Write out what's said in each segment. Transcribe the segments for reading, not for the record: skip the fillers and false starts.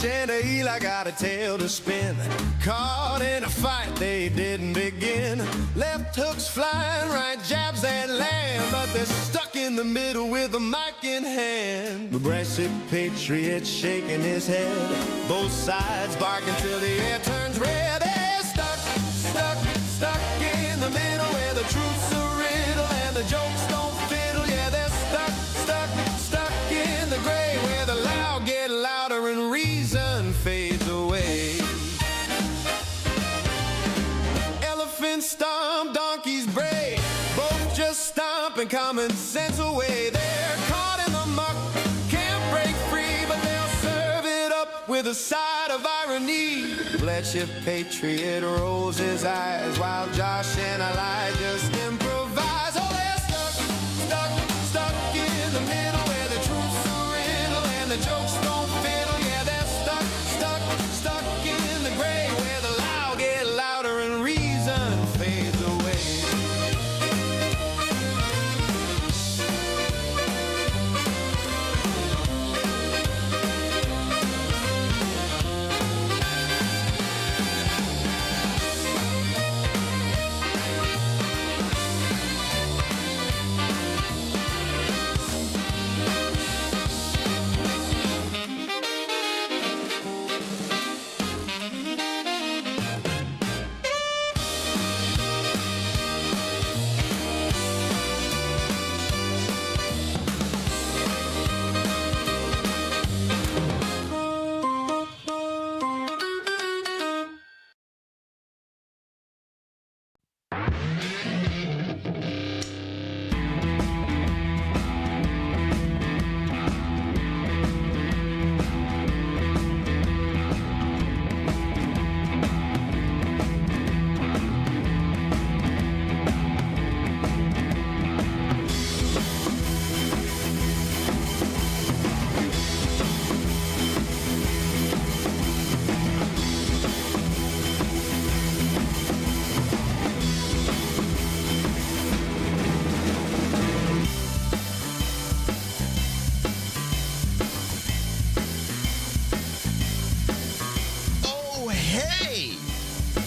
Josh and Eli got a tale to spin. Caught in a fight they didn't begin. Left hooks flying, right jabs that land, but they're stuck in the middle with a mic in hand. The brassy patriot shaking his head, both sides barking till the air turns red. They're stuck, stuck, stuck in the middle where the truth's a riddle and the jokes don't fiddle. Yeah, they're stuck, stuck, stuck in the gray where the loud get louder and reason fades away. Elephants stomp, donkeys bray, both just stomping common sense away. They're caught in the muck, can't break free, but they'll serve it up with a side of irony. Bless patriot rolls his eyes while Josh and Eli just improvise. Oh, they're stuck, stuck, stuck in the middle where the truth's a riddle and the jokes don't fiddle. Yeah, they're stuck, stuck, stuck in the gray where the loud get louder and reason fades away.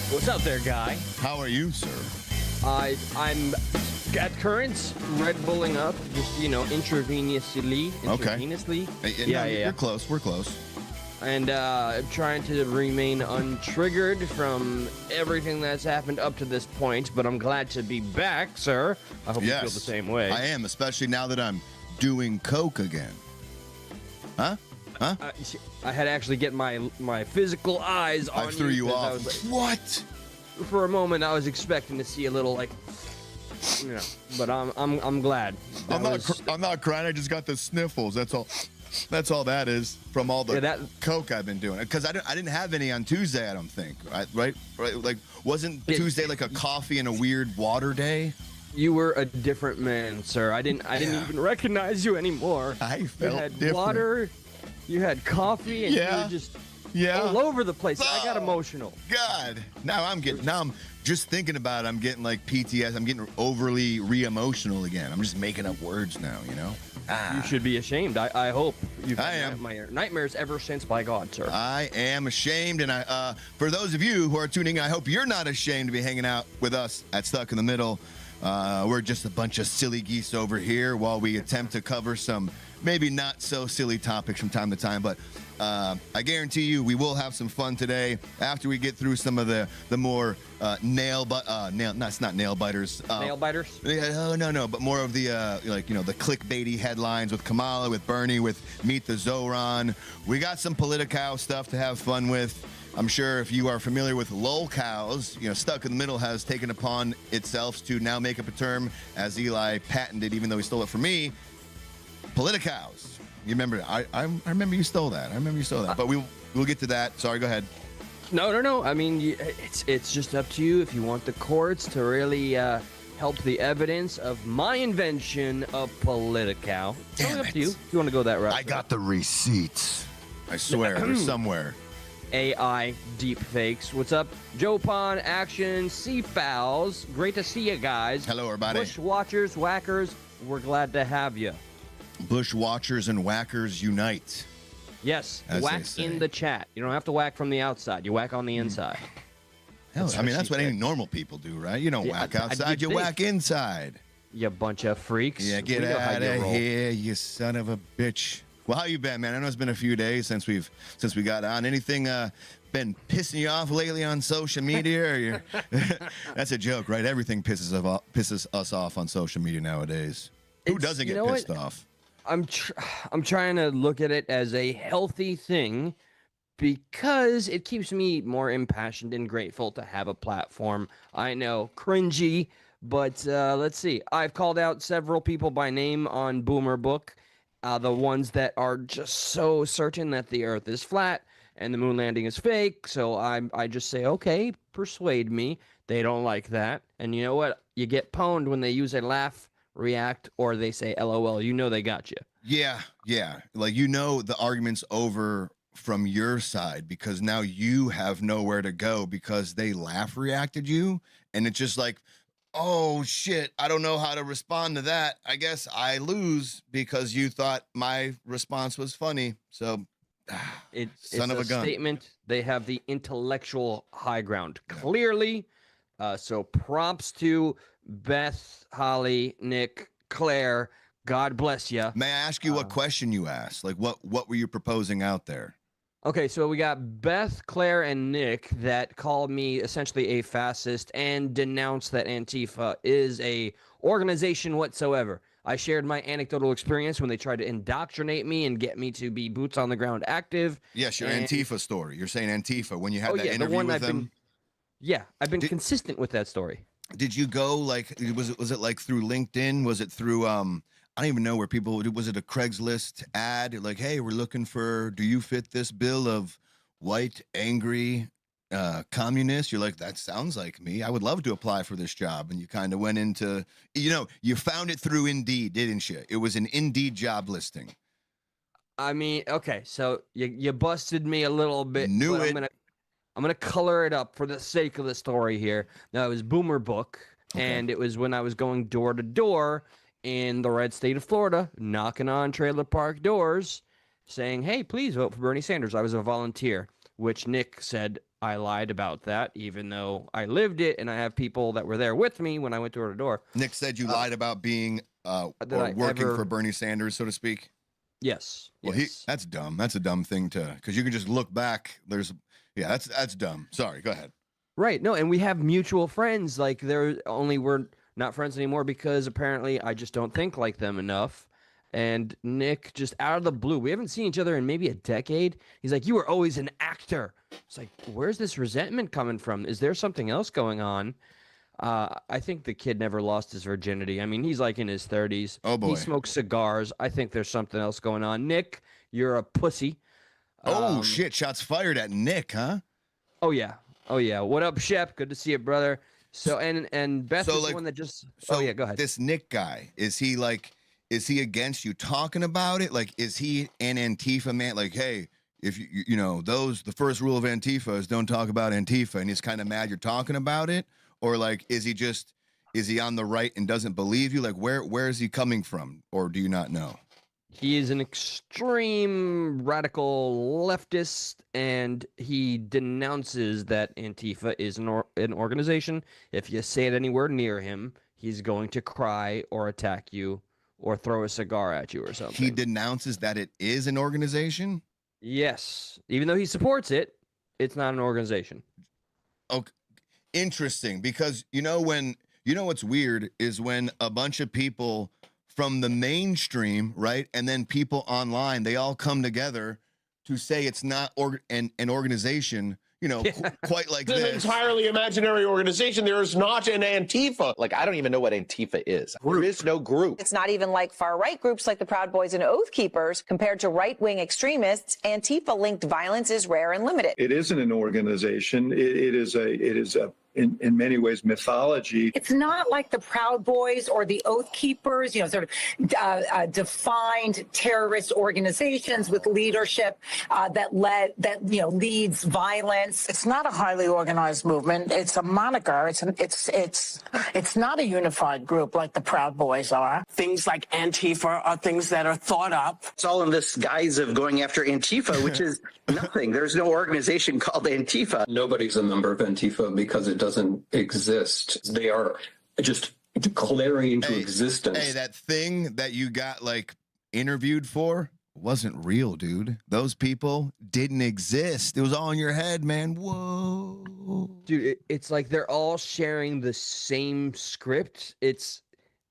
What's up there, guy? How are you, sir? I'm at currents, Red Bulling up, just, you know, intravenously. Okay. Yeah. You're close. We're close. And trying to remain untriggered from everything that's happened up to this point, but I'm glad to be back, sir. I hope you feel the same way. I am, especially now that I'm doing coke again. Huh? I had to actually get my physical eyes on you. I threw you 'cause I off. was like, What? for a moment, I was expecting to see a little, like, you know, but I'm glad. I'm not crying. I just got the sniffles. That's all. That's all that is from all the coke I've been doing. Because I didn't have any on Tuesday. I don't think. Right. Like, wasn't Tuesday like a coffee and a weird water day? You were a different man, sir. I didn't even recognize you anymore. I felt You had different. water. You had coffee, and you were just all over the place. I got emotional. God, now I'm just thinking about it. I'm getting like PTS. I'm getting overly re-emotional again. I'm just making up words now. You know. You should be ashamed. I hope you've I had am. nightmares ever since. By God, sir. I am ashamed, and for those of you who are tuning in, I hope you're not ashamed to be hanging out with us at Stuck in the Middle. We're just a bunch of silly geese over here while we attempt to cover some maybe not so silly topics from time to time, but I guarantee you we will have some fun today after we get through some of the more nail biters. Nail biters? No, but more of the the clickbaity headlines with Kamala, with Bernie, with Meet the Zohran. We got some Politico stuff to have fun with. I'm sure if you are familiar with lolcows, Stuck in the Middle has taken upon itself to now make up a term, as Eli patented, even though he stole it from me, Politicows. You remember? I remember you stole that. But we'll get to that. Sorry, go ahead. No. I mean, it's just up to you if you want the courts to really help the evidence of my invention of Politico. Damn It's up it. to you if you want to go that route. I got the receipts. I swear, they're somewhere. AI deepfakes. What's up? Joe Pon, Action, Seafowls. Great to see you guys. Hello, everybody. Bush Watchers, Whackers, we're glad to have you. Bush Watchers and Whackers unite. Yes, as whack they say. in the chat. You don't have to whack from the outside. You whack on the inside. Hell, I mean, that's she what any said. normal people do, right? You don't Yeah, whack I outside, you think. whack inside. You bunch of freaks. Yeah, get We know how out you of roll. here, you son of a bitch. Well, how you been, man? I know it's been a few days since we got on. Anything been pissing you off lately on social media? Or you that's a joke, right? Everything pisses us off on social media nowadays. Who It's- doesn't you get know pissed what? off? I'm trying to look at it as a healthy thing because it keeps me more impassioned and grateful to have a platform. I know, cringy, but let's see. I've called out several people by name on Boomer Book, the ones that are just so certain that the Earth is flat and the moon landing is fake. So I just say, okay, persuade me. They don't like that, and you know what? You get pwned when they use a laugh react or they say LOL. You know they got you. Yeah. Like, the argument's over from your side because now you have nowhere to go because they laugh reacted you. And it's just like, oh shit, I don't know how to respond to that. I guess I lose because you thought my response was funny. So, It's son of a gun. statement. They have the intellectual high ground clearly. So props to Beth, Holly, Nick, Claire. God bless you. May I ask you what question you asked? Like, what were you proposing out there? Okay, so we got Beth, Claire, and Nick that called me essentially a fascist and denounced that Antifa is a organization whatsoever. I shared my anecdotal experience when they tried to indoctrinate me and get me to be boots on the ground active. Yes, your And- Antifa story. You're saying Antifa when you had that the interview one with I've them. been. Yeah, I've been consistent with that story. Did you go like was it like through LinkedIn? Was it through I don't even know where people was it a Craigslist ad like, hey, we're looking for, do you fit this bill of white angry communists? You're like, that sounds like me. I would love to apply for this job. And you kind of went into, you found it through Indeed, didn't you? It was an Indeed job listing. I mean, okay, so you busted me a little bit. Knew but it. I'm gonna color it up for the sake of the story here. Now it was Boomer Book, and it was when I was going door to door in the red state of Florida, knocking on trailer park doors, saying, "Hey, please vote for Bernie Sanders." I was a volunteer, which Nick said I lied about that, even though I lived it, and I have people that were there with me when I went door to door. Nick said you lied about being or I working ever- for Bernie Sanders, so to speak. Yes. Well, yes. that's dumb. That's a dumb thing because you can just look back. That's dumb. Sorry, go ahead. Right. No, and we have mutual friends. Like we're not friends anymore because apparently I just don't think like them enough. And Nick, just out of the blue, we haven't seen each other in maybe a decade. He's like, "You were always an actor." It's like, where's this resentment coming from? Is there something else going on? I think the kid never lost his virginity. I mean, he's like in his 30s. Oh, boy. He smokes cigars. I think there's something else going on. Nick, you're a pussy. Oh shit! Shots fired at Nick, huh? Oh yeah. What up, Shep? Good to see you, brother. So and Beth So, is like, the one that just. So Oh yeah, go ahead. This Nick guy, is he against you talking about it? Like, is he an Antifa man? Like, hey, if the first rule of Antifa is don't talk about Antifa, and he's kind of mad you're talking about it, or like, is he on the right and doesn't believe you? Like, where is he coming from, or do you not know? He is an extreme radical leftist, and he denounces that Antifa is an organization. If you say it anywhere near him, he's going to cry or attack you or throw a cigar at you or something. He denounces that it is an organization. Yes. Even though he supports it, it's not an organization. Okay, interesting, because what's weird is when a bunch of people from the mainstream, right, and then people online, they all come together to say it's not an organization, quite like It's an this. entirely imaginary organization. There is not an Antifa. Like, I don't even know what Antifa is. There is no group. It's not even like far-right groups like the Proud Boys and Oath Keepers. Compared to right-wing extremists, Antifa-linked violence is rare and limited. It isn't an organization. It is a in many ways mythology. It's not like the Proud Boys or the Oath Keepers, sort of defined terrorist organizations with leadership that leads violence. It's not a highly organized movement. It's a moniker. It's not a unified group like the Proud Boys are. Things like Antifa are things that are thought up. It's all in this guise of going after Antifa, which is nothing. There's no organization called Antifa. Nobody's a member of Antifa because it doesn't exist. They are just declaring into existence. Hey, that thing that you got like interviewed for wasn't real, dude. Those people didn't exist. It was all in your head, man. Whoa. Dude, it's like they're all sharing the same script. It's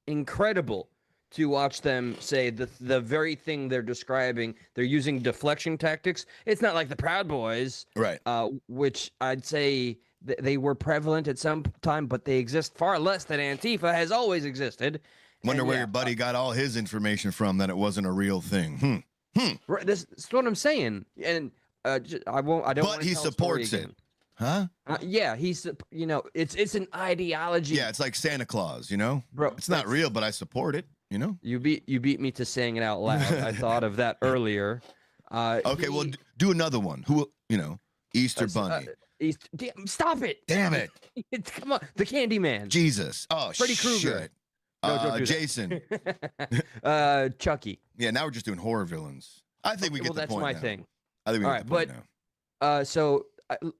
incredible to watch them say the very thing they're describing. They're using deflection tactics. It's not like the Proud Boys, right? Which I'd say they were prevalent at some time, but they exist far less than Antifa has always existed. Wonder where your buddy got all his information from that it wasn't a real thing. Right, that's what I'm saying, and I won't. I don't. But he supports it, huh? Yeah, he's it's an ideology. Yeah, it's like Santa Claus, bro. It's not real, but I support it. You beat me to saying it out loud. I thought of that earlier. Okay, well, do another one. Who Easter Bunny. Stop it! Damn it! Come on, the Candyman. Jesus. Oh, Freddy Krueger. Shit. No, don't do Jason. Chucky. Yeah, now we're just doing horror villains. I think we get the point. That's my now. thing. I think we get the point now. So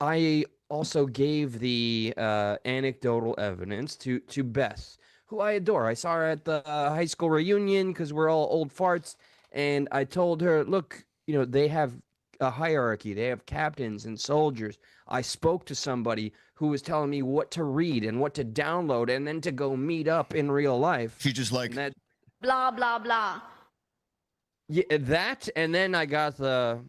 I also gave the anecdotal evidence to Beth, who I adore. I saw her at the high school reunion because we're all old farts, and I told her, look, they have a hierarchy. They have captains and soldiers. I spoke to somebody who was telling me what to read and what to download and then to go meet up in real life. She's just like, blah, blah, blah. Yeah, that, and then I got the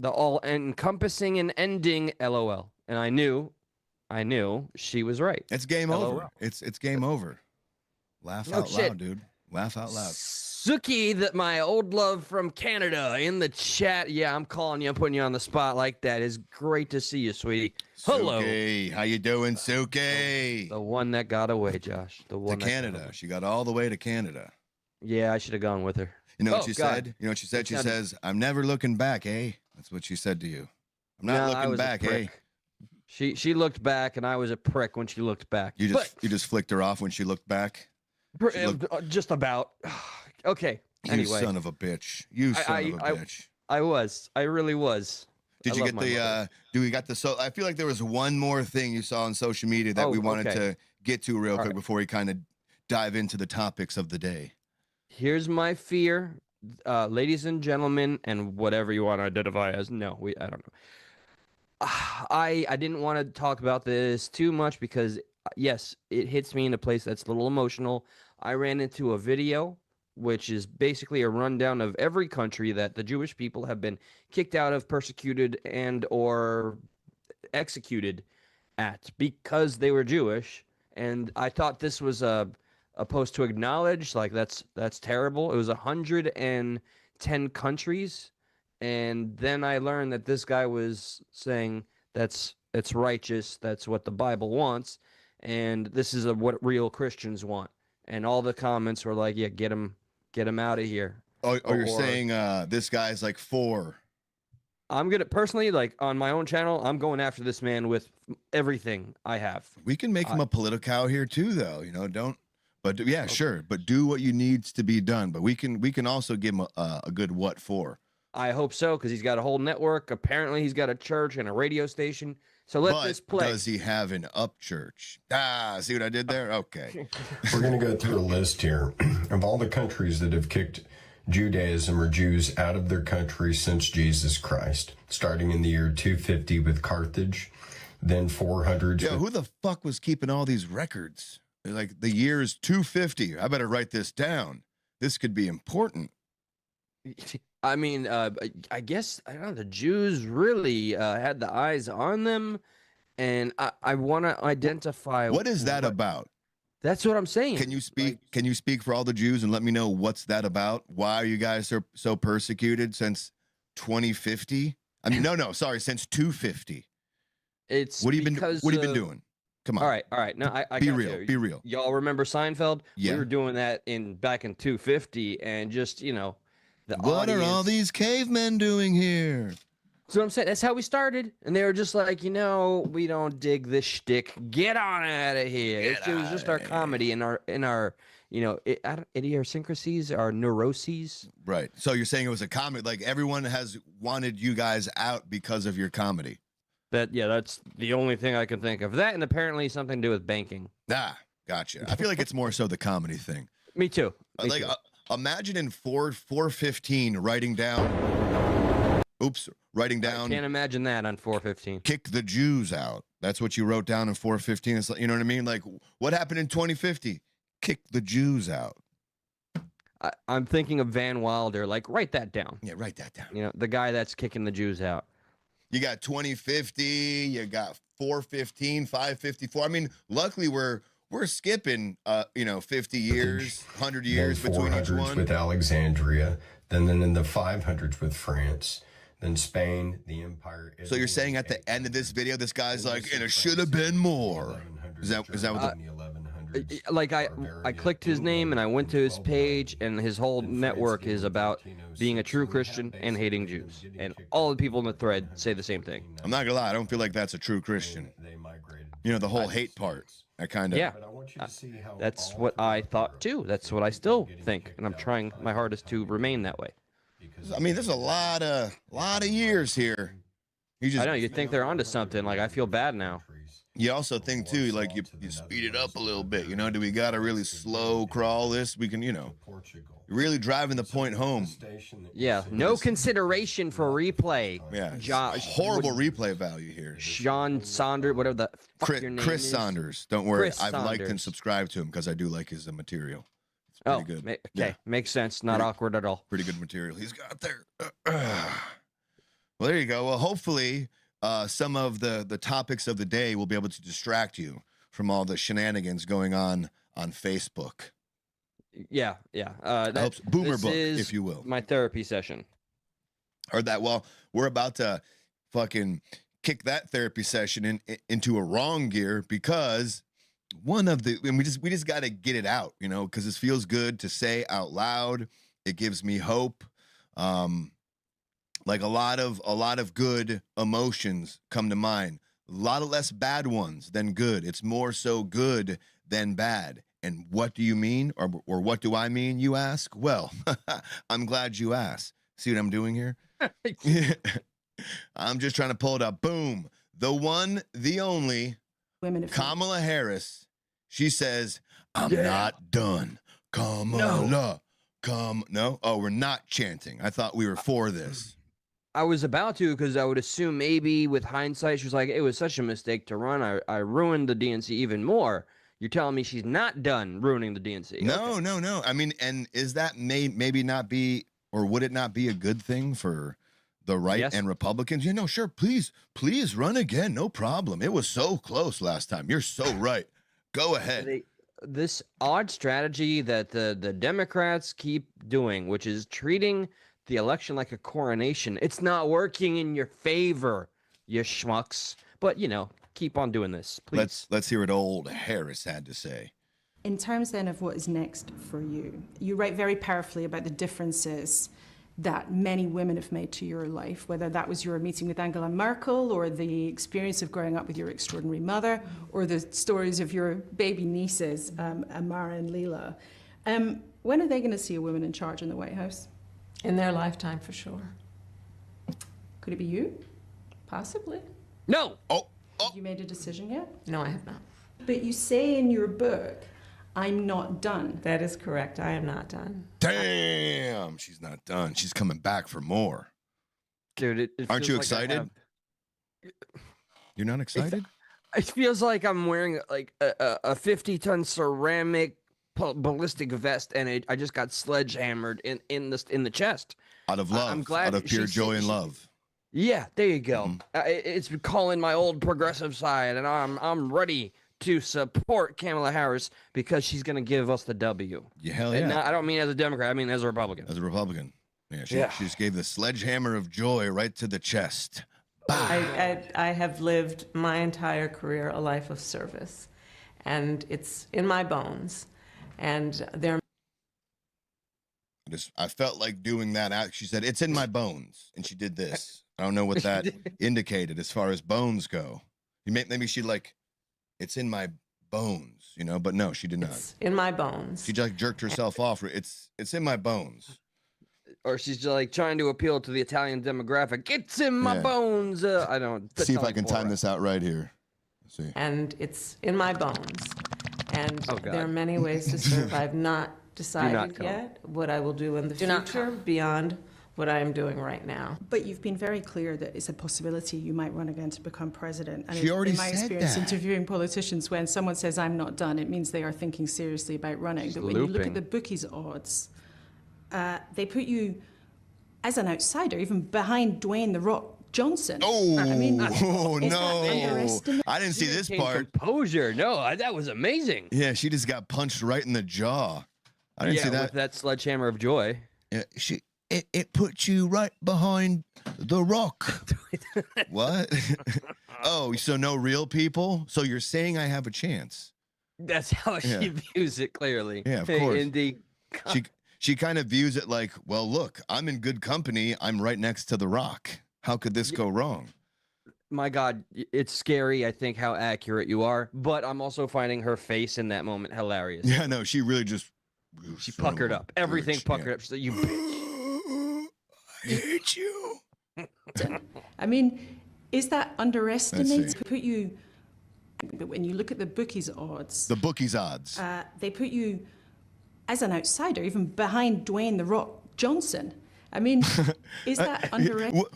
all-encompassing and ending LOL. And I knew she was right. It's game LOL. over. It's game over. Laugh out loud, dude. Laugh out loud. Suki, that my old love from Canada in the chat. Yeah, I'm calling you. I'm putting you on the spot like that. It's great to see you, sweetie. Hello. Suki, how you doing, Suki? The one that got away, Josh. The one to Canada. She got all the way to Canada. Yeah, I should have gone with her. You know what she said? You know what she said? She says, "I'm never looking back, eh?" That's what she said to you. I'm not looking back, eh? She looked back, and I was a prick when she looked back. You just flicked her off when she looked back. Just about. Okay. Anyway, you son of a bitch. You son of a bitch. I was. I really was. Did you get the? Do we got the? So I feel like there was one more thing you saw on social media that we wanted to get to real quick before we kind of dive into the topics of the day. Here's my fear, ladies and gentlemen, and whatever you want to identify as. No, I don't know. I didn't want to talk about this too much because yes, it hits me in a place that's a little emotional. I ran into a video which is basically a rundown of every country that the Jewish people have been kicked out of, persecuted, and or executed at because they were Jewish. And I thought this was a post to acknowledge, like that's terrible. It was 110 countries. And then I learned that this guy was saying it's righteous. That's what the Bible wants. And this is what real Christians want. And all the comments were like, yeah, get him out of here. Oh, you're saying this guy's like for. I'm gonna personally, like on my own channel, I'm going after this man with everything I have. We can make him a political here too, though. Don't. But yeah, sure. But do what you needs to be done. But we can also give him a good what for. I hope so, because he's got a whole network. Apparently, he's got a church and a radio station. So let this play. Does he have an up church? See what I did there? Okay. We're going to go through a list here of all the countries that have kicked Judaism or Jews out of their country since Jesus Christ, starting in the year 250 with Carthage, then 400s. Yeah, who the fuck was keeping all these records? Like the year is 250. I better write this down. This could be important. I mean, I guess, I don't know, the Jews really had the eyes on them, and I want to identify. What is that about? That's what I'm saying. Can you speak? Can you speak for all the Jews and let me know what's that about? Why are you guys so persecuted since 2050? I mean, no, sorry, since 250. It's what have you been doing? Come on. All right. No, I Be got real. you. Be real. Y'all remember Seinfeld? Yeah. We were doing that back in 250, and just the What are all audience. these cavemen doing here? So I'm saying that's how we started, and they were just like, we don't dig this shtick. Get on out of here. It was just our comedy and our idiosyncrasies, our neuroses. Right. So you're saying it was a comedy, like everyone has wanted you guys out because of your comedy. That's the only thing I can think of. That and apparently something to do with banking. Ah, gotcha. I feel like it's more so the comedy thing. Me too. Imagine in 415 writing down. Writing down. I can't imagine that on 415. Kick the Jews out. That's what you wrote down in 415. It's like, you know what I mean? Like, what happened in 2050? Kick the Jews out. I'm thinking of Van Wilder. Like, write that down. Yeah, write that down. The guy that's kicking the Jews out. You got 2050. You got 415, 554. I mean, luckily we're skipping 50 years, 100 years between each one. With Alexandria, then in the 500s with France, then Spain, the Empire. Italy, so you're saying at the end of this video, this guy's like, and it should have been more. Is that what the 1100s? Like I clicked his name and I went to his page, and his whole network is about being a true Christian and hating Jews, and all the people in the thread say the same thing. I'm not gonna lie, I don't feel like that's a true Christian. The whole hate part. I kind of. Yeah, that's what I thought too. That's what I still think, and I'm trying my hardest to remain that way. I mean, there's a lot of years here. I know you think they're onto something. Like, I feel bad now. You also think too, like you speed it up a little bit. Do we gotta really slow crawl this? We can, really driving the point home. Yeah, no consideration for replay. Yeah, horrible replay value here. Sean Saunders, whatever the fuck your name Chris is. Saunders. Don't worry, Chris I've liked Saunders. and subsubscribed to him because I do like his material. It's pretty good. Okay, makes sense. Not awkward at all. Pretty good material he's got there. Well, there you go. Well, hopefully, some of the topics of the day will be able to distract you from all the shenanigans going on Facebook. Yeah. That helps. Boomer book, if you will. My therapy session. Heard that. Well, we're about to fucking kick that therapy session into a wrong gear because we just got to get it out, because this feels good to say out loud. It gives me hope. Like a lot of good emotions come to mind. A lot of less bad ones than good. It's more so good than bad. And what do you mean? Or what do I mean, you ask? Well, I'm glad you asked. See what I'm doing here? I'm just trying to pull it up. Boom. The one, the only, Kamala Harris. She says, I'm not done. Kamala. No? Oh, we're not chanting. I thought we were for this. I was about to, because I would assume maybe with hindsight, she was like, it was such a mistake to run. I ruined the DNC even more. You're telling me she's not done ruining the DNC? No, no. I mean, and is that maybe not be, or would it not be a good thing for the right and Republicans? Sure. Please run again. No problem. It was so close last time. You're so right. Go ahead. This odd strategy that the Democrats keep doing, which is treating the election like a coronation. It's not working in your favor, you schmucks. But, keep on doing this, please. Let's hear what old Harris had to say. In terms then of what is next for you, you write very powerfully about the differences that many women have made to your life, whether that was your meeting with Angela Merkel or the experience of growing up with your extraordinary mother or the stories of your baby nieces, Amara and Leela. When are they going to see a woman in charge in the White House? In their lifetime, for sure. Could it be you? Possibly. No. Oh. Have you made a decision yet? No, I have not. But you say in your book, I'm not done. That is correct. I am not done. Damn, she's not done. She's coming back for more. Dude, aren't you excited? You're not excited? It feels like I'm wearing like a 50-ton ceramic ballistic vest, and I just got sledgehammered in the chest. Out of love. I'm glad. Out of pure joy and love. Yeah, there you go. It's calling my old progressive side, and I'm ready to support Kamala Harris because she's going to give us the W. Yeah, hell yeah. And I don't mean as a Democrat. I mean as a Republican. As a Republican. Yeah, she just gave the sledgehammer of joy right to the chest. I have lived my entire career a life of service, and it's in my bones. And there. I felt like doing that. She said, "It's in my bones," and she did this. I don't know what that indicated as far as bones go. Maybe she like, "It's in my bones," you know, but no, she did not. It's in my bones. She just jerked herself off. It's in my bones. Or she's just like trying to appeal to the Italian demographic. It's in my bones. I don't see if I can time this out right here. Let's see. And it's in my bones. And there are many ways to serve. I've not decided yet what I will do in the future beyond what I am doing right now. But you've been very clear that it's a possibility you might run again to become president. And She already in my said experience that. interviewing politicians, when someone says I'm not done, it means they are thinking seriously about running. But when you look at the bookies' odds, they put you as an outsider, even behind Dwayne "The Rock" Johnson. Oh, I mean, no. underestimating? I didn't see this part. Composure. No, that was amazing. Yeah, she just got punched right in the jaw. I didn't see that. With that sledgehammer of joy. Yeah, it puts you right behind The Rock. What? Oh, so no real people? So you're saying I have a chance? That's how she views it, clearly. Yeah, of course. Indeed. She kind of views it like, well, look, I'm in good company. I'm right next to The Rock. How could this go wrong? My God, it's scary, I think, how accurate you are. But I'm also finding her face in that moment hilarious. Yeah, no, she really just... She puckered up. Everything puckered up. She's like, you bitch. I hate you. I mean, is that underestimated? Put you, but when you look at the bookies' odds, they put you as an outsider, even behind Dwayne "The Rock" Johnson. I mean, is that underestimated?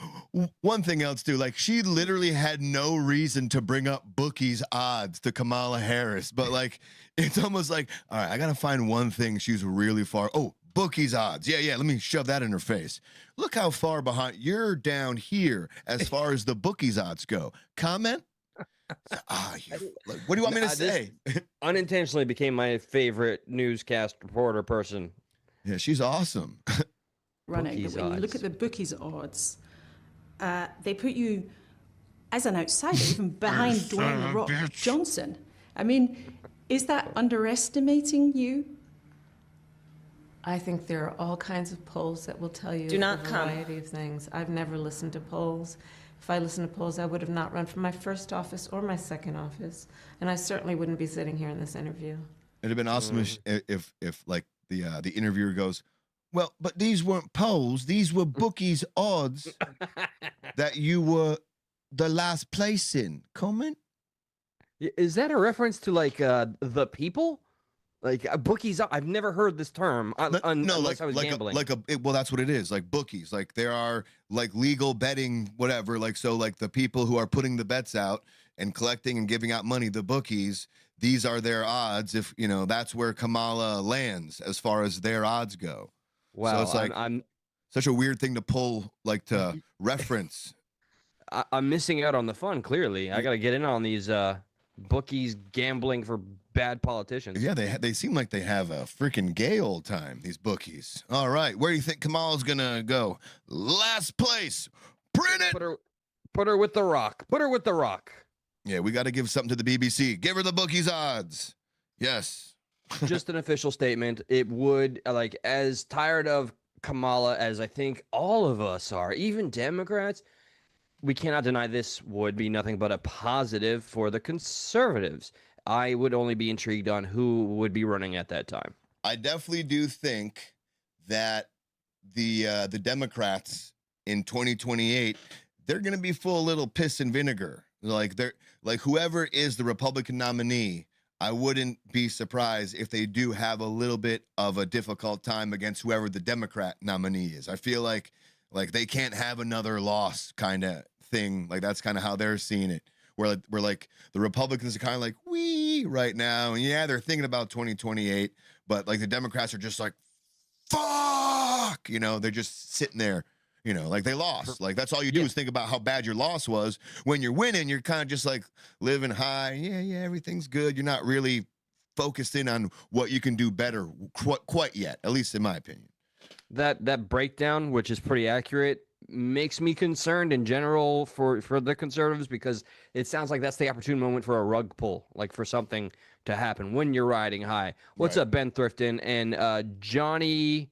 One thing else too, like she literally had no reason to bring up bookies' odds to Kamala Harris, but like it's almost like, all right, I gotta find one thing she's really far. Oh, bookies' odds. Yeah. Let me shove that in her face. Look how far behind you're down here as far as the bookies' odds go. Comment. What do you want me to say? Unintentionally became my favorite newscast reporter person. Yeah, she's awesome. Running, but when you look at the bookies' odds, they put you as an outsider, even behind Dwayne "The Rock" Johnson. I mean, is that underestimating you? I think there are all kinds of polls that will tell you a variety of things. I've never listened to polls. If I listened to polls, I would have not run for my first office or my second office, and I certainly wouldn't be sitting here in this interview. It'd have been awesome if like the interviewer goes, well, but these weren't polls; these were bookies' odds that you were the last place in. Comment. Is that a reference to like the people? Like bookies? I've never heard this term. No, unless I was gambling. Well, that's what it is. Like bookies, like there are like legal betting, whatever. Like so, like the people who are putting the bets out and collecting and giving out money, the bookies. These are their odds. If you know, that's where Kamala lands as far as their odds go. Wow, so it's like I'm such a weird thing to pull, like to reference. I'm missing out on the fun. Clearly, I got to get in on these bookies gambling for bad politicians. Yeah, they seem like they have a freaking gay old time. These bookies. All right, where do you think Kamala's gonna go? Last place. Print it. Put her with The Rock. Put her with The Rock. Yeah, we got to give something to the BBC. Give her the bookies' odds. Yes. Just an official statement. It would, like, as tired of Kamala as I think all of us are, even Democrats, we cannot deny this would be nothing but a positive for the conservatives. I would only be intrigued on who would be running at that time. I definitely do think that the Democrats in 2028, they're going to be full of little piss and vinegar. Like they're like whoever is the Republican nominee, I wouldn't be surprised if they do have a little bit of a difficult time against whoever the Democrat nominee is. I feel like they can't have another loss kind of thing. Like that's kind of how they're seeing it. Where like the Republicans are kind of like wee right now, and yeah, they're thinking about 2028, but like the Democrats are just like fuck, you know, they're just sitting there. You know, like they lost. Like that's all you do is think about how bad your loss was. When you're winning, you're kind of just like living high. Yeah, everything's good. You're not really focused in on what you can do better quite yet, at least in my opinion. That breakdown, which is pretty accurate, makes me concerned in general for the conservatives, because it sounds like that's the opportune moment for a rug pull, like for something to happen when you're riding high. What's up, Ben Thrifton and Johnny?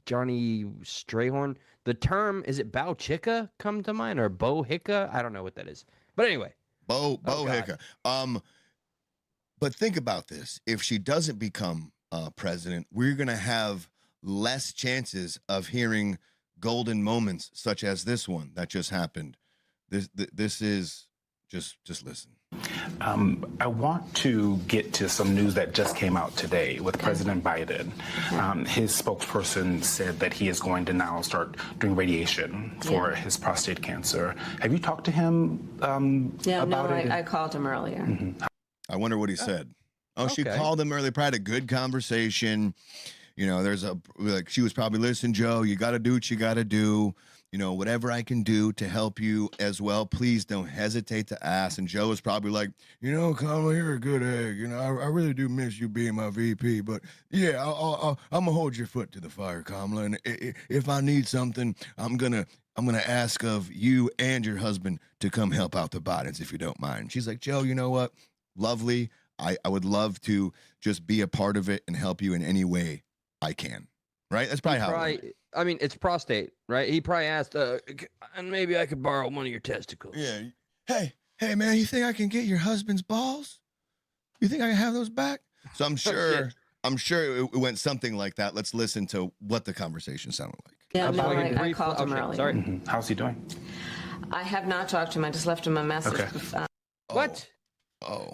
Johnny Strayhorn. The term, is it Bow Chicka come to mind, or Bo Hicka? I don't know what that is. But anyway. Bo Hicka. But think about this. If she doesn't become president, we're going to have less chances of hearing golden moments such as this one that just happened. This is just listen. I want to get to some news that just came out today with President Biden. His spokesperson said that he is going to now start doing radiation for his prostate cancer. Have you talked to him about it? I called him earlier. I wonder what he said. Oh, she called him earlier. Probably had a good conversation. You know, she was probably, listen, Joe, you got to do what you got to do. You know, whatever I can do to help you as well, please don't hesitate to ask. And Joe was probably like, you know, Kamala, you're a good egg. You know, I really do miss you being my VP. But yeah, I'm gonna hold your foot to the fire, Kamala. And if I need something, I'm gonna ask of you and your husband to come help out the Bidens, if you don't mind. She's like, Joe, you know what? Lovely. I would love to just be a part of it and help you in any way I can. Right? That's probably how it went. I mean, it's prostate, right? He probably asked, and maybe I could borrow one of your testicles. Yeah. Hey, man, you think I can get your husband's balls? You think I can have those back? So I'm sure it went something like that. Let's listen to what the conversation sounded like. Yeah, no, I called him earlier. Sorry. How's he doing? I have not talked to him. I just left him a message. Okay. What? Oh.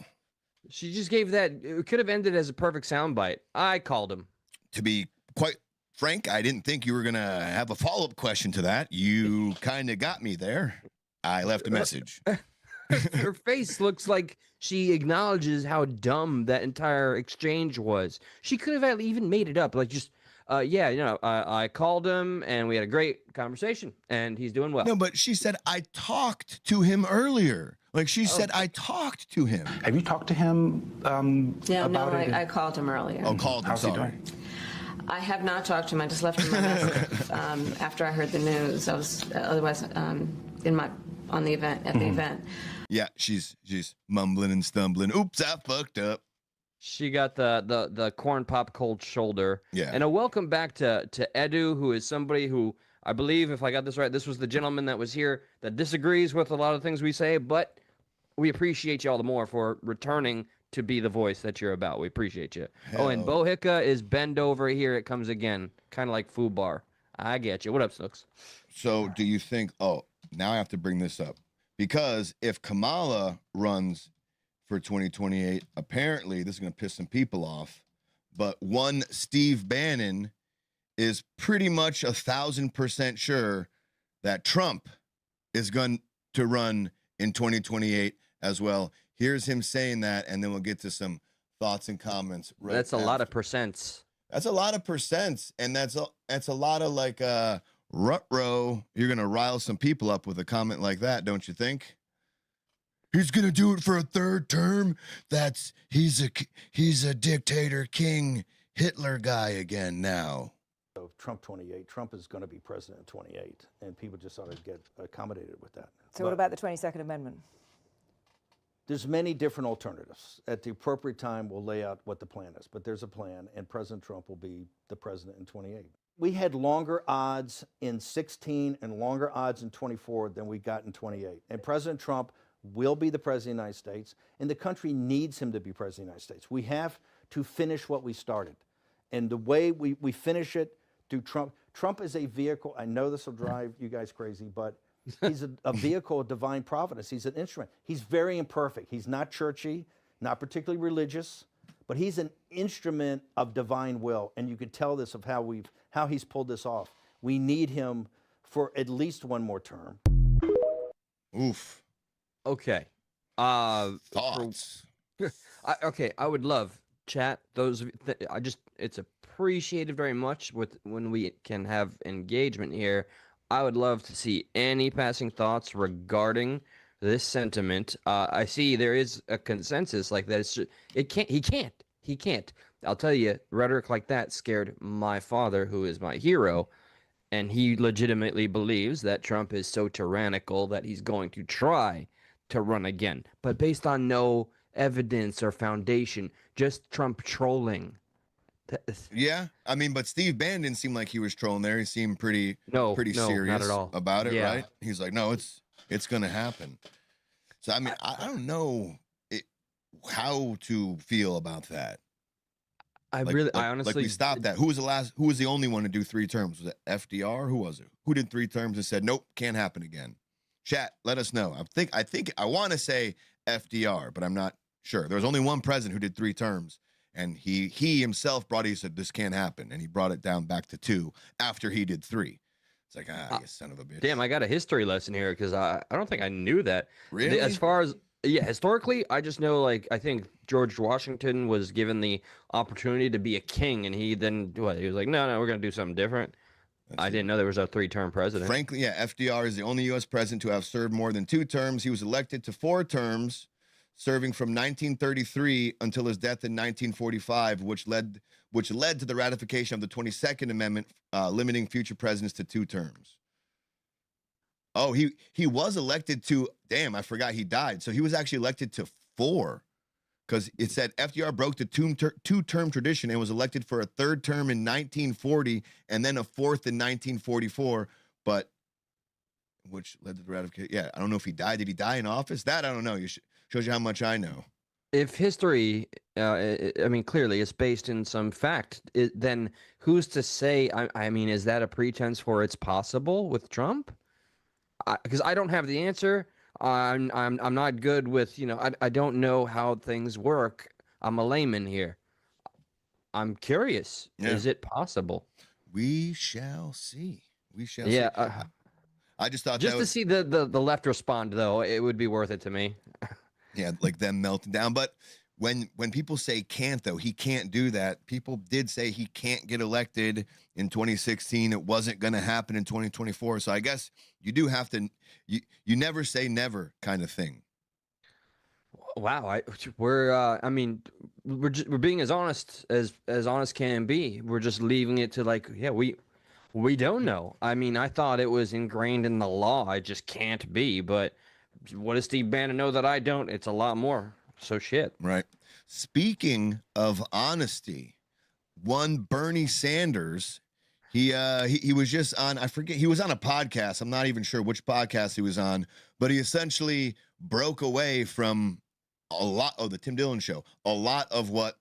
She just gave that. It could have ended as a perfect soundbite. I called him. To be quite frank, I didn't think you were going to have a follow-up question to that. You kind of got me there. I left a message. Her face looks like she acknowledges how dumb that entire exchange was. She could have even made it up. Like, just, I called him, and we had a great conversation, and he's doing well. No, but she said, I talked to him earlier. Like, she said, I talked to him. Have you talked to him about it? I called him earlier. Oh, called him. How's he doing? I have not talked to him. I just left him a message after I heard the news. I was otherwise on the event at the event. Yeah, she's mumbling and stumbling. Oops, I fucked up. She got the corn pop cold shoulder. Yeah. And a welcome back to Edu, who is somebody who, I believe, if I got this right, this was the gentleman that was here that disagrees with a lot of things we say, but we appreciate you all the more for returning to be the voice that you're about. We appreciate you. Hell. Oh, and Bo Hicka is bend over, here it comes again. Kind of like Fubar. I get you. What up, Snooks? So do you think, now I have to bring this up. Because if Kamala runs for 2028, apparently this is going to piss some people off, but one Steve Bannon is pretty much 1,000% sure that Trump is going to run in 2028 as well. Here's him saying that, and then we'll get to some thoughts and comments. Right that's a after. lot of percents. That's a lot of percents, and that's a lot of like rut-row. You're gonna rile some people up with a comment like that, don't you think? He's gonna do it for a third term. He's a dictator, king, Hitler guy again now. So Trump 28. Trump is going to be president in 28, and people just ought to get accommodated with that. So what about the 22nd Amendment? There's many different alternatives. At the appropriate time, we'll lay out what the plan is, but there's a plan, and President Trump will be the president in 28. We had longer odds in 16 and longer odds in 24 than we got in 28. And President Trump will be the president of the United States, and the country needs him to be president of the United States. We have to finish what we started. And the way we finish it through Trump. Trump is a vehicle. I know this will drive you guys crazy, but he's a vehicle of divine providence. He's an instrument. He's very imperfect. He's not churchy, not particularly religious, but he's an instrument of divine will. And you could tell this of how he's pulled this off. We need him for at least one more term. Oof. Okay. Thoughts. I would love chat. Those it's appreciated very much when we can have engagement here. I would love to see any passing thoughts regarding this sentiment. I see there is a consensus like that. He can't. I'll tell you, rhetoric like that scared my father, who is my hero. and he legitimately believes that Trump is so tyrannical that he's going to try to run again, but based on no evidence or foundation, just Trump trolling. Yeah, I mean, but Steve Bannon didn't seem like he was trolling there. He seemed pretty No, serious not at all. about it, Yeah. right? He's like, no, it's gonna happen. So I mean, I don't know how to feel about that. I honestly, we stopped that. Who was the only one to do 3 terms? Was it FDR? Who was it? Who did 3 terms and said, nope, can't happen again? Chat, let us know. I want to say FDR, but I'm not sure. There was only one president who did 3 terms, and he himself he said, this can't happen, and he brought it down back to 2 after he did 3. It's like, you son of a bitch. Damn, I got a history lesson here because I don't think I knew that. Really? As far as, yeah, historically, I just know, like, I think George Washington was given the opportunity to be a king, and he then, he was like, no, we're going to do something different. I didn't know there was a 3-term president. Frankly, yeah, FDR is the only U.S. president to have served more than 2 terms. He was elected to 4 terms, serving from 1933 until his death in 1945, which led to the ratification of the 22nd Amendment, limiting future presidents to 2 terms. Oh, he was elected to, damn, I forgot he died. So he was actually elected to 4, because it said FDR broke the 2-term tradition and was elected for a 3rd term in 1940 and then a 4th in 1944, but which led to the ratification. Yeah, I don't know if he died. Did he die in office? That I don't know. Shows you how much I know. If history, I mean, clearly it's based in some fact, then who's to say, I mean, is that a pretense for it's possible with Trump? Because I don't have the answer. I'm not good with, I don't know how things work. I'm a layman here. I'm curious. Yeah. Is it possible? We shall see. We shall see. I just thought just to see the left respond, though, it would be worth it to me. Yeah, like them melting down. But when people say can't, though, he can't do that. People did say he can't get elected in 2016. It wasn't going to happen in 2024. So I guess you do have to, you never say never kind of thing. Wow, we're being as honest as honest can be. We're just leaving it to like, yeah, we don't know. I mean, I thought it was ingrained in the law. It just can't be. But what does Steve Bannon know that I don't? It's a lot more. So shit. Right. Speaking of honesty, one Bernie Sanders, he was just on, I forget, he was on a podcast. I'm not even sure which podcast he was on, but he essentially broke away from a lot of the Tim Dillon show, a lot of what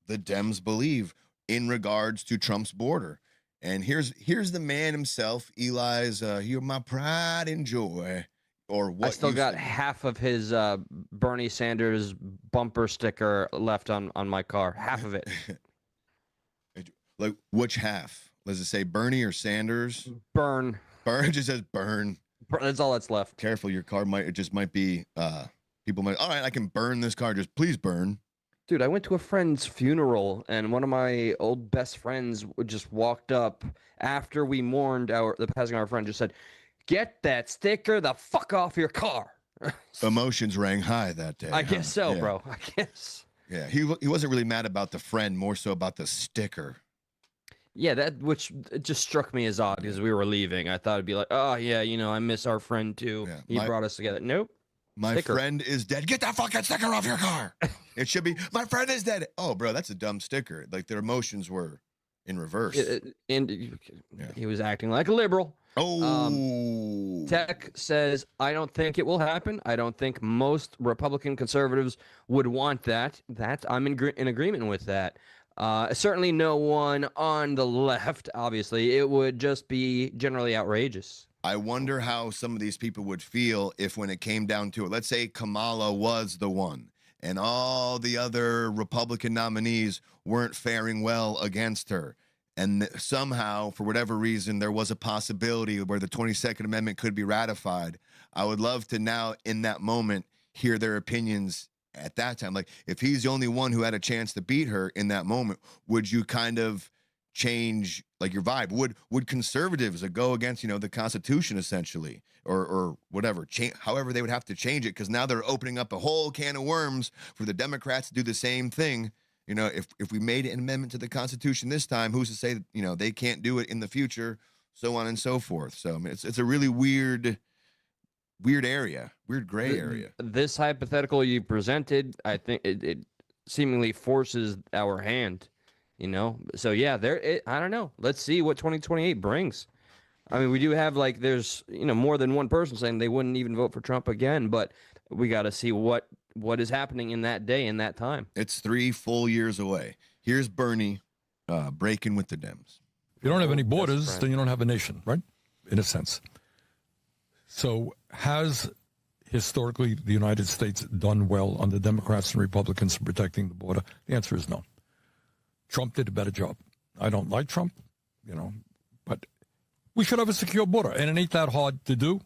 the Dems believe in regards to Trump's border. And here's the man himself, Eli's, you're my pride and joy. Or what? I still got half of his Bernie Sanders bumper sticker left on my car. Half of it. Like, which half? Does it say Bernie or Sanders? Burn. It just says burn. That's all that's left. Careful, your car might be people might, all right, I can burn this car, just please burn. Dude, I went to a friend's funeral, and one of my old best friends just walked up after we mourned the passing of our friend, just said, "Get that sticker the fuck off your car." Emotions rang high that day. I guess so, yeah. bro. I guess. Yeah, he wasn't really mad about the friend, more so about the sticker. Yeah, which it just struck me as odd because we were leaving. I thought it'd be like, oh yeah, I miss our friend too. Yeah, he brought us together. Nope. My friend is dead. Get that fucking sticker off your car. It should be, my friend is dead. Oh, bro, that's a dumb sticker. Like, their emotions were in reverse. He was acting like a liberal. Oh. Tech says, I don't think it will happen. I don't think most Republican conservatives would want that. I'm in agreement with that. Certainly no one on the left, obviously. It would just be generally outrageous. I wonder how some of these people would feel if, when it came down to it, let's say Kamala was the one and all the other Republican nominees weren't faring well against her. And somehow, for whatever reason, there was a possibility where the 22nd Amendment could be ratified. I would love to now, in that moment, hear their opinions at that time. Like, if he's the only one who had a chance to beat her in that moment, would you kind of change, like, your vibe? Would conservatives go against, the Constitution, essentially, or whatever, however they would have to change it, because now they're opening up a whole can of worms for the Democrats to do the same thing. If we made an amendment to the Constitution this time, who's to say that, they can't do it in the future? so on and so forth. So I mean, it's a really weird area, weird gray area. This hypothetical you presented, I think it seemingly forces our hand, you know? So yeah, I don't know. Let's see what 2028 brings. I mean, we do have there's, more than one person saying they wouldn't even vote for Trump again, but we got to see what is happening in that day, in that time. It's 3 full years away. Here's Bernie breaking with the Dems. If you don't have any borders, then you don't have a nation, right? In a sense. So has historically the United States done well under Democrats and Republicans in protecting the border? The answer is no. Trump did a better job. I don't like Trump, but we should have a secure border, and it ain't that hard to do.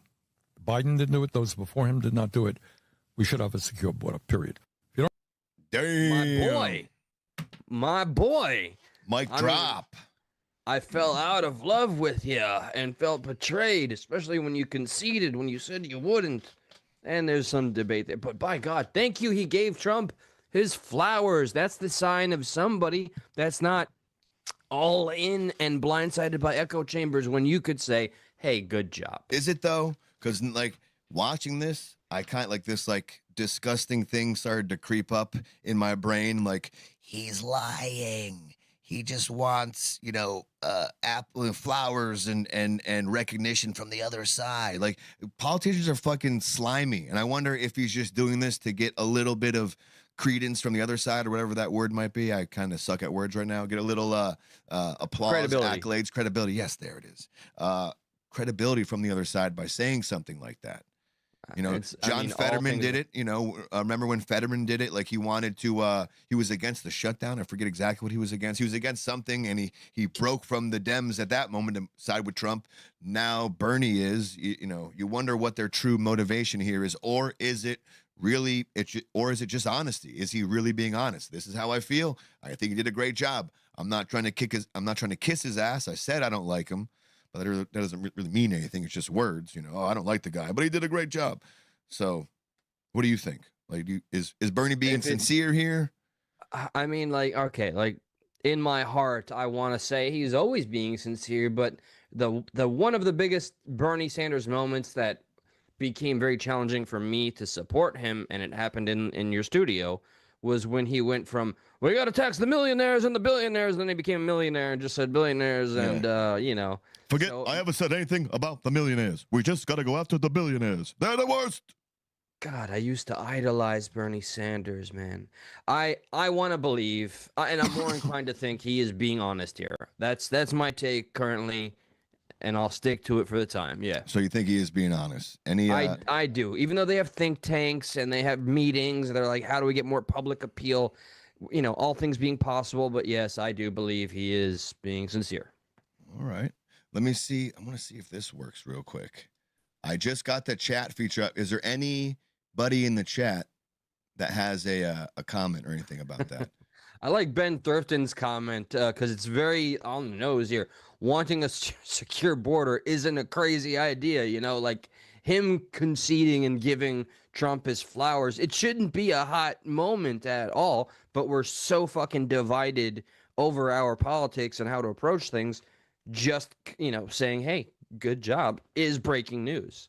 Biden didn't do it. Those before him did not do it. We should have a secure border, period. If you don't, Damn. My boy. Mic drop. I fell out of love with you and felt betrayed, especially when you conceded, when you said you wouldn't. And there's some debate there. But by God, thank you. He gave Trump his flowers. That's the sign of somebody that's not all in and blindsided by echo chambers when you could say, hey, good job. Is it though? Because watching this, I kind of this disgusting thing started to creep up in my brain. He's lying. He just wants, apple and flowers and recognition from the other side. Politicians are fucking slimy. And I wonder if he's just doing this to get a little bit of credence from the other side, or whatever that word might be. I kind of suck at words right now. Get a little applause, credibility. accolades, credibility. Yes, there it is. Credibility from the other side by saying something like that. John Fetterman did it. Remember when Fetterman did it? He wanted to, he was against the shutdown. I forget exactly what he was against. He was against something, and he broke from the Dems at that moment to side with Trump. Now Bernie is, you wonder what their true motivation here is, or is it really, or is it just honesty? Is he really being honest? This is how I feel. I think he did a great job. I'm not trying to kiss his ass. I said I don't like him. But that doesn't really mean anything. It's just words, I don't like the guy, but he did a great job. So, what do you think? Is Bernie being sincere here? I mean, okay, in my heart, I want to say he's always being sincere, but the one of the biggest Bernie Sanders moments that became very challenging for me to support him, and it happened in your studio, was when he went from, we got to tax the millionaires and the billionaires, and then he became a millionaire and just said billionaires, and, Forget, I haven't said anything about the millionaires. We just got to go after the billionaires. They're the worst. God, I used to idolize Bernie Sanders, man. I want to believe, and I'm more inclined to think he is being honest here. That's my take currently, and I'll stick to it for the time. Yeah. So you think he is being honest? I do. Even though they have think tanks and they have meetings, they're like, how do we get more public appeal? All things being possible. But yes, I do believe he is being sincere. All right. Let me see. I want to see if this works real quick. I just got the chat feature up. Is there anybody in the chat that has a comment or anything about that? I like Ben Thurfton's comment because it's very on the nose here. Wanting a secure border isn't a crazy idea, him conceding and giving Trump his flowers. It shouldn't be a hot moment at all, but we're so fucking divided over our politics and how to approach things. Just, saying, hey, good job is breaking news.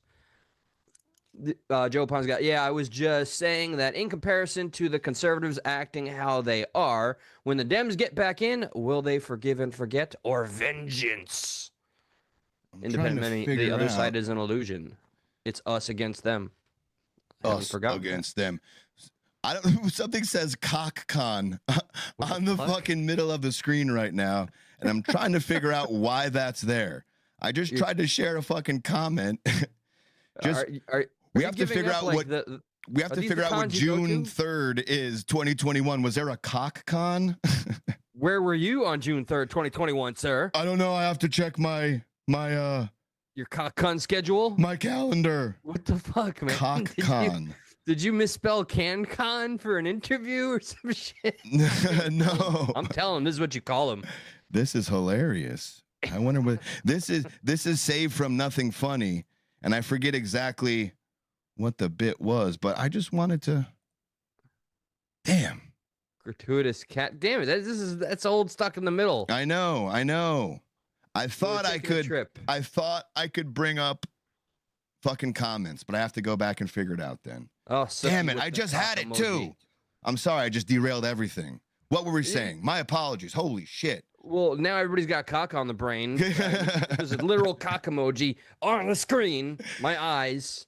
Joe Pon's got, I was just saying that in comparison to the conservatives acting how they are, when the Dems get back in, will they forgive and forget or vengeance? Independent, the other side is an illusion. It's us against them. Us against them. I don't. Something says CockCon on the fucking middle of the screen right now, and I'm trying to figure out why that's there. I just tried to share a fucking comment. We have to figure out what June 3rd is 2021. Was there a CockCon? Where were you on June 3rd, 2021, sir? I don't know. I have to check my your CockCon schedule? My calendar. What the fuck, man? CockCon. Did you misspell CanCon for an interview or some shit? No. I'm telling him this is what you call him. This is hilarious. I wonder what this is. This is saved from Nothing Funny, and I forget exactly what the bit was, but I just wanted to. Damn. Gratuitous cat. Damn it. That's old stuck in the middle. I know. I thought I could bring up fucking comments, but I have to go back and figure it out then. Oh, damn it. I just had it too. I'm sorry. I just derailed everything. What were we saying? My apologies. Holy shit. Well, now everybody's got cock on the brain. There's a literal cock emoji on the screen. My eyes.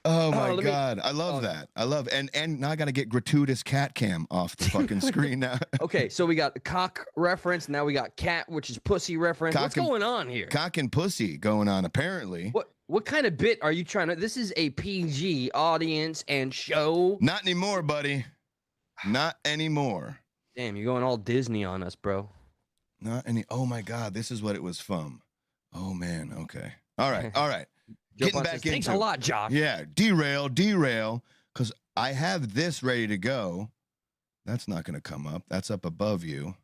Oh my God. I love that. I love and now I got to get gratuitous cat cam off the fucking screen now. Okay, so we got the cock reference. Now we got cat, which is pussy reference. What's going on here? Cock and pussy going on, apparently. What kind of bit are you trying to? This is a PG audience and show. Not anymore, buddy. Not anymore. Damn, you're going all Disney on us, bro. Not any. Oh my God, this is what it was from. Oh man. Okay. All right. All right. Getting back into. Thanks a lot, Josh. Yeah. Derail. Because I have this ready to go. That's not going to come up. That's up above you.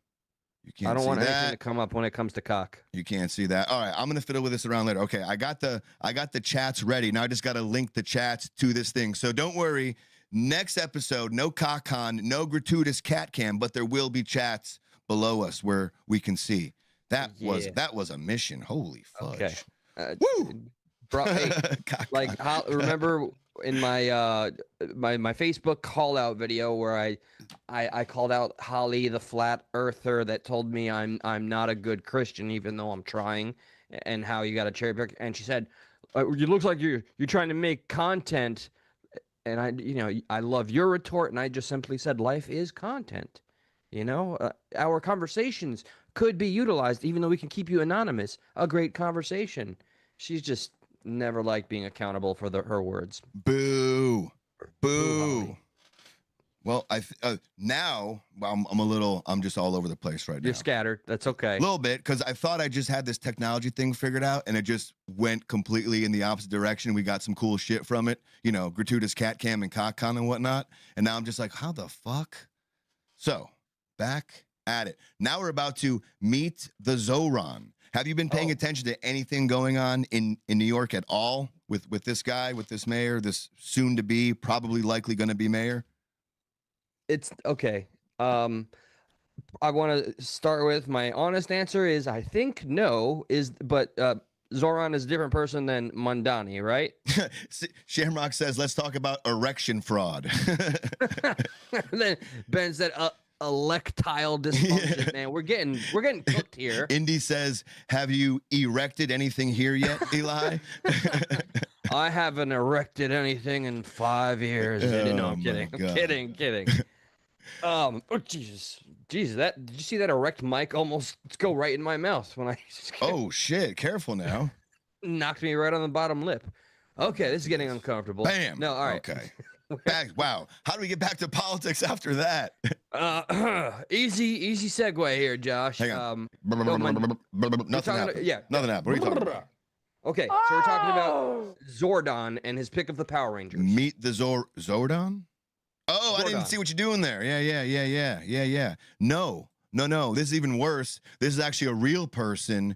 You can't. I don't want that. anything to come up when it comes to cock. You can't see that. All right. I'm going to fiddle with this around later. Okay. I got the chats ready. Now I just got to link the chats to this thing. So don't worry. Next episode, no cock-con, no gratuitous cat cam, but there will be chats below us where we can see. That was a mission. Holy fudge. Okay. Woo! Bro, hey, like remember in my my Facebook call out video where I called out Holly the flat earther that told me I'm not a good Christian even though I'm trying, and how you got to cherry pick, and she said it looks like you're trying to make content. And I love your retort, and I just simply said, life is content. Our conversations could be utilized, even though we can keep you anonymous. A great conversation. She's just never liked being accountable for her words. Boo. Boo. Well, now I'm just all over the place right now. You're scattered. That's okay. A little bit, because I thought I just had this technology thing figured out, and it just went completely in the opposite direction. We got some cool shit from it, gratuitous cat cam and cock con and whatnot. And now I'm just like, how the fuck? So, back at it. Now we're about to meet the Zohran. Have you been paying attention to anything going on in New York at all with this guy, with this mayor, this soon to be, probably likely going to be mayor? It's okay. I want to start with my honest answer is I think no, but Zohran is a different person than Mondani, right? Shamrock says, let's talk about erection fraud. Then Ben said, electile dysfunction. Man, we're getting cooked here. Indy says, have you erected anything here yet, Eli? I haven't erected anything in 5 years. No, I'm kidding. I'm kidding. Oh Jesus, did you see that erect mic almost go right in my mouth when I? Oh shit! Careful now. Knocked me right on the bottom lip. Okay, this is getting uncomfortable. Bam. No, all right. Okay. Wow. How do we get back to politics after that? Easy segue here, Josh. Hang on. Nothing happened. Yeah. Nothing happened. What are you talking about? Okay, so we're talking about Zordon and his pick of the Power Rangers. Meet the Zordon? Oh, Zordon. I didn't see what you're doing there. Yeah. No. This is even worse. This is actually a real person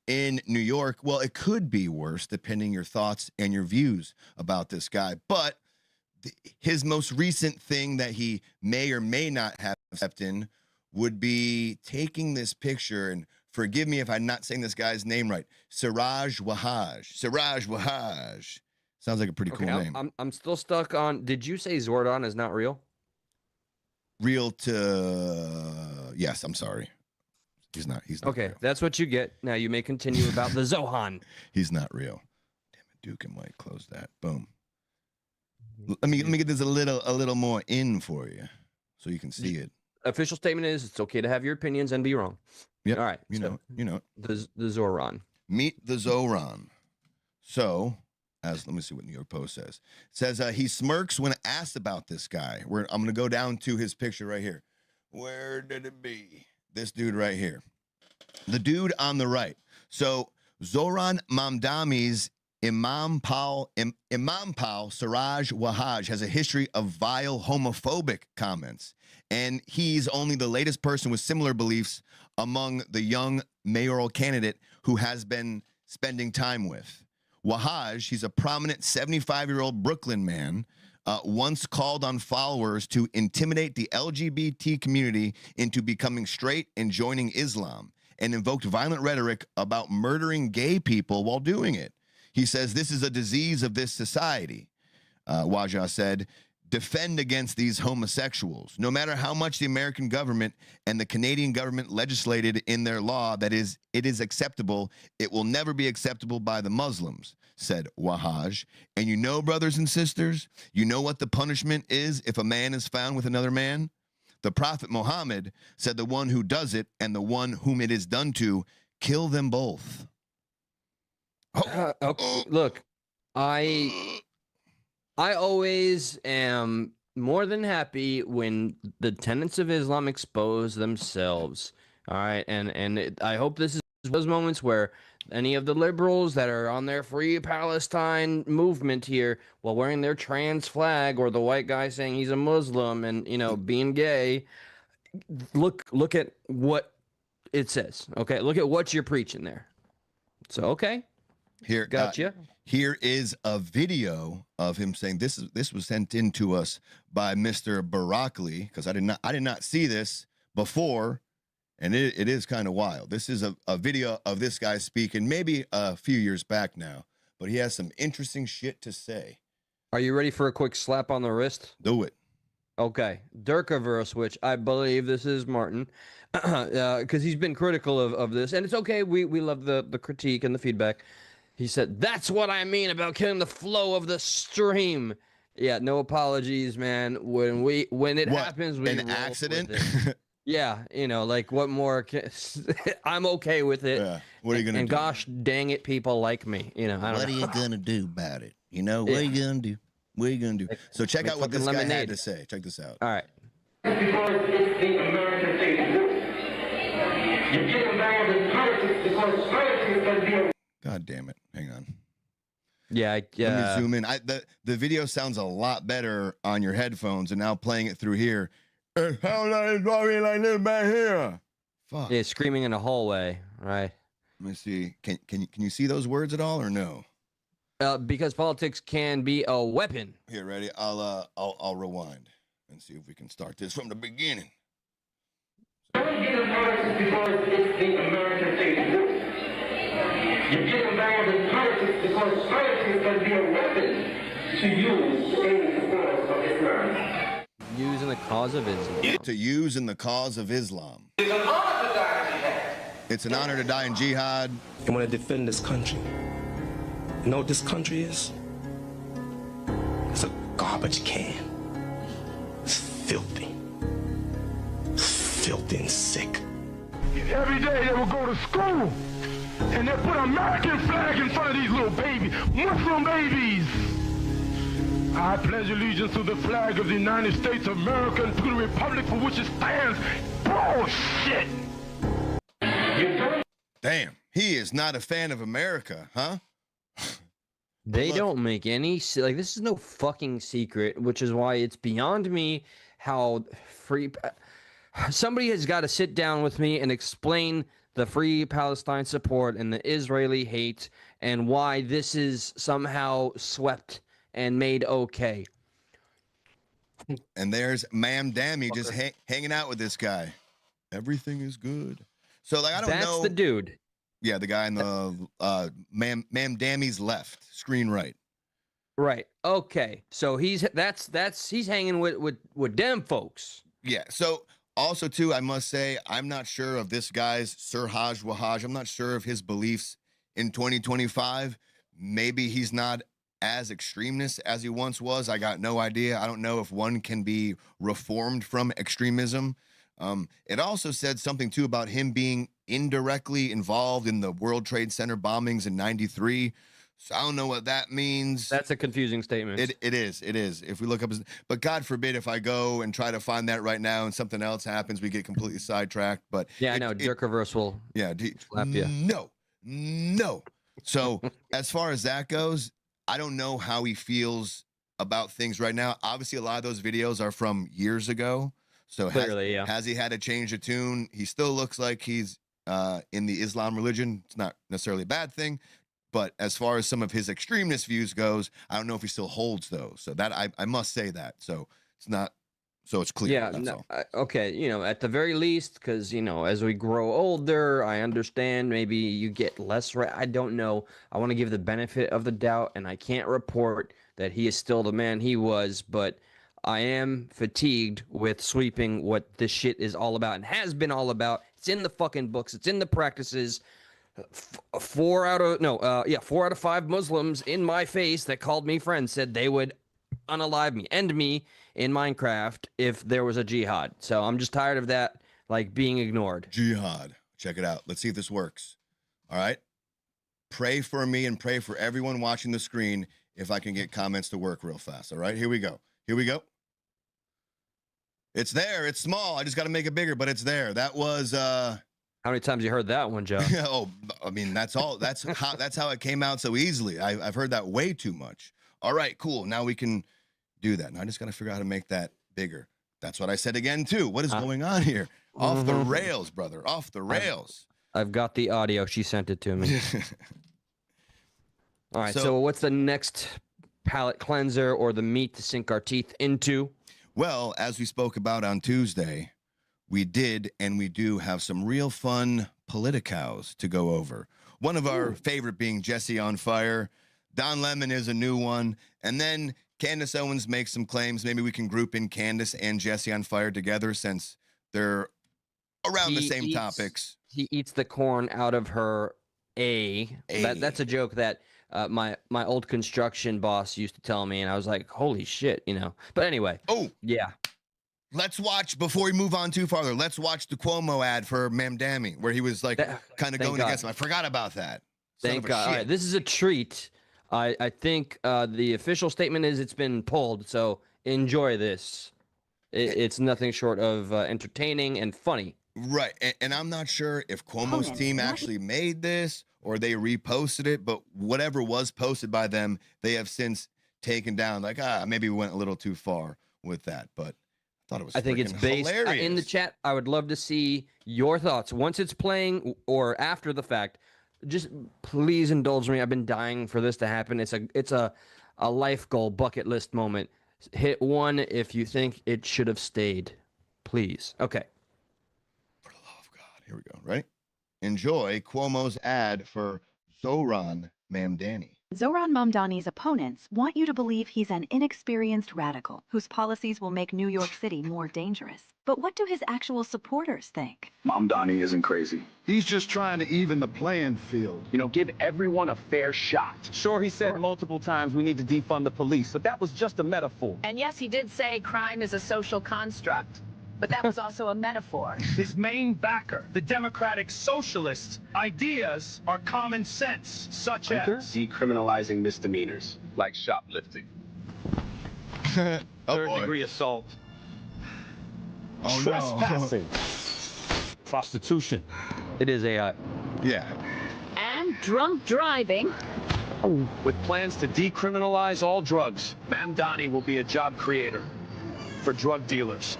in New York. Well, it could be worse, depending your thoughts and your views about this guy. But his most recent thing that he may or may not have stepped in would be taking this picture, and forgive me if I'm not saying this guy's name right, Siraj Wahhaj. Sounds like a pretty cool name. I'm still stuck on, did you say Zordon is not real? Real to, yes, I'm sorry. He's not okay, real. That's what you get. Now you may continue about the Zohan. He's not real. Damn it, Duke and White, close that. Boom. Let me get this a little more in for you so you can see it. Official statement is it's okay to have your opinions and be wrong. Yep. All right. You know. The Zohran. Meet the Zohran. So, let me see what New York Post says. It says he smirks when asked about this guy. I'm going to go down to his picture right here. Where did it be? This dude right here. The dude on the right. So Zohran Mamdani's Imam Paul Siraj Wahhaj has a history of vile homophobic comments. And he's only the latest person with similar beliefs among the young mayoral candidate who has been spending time with. Wahhaj, he's a prominent 75-year-old Brooklyn man, once called on followers to intimidate the LGBT community into becoming straight and joining Islam. and invoked violent rhetoric about murdering gay people while doing it. He says this is a disease of this society. Wajah said, defend against these homosexuals. No matter how much the American government and the Canadian government legislated in their law that it is acceptable, it will never be acceptable by the Muslims, said Wahaj. And you know, brothers and sisters, you know what the punishment is if a man is found with another man? The Prophet Muhammad said the one who does it and the one whom it is done to, kill them both. Look, I always am more than happy when the tenets of Islam expose themselves. All right, and I hope this is those moments where any of the liberals that are on their Free Palestine movement here, while wearing their trans flag, or the white guy saying he's a Muslim and, you know, being gay, look at what it says. Okay, look at what you're preaching there. So okay, here, gotcha. Here is a video of him saying this was sent in to us by Mr. Barakli, because I did not see this before, and it is kind of wild. This is a video of this guy speaking maybe a few years back now, but he has some interesting shit to say. Are you ready for a quick slap on the wrist? Do it. Okay, Durkaverse, which I believe this is Martin, because he's been critical of this, and it's okay. We love the critique and the feedback. He said, that's what I mean about killing the flow of the stream. Yeah, no apologies, man. When it happens, we an accident. Yeah, you know, like what more? I'm okay with it. Yeah. What are you gonna do? And gosh dang it, people like me. You know, what are you gonna do about it? You know, what are you gonna do? What are you gonna do? So check out what this guy had to say. Check this out. All right. Because it's the American thing. You get them down to politics because politics can be a... God damn it. Hang on. Yeah, Let me zoom in. The video sounds a lot better on your headphones, and now playing it through here. How like this back here? Fuck. Yeah, screaming in a hallway, right? Let me see. Can you see those words at all or no? Because politics can be a weapon. Here, ready? I'll rewind and see if we can start this from the beginning. Don't get them politics because it's the American thing. You get them down to politics because politics can be a weapon to use in the cause of Islam. Use in the cause of Islam. To use in the cause of Islam. It's an honor to die in jihad. It's an honor to die in jihad. I want to defend this country. You know what this country is? It's a garbage can. It's filthy. It's filthy and sick. Every day they will go to school and they'll put an American flag in front of these little babies, Muslim babies. I pledge allegiance to the flag of the United States of America and to the republic for which it stands. Bullshit! Damn, he is not a fan of America, huh? They don't make any, like, this is no fucking secret, which is why it's beyond me how somebody has got to sit down with me and explain the Free Palestine support and the Israeli hate and why this is somehow swept and made okay. And there's Ma'am Dammy just hanging out with this guy. Everything is good. So, like, I don't know. That's the dude. Yeah, the guy in the Ma'am Dammy's left, screen right. Right. Okay. So he's hanging with them folks. Yeah. So also too, I must say, I'm not sure of this guy's Sirhaj Wahaj. I'm not sure of his beliefs in 2025. Maybe he's not as extremist as he once was. I got no idea. I don't know if one can be reformed from extremism. It also said something too about him being indirectly involved in the World Trade Center bombings in '93. So I don't know what that means. That's a confusing statement. It is. If we look up, but God forbid if I go and try to find that right now and something else happens, we get completely sidetracked. But yeah, I know. Durkaverse will slap you. No. So as far as that goes, I don't know how he feels about things right now. Obviously, a lot of those videos are from years ago. So clearly, has he had to change the tune? He still looks like he's in the Islam religion. It's not necessarily a bad thing. But as far as some of his extremist views goes, I don't know if he still holds those. So that I must say that. So it's not so it's clear. Yeah, that's all. okay, at the very least, because, as we grow older, I understand maybe you get less, I don't know. I want to give the benefit of the doubt, and I can't report that he is still the man he was, but I am fatigued with sweeping what this shit is all about and has been all about. It's in the fucking books. It's in the practices. 4 out of 5 Muslims in my face that called me friends said they would unalive me, end me in Minecraft if there was a jihad. So I'm just tired of that, being ignored. Jihad. Check it out. Let's see if this works. All right. Pray for me and pray for everyone watching the screen if I can get comments to work real fast. All right. Here we go. Here we go. It's there. It's small. I just got to make it bigger, but it's there. That was how many times you heard that one, Joe? Oh, I mean, that's all. That's how it came out so easily. I've heard that way too much. All right, cool. Now we can do that. Now I just got to figure out how to make that bigger. That's what I said again, too. What is going on here? Off the rails, brother. Off the rails. I've got the audio. She sent it to me. All right, so what's the next palate cleanser or the meat to sink our teeth into? Well, as we spoke about on Tuesday, we did and we do have some real fun politicals to go over. One of our favorite being Jesse on Fire. Don Lemon is a new one. And then Candace Owens makes some claims. Maybe we can group in Candace and Jesse on Fire together since they're around the same topics. He eats the corn out of her That's a joke that my old construction boss used to tell me, and I was like, holy shit, But anyway. Oh, yeah. Let's watch, before we move on too farther, let's watch the Cuomo ad for Mamdani, where he was kind of going against him. I forgot about that. Thank God. All right, this is a treat. I think the official statement is it's been pulled, so enjoy this. It's nothing short of entertaining and funny. Right, and I'm not sure if Cuomo's team actually made this or they reposted it, but whatever was posted by them, they have since taken down. Maybe we went a little too far with that, but I thought it was. I think it's based in the chat. I would love to see your thoughts once it's playing or after the fact. Just please indulge me. I've been dying for this to happen. It's a life goal, bucket list moment. Hit 1 if you think it should have stayed. Please. Okay. For the love of God. Here we go. Ready? Enjoy Cuomo's ad for Zohran Mamdani. Zohran Mamdani's opponents want you to believe he's an inexperienced radical whose policies will make New York City more dangerous. But what do his actual supporters think? Mamdani isn't crazy. He's just trying to even the playing field. Give everyone a fair shot. Sure, he said multiple times we need to defund the police, but that was just a metaphor. And yes, he did say crime is a social construct. But that was also a metaphor. His main backer, the Democratic Socialists' ideas are common sense, such as decriminalizing misdemeanors like shoplifting, third-degree assault, trespassing, prostitution. It is AI. Yeah. And drunk driving. With plans to decriminalize all drugs, Mamdani will be a job creator for drug dealers.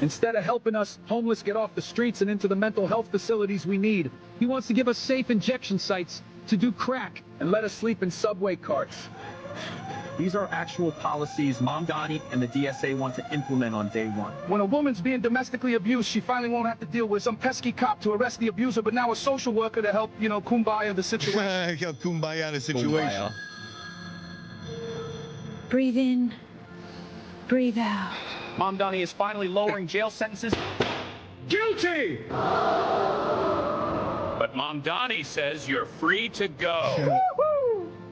Instead of helping us homeless get off the streets and into the mental health facilities we need, he wants to give us safe injection sites to do crack and let us sleep in subway carts. These are actual policies Mamdani and the DSA want to implement on day 1. When a woman's being domestically abused, she finally won't have to deal with some pesky cop to arrest the abuser, but now a social worker to help, kumbaya the situation. Kumbaya the situation. Breathe in, breathe out. Mamdani is finally lowering jail sentences. Guilty! But Mamdani says you're free to go.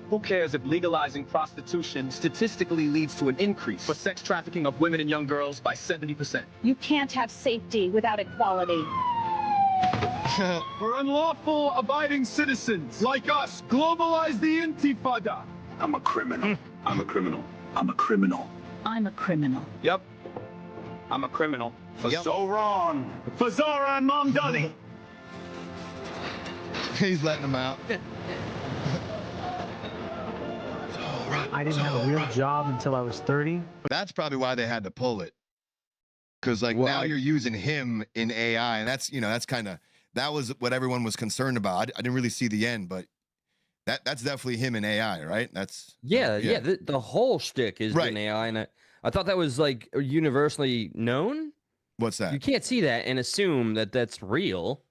Who cares if legalizing prostitution statistically leads to an increase for sex trafficking of women and young girls by 70%? You can't have safety without equality. For unlawful abiding citizens like us, globalize the Intifada. I'm a criminal. I'm a criminal. I'm a criminal. I'm a criminal. Yep. I'm a criminal. For Zohran. For Zohran Mamdani. He's letting him out. I didn't have a real job until I was 30. That's probably why they had to pull it. Because now you're using him in AI, and that's that was what everyone was concerned about. I didn't really see the end, but that's definitely him in AI, right? That's the whole shtick is in AI, and I thought that was like universally known. What's that? You can't see that and assume that that's real.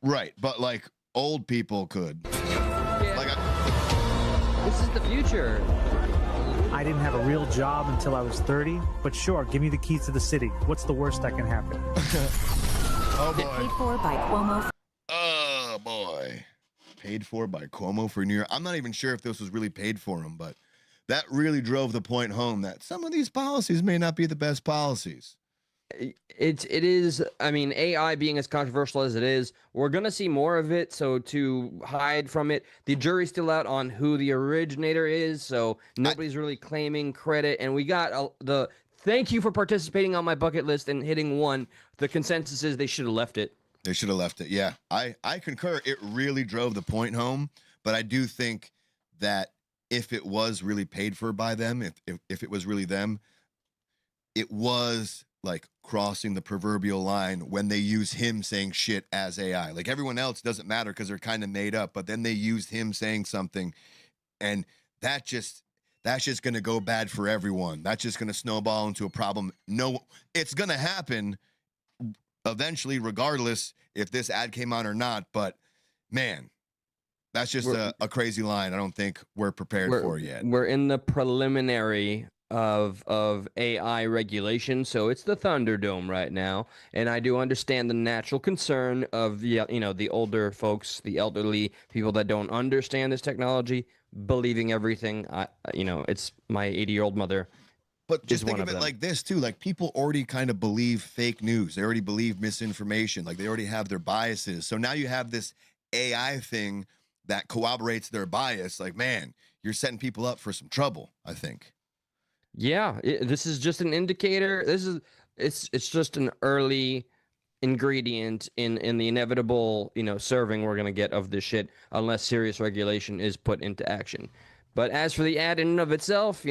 Right, but like old people could. Yeah. Like this is the future. I didn't have a real job until I was 30, but sure, give me the keys to the city. What's the worst that can happen? Oh boy. Paid for by Cuomo. Oh boy. Paid for by Cuomo for New York. I'm not even sure if this was really paid for him, but that really drove the point home that some of these policies may not be the best policies. It is. I mean, AI being as controversial as it is, we're gonna see more of it. So to hide from it, the jury's still out on who the originator is. So nobody's really claiming credit. And we got the thank you for participating on my bucket list and hitting one. The consensus is they should have left it. They should have left it. Yeah, I concur. It really drove the point home. But I do think that if it was really paid for by them, if it was really them, it was like crossing the proverbial line when they use him saying shit as AI. Like everyone else doesn't matter because they're kind of made up, but then they used him saying something, and that's just going to go bad for everyone. That's just going to snowball into a problem. No, it's going to happen eventually, regardless if this ad came on or not. But man, that's just a crazy line. I don't think we're prepared for yet. We're in the preliminary of AI regulation, so it's the Thunderdome right now, and I do understand the natural concern of the older folks, the elderly people that don't understand this technology, believing everything. It's my 80-year-old mother. But just think of it like this too: like people already kind of believe fake news, they already believe misinformation, like they already have their biases. So now you have this AI thing that corroborates their bias. Like, man, you're setting people up for some trouble, I think. Yeah, this is just an indicator. It's just an early ingredient in the inevitable, serving we're gonna get of this shit unless serious regulation is put into action. But as for the ad in and of itself,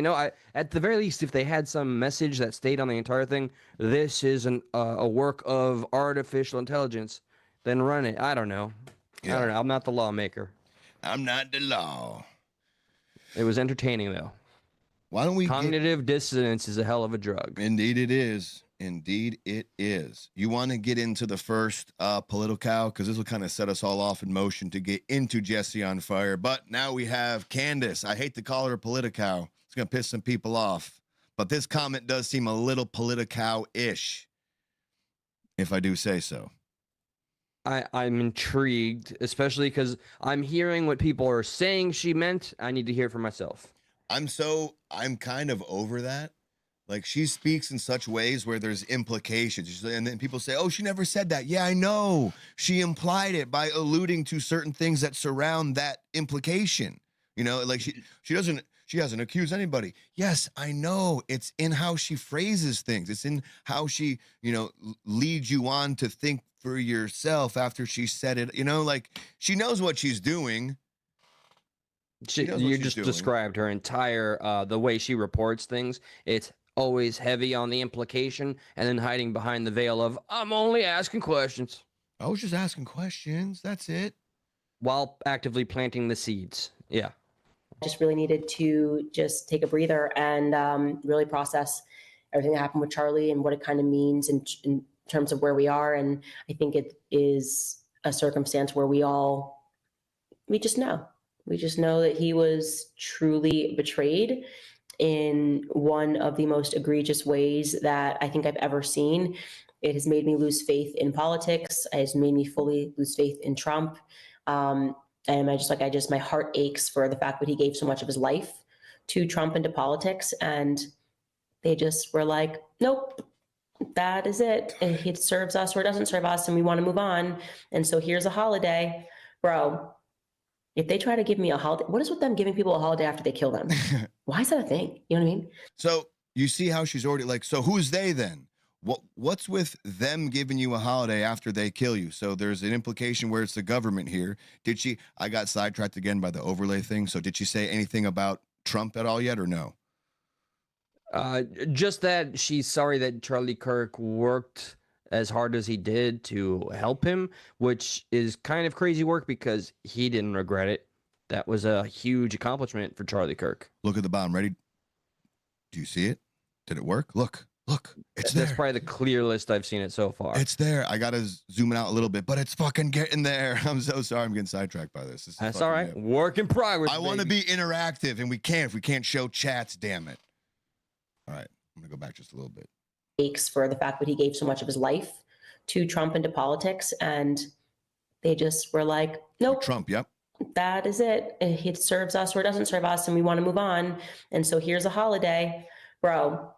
at the very least, if they had some message that stayed on the entire thing, this is a work of artificial intelligence, then run it. I don't know. Yeah. I don't know. I'm not the lawmaker. I'm not the law. It was entertaining though. Why don't we Cognitive dissonance is a hell of a drug. Indeed it is. Indeed it is. You want to get into the first Political, because this will kind of set us all off in motion to get into Jesse on Fire. But now we have Candace. I hate to call her a Political. It's going to piss some people off. But this comment does seem a little Political-ish, if I do say so. I'm intrigued, especially because I'm hearing what people are saying she meant. I need to hear it for myself. I'm kind of over that. Like, she speaks in such ways where there's implications. And then people say, oh, she never said that. Yeah, I know. She implied it by alluding to certain things that surround that implication. Like she hasn't accused anybody. Yes, I know. It's in how she phrases things. It's in how she, leads you on to think for yourself after she said it. Like, she knows what she's doing. You just described her entire the way she reports things. It's always heavy on the implication and then hiding behind the veil of I'm only asking questions. I was just asking questions. That's it. While actively planting the seeds. Yeah. Just really needed to just take a breather and really process everything that happened with Charlie and what it kind of means in terms of where we are. And I think it is a circumstance where we just know. We just know that he was truly betrayed in one of the most egregious ways that I think I've ever seen. It has made me lose faith in politics. It has made me fully lose faith in Trump. And my heart aches for the fact that he gave so much of his life to Trump and to politics. And they just were like, nope, that is it. And it serves us or it doesn't serve us and we want to move on. And so here's a holiday. Bro, if they try to give me a holiday, what is with them giving people a holiday after they kill them? Why is that a thing? You know what I mean? So you see how she's already like, so who's they then? What's with them giving you a holiday after they kill you? So there's an implication where it's the government here. I got sidetracked again by the overlay thing. So did she say anything about Trump at all yet or no? Just that she's sorry that Charlie Kirk worked as hard as he did to help him, which is kind of crazy work because he didn't regret it. That was a huge accomplishment for Charlie Kirk. Look at the bottom. Ready? Do you see it? Did it work? Look, it's That's there. probably the clearest I've seen it so far. It's there. I gotta zoom it out a little bit, but it's fucking getting there. I'm so sorry. I'm getting sidetracked by this. That's all right. Work in progress. I want to be interactive, and we can't if we can't show chats. Damn it. All right, I'm gonna go back just a little bit. For the fact that he gave so much of his life to Trump and to politics, and they just were like, nope. Trump, yep. That is it. It serves us or it doesn't serve us, and we want to move on. And so here's a holiday, bro.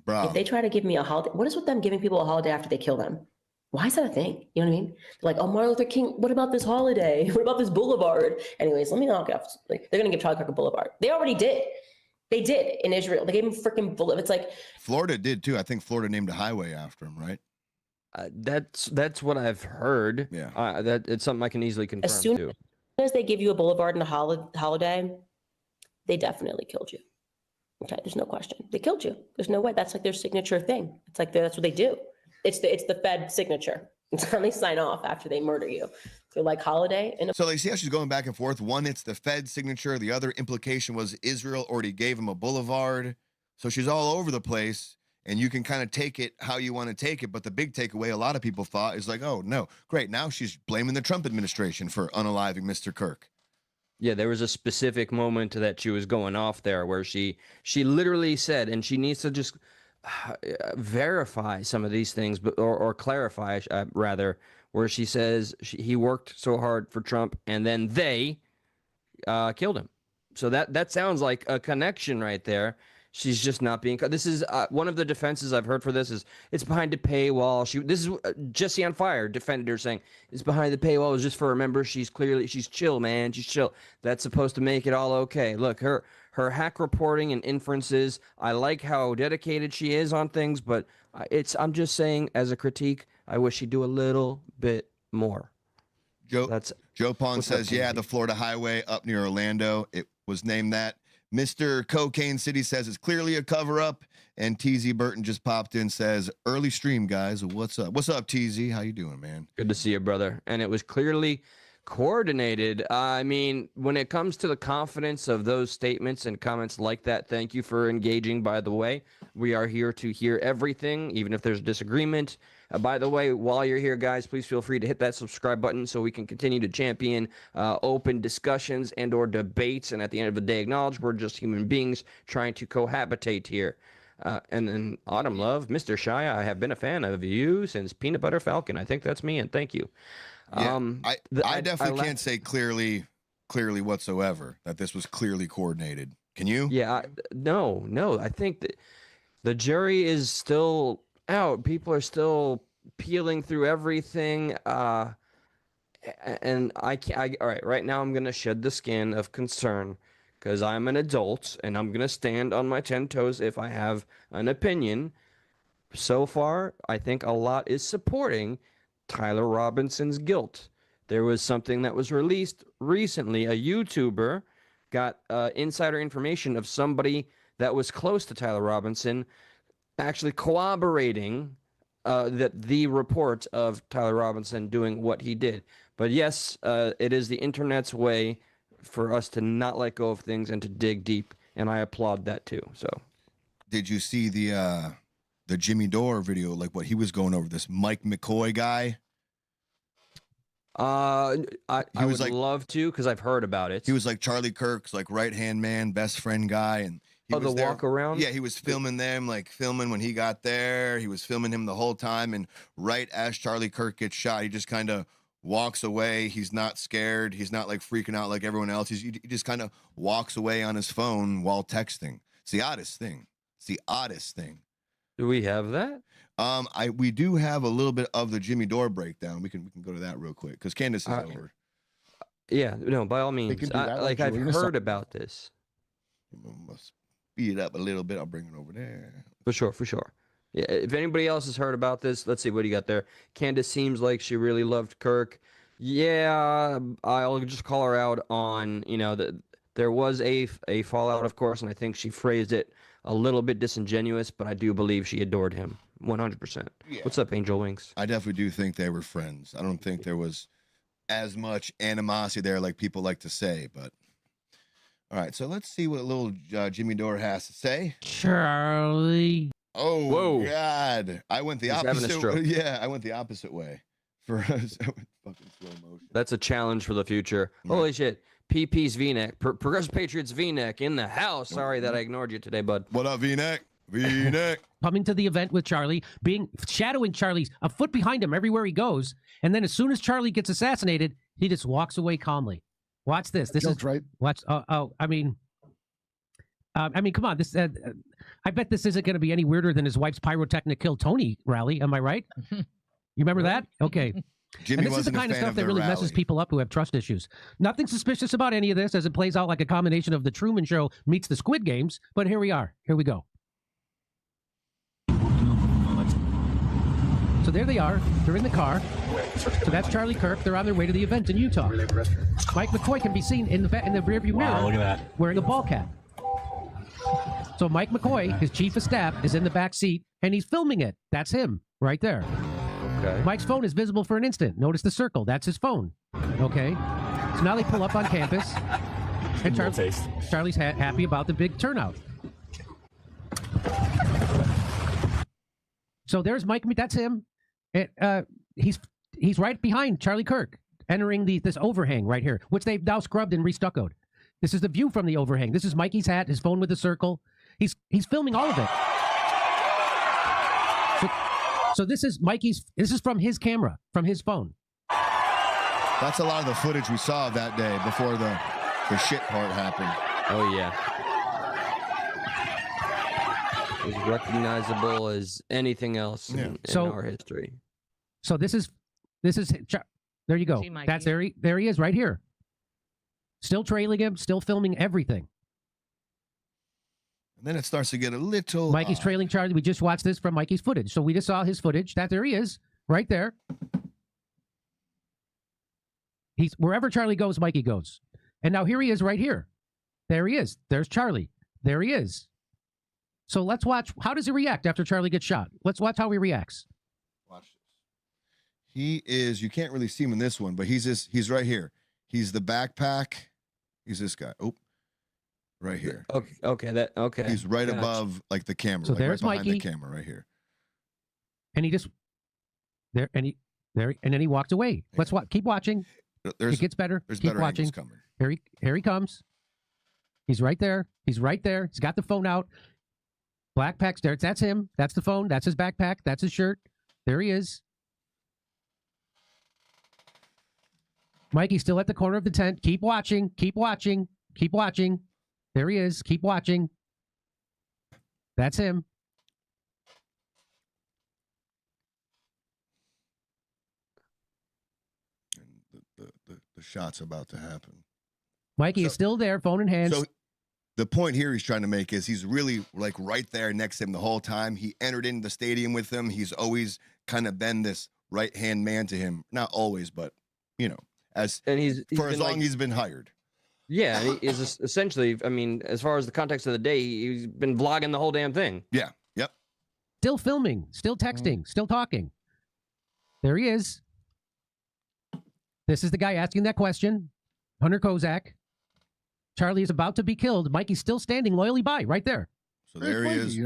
If they try to give me a holiday, what is with them giving people a holiday after they kill them? Why is that a thing? You know what I mean? They're like, oh, Martin Luther King, what about this holiday? What about this boulevard? Anyways, let me knock it off. Like, they're going to give Charlie Kirk a boulevard. They already did. They did in Israel. They gave him freaking boulevard. It's like Florida did too. I think Florida named a highway after him, right? That's what I've heard. Yeah. That it's something I can easily confirm as soon too. as they give you a boulevard and a holiday, they definitely killed you. Okay, there's no question. They killed you. There's no way. That's like their signature thing. It's like that's what they do. It's the Fed signature. It's when they sign off after they murder you. They're like holiday. And so like, see how she's going back and forth. One, it's the Fed signature. The other implication was Israel already gave him a boulevard. So she's all over the place, and you can kind of take it how you want to take it. But the big takeaway, a lot of people thought, is like, oh no, great. Now she's blaming the Trump administration for unaliving Mr. Kirk. Yeah, there was a specific moment that she was going off there where she literally said, and she needs to just verify some of these things, but or clarify rather, where she says he worked so hard for Trump and then they killed him. So that sounds like a connection right there. She's just not being. This is one of the defenses I've heard for this is it's behind a paywall. This is Jesse on Fire defended her saying it's behind the paywall. It's just for remember she's chill, man. She's chill. That's supposed to make it all okay. Look, her hack reporting and inferences. I like how dedicated she is on things, but I'm just saying as a critique, I wish she'd do a little bit more. Joe Pond says, yeah, the Florida highway up near Orlando. It was named that. Mr. Cocaine City says it's clearly a cover-up, and TZ Burton just popped in, says, early stream, guys. What's up? What's up, TZ? How you doing, man? Good to see you, brother. And it was clearly coordinated. I mean, when it comes to the confidence of those statements and comments like that, thank you for engaging, by the way. We are here to hear everything, even if there's disagreement. By the way, while you're here, guys, please feel free to hit that subscribe button so we can continue to champion open discussions and or debates. And at the end of the day, acknowledge we're just human beings trying to cohabitate here. And then Autumn Love, Mr. Shia, I have been a fan of you since Peanut Butter Falcon. I think that's me, and thank you. Yeah, I definitely can't say clearly whatsoever that this was clearly coordinated. Can you? Yeah, no. I think that the jury is still out. People are still peeling through everything. And all right, right now I'm going to shed the skin of concern because I'm an adult and I'm going to stand on my 10 toes if I have an opinion. So far, I think a lot is supporting Tyler Robinson's guilt. There was something that was released recently. A YouTuber got insider information of somebody that was close to Tyler Robinson actually corroborating the report of Tyler Robinson doing what he did. But yes, it is the internet's way for us to not let go of things and to dig deep, and I applaud that too. So, did you see the Jimmy Dore video? Like what he was going over, this Mike McCoy guy. I would love to because I've heard about it. He was like Charlie Kirk's like right hand man, best friend guy, and he was the walk around. Yeah, he was filming them, like filming when he got there. He was filming him the whole time, and right as Charlie Kirk gets shot, he just kind of walks away. He's not scared. He's not like freaking out like everyone else. He just kind of walks away on his phone while texting. It's the oddest thing. Do we have that? We do have a little bit of the Jimmy Dore breakdown. We can go to that real quick because Candace is over. Yeah, no, by all means. I've heard about this. Must speed it up a little bit. I'll bring it over there. For sure. Yeah, if anybody else has heard about this, let's see what do you got there. Candace seems like she really loved Kirk. Yeah, I'll just call her out on, there was a fallout, of course, and I think she phrased it a little bit disingenuous, but I do believe she adored him 100%. Yeah. What's up, Angel Wings? I definitely do think they were friends. I don't think there was as much animosity there like people like to say, but All right, so let's see what little Jimmy Dore has to say. Charlie. Oh, whoa, God! I went the He's having a opposite. stroke. Yeah, I went the opposite way. For fucking slow motion. That's a challenge for the future. Holy shit. PP's V-neck. Progressive Patriots V-neck in the house. Sorry that I ignored you today, bud. What up, V-neck? V-neck. Coming to the event with Charlie, shadowing Charlie's a foot behind him everywhere he goes, and then as soon as Charlie gets assassinated, he just walks away calmly. Watch this. This is right. Watch. I mean, come on. This. I bet this isn't going to be any weirder than his wife's pyrotechnic kill Tony rally. Am I right? You remember that? Okay. Jimmy And this is the wasn't a kind of fan stuff of that their really messes rally. people up who have trust issues. Nothing suspicious about any of this, as it plays out like a combination of the Truman Show meets the Squid Games. But here we are. Here we go. So there they are. They're in the car. So that's Charlie Kirk. They're on their way to the event in Utah. Mike McCoy can be seen in the rearview mirror look at that. wearing a ball cap. So Mike McCoy, his chief of staff, is in the back seat, and he's filming it. That's him right there. Okay. Mike's phone is visible for an instant. Notice the circle. That's his phone. Okay. So now they pull up on campus, and Charlie's happy about the big turnout. So there's Mike. That's him. He's right behind Charlie Kirk, entering this overhang right here, which they've now scrubbed and restuccoed. This is the view from the overhang. This is Mikey's hat, his phone with the circle. He's filming all of it. So this is Mikey's. This is from his camera, from his phone. That's a lot of the footage we saw that day before the shit part happened. Oh yeah. As recognizable as anything else in our history. So this is there you go. See, Mikey? That's there he is right here. Still trailing him, still filming everything. And then it starts to get a little. Mikey's trailing Charlie. We just watched this from Mikey's footage. So we just saw his footage. There he is, right there. He's wherever Charlie goes, Mikey goes. And now here he is right here. There he is. There's Charlie. There he is. So let's watch. How does he react after Charlie gets shot? Let's watch how he reacts. Watch this. He is. You can't really see him in this one, but he's right here. He's the backpack. He's this guy. Oh, right here. Okay. He's right above like the camera. So like there's right behind Mikey. the camera right here. And he just and then he walked away. Let's keep watching. It gets better. There's keep better watching. angles coming. Here he comes. He's right there. He's right there. He's got the phone out. Black pack there. That's him. That's the phone. That's his backpack. That's his shirt. There he is. Mikey's still at the corner of the tent. Keep watching. Keep watching. Keep watching. There he is. Keep watching. That's him. The shot's about to happen. Mikey is still there, phone in hand. So the point here he's trying to make is he's really like right there next to him the whole time. He entered into the stadium with him. He's always kind of been this right-hand man to him. Not always, but as long as he's been hired. Yeah, and he is essentially, I mean, as far as the context of the day, he's been vlogging the whole damn thing. Yeah. Yep. Still filming, still texting, still talking. There he is. This is the guy asking that question, Hunter Kozak. Charlie is about to be killed. Mikey's still standing loyally by, right there. So there he is.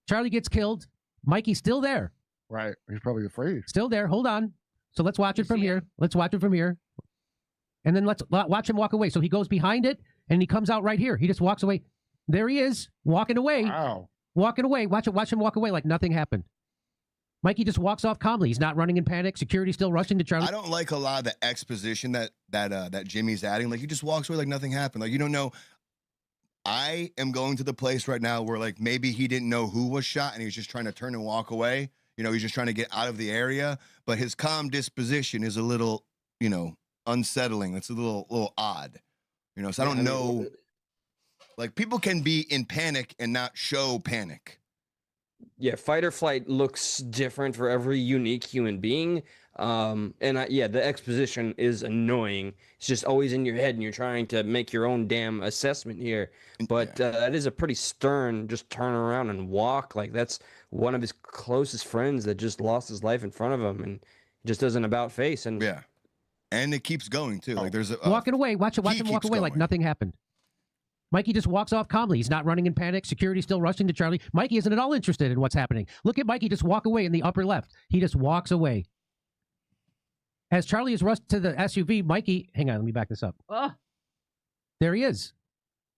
Charlie gets killed. Mikey's still there. Right. He's probably afraid. Still there. Hold on. So let's watch it from here. Let's watch it from here. And then let's watch him walk away. So he goes behind it, and he comes out right here. He just walks away. There he is, walking away. Wow. Walking away. Watch him walk away like nothing happened. Mikey just walks off calmly. He's not running in panic. Security still rushing to Charlie. I don't like a lot of the exposition that Jimmy's adding. Like he just walks away like nothing happened. Like you don't know. I am going to the place right now where like maybe he didn't know who was shot and he was just trying to turn and walk away. He's just trying to get out of the area. But his calm disposition is a little, unsettling. It's a little odd. So I don't know. Like people can be in panic and not show panic. Yeah, fight or flight looks different for every unique human being. The exposition is annoying. It's just always in your head and you're trying to make your own damn assessment here. But that is a pretty stern, just turn around and walk. Like that's one of his closest friends that just lost his life in front of him and just doesn't about face. And yeah. And it keeps going too. Like there's walking away. Watch him walk away like nothing happened. Mikey just walks off calmly. He's not running in panic. Security still rushing to Charlie. Mikey isn't at all interested in what's happening. Look at Mikey just walk away in the upper left. He just walks away. As Charlie is rushed to the SUV, Mikey, hang on, let me back this up. There he is.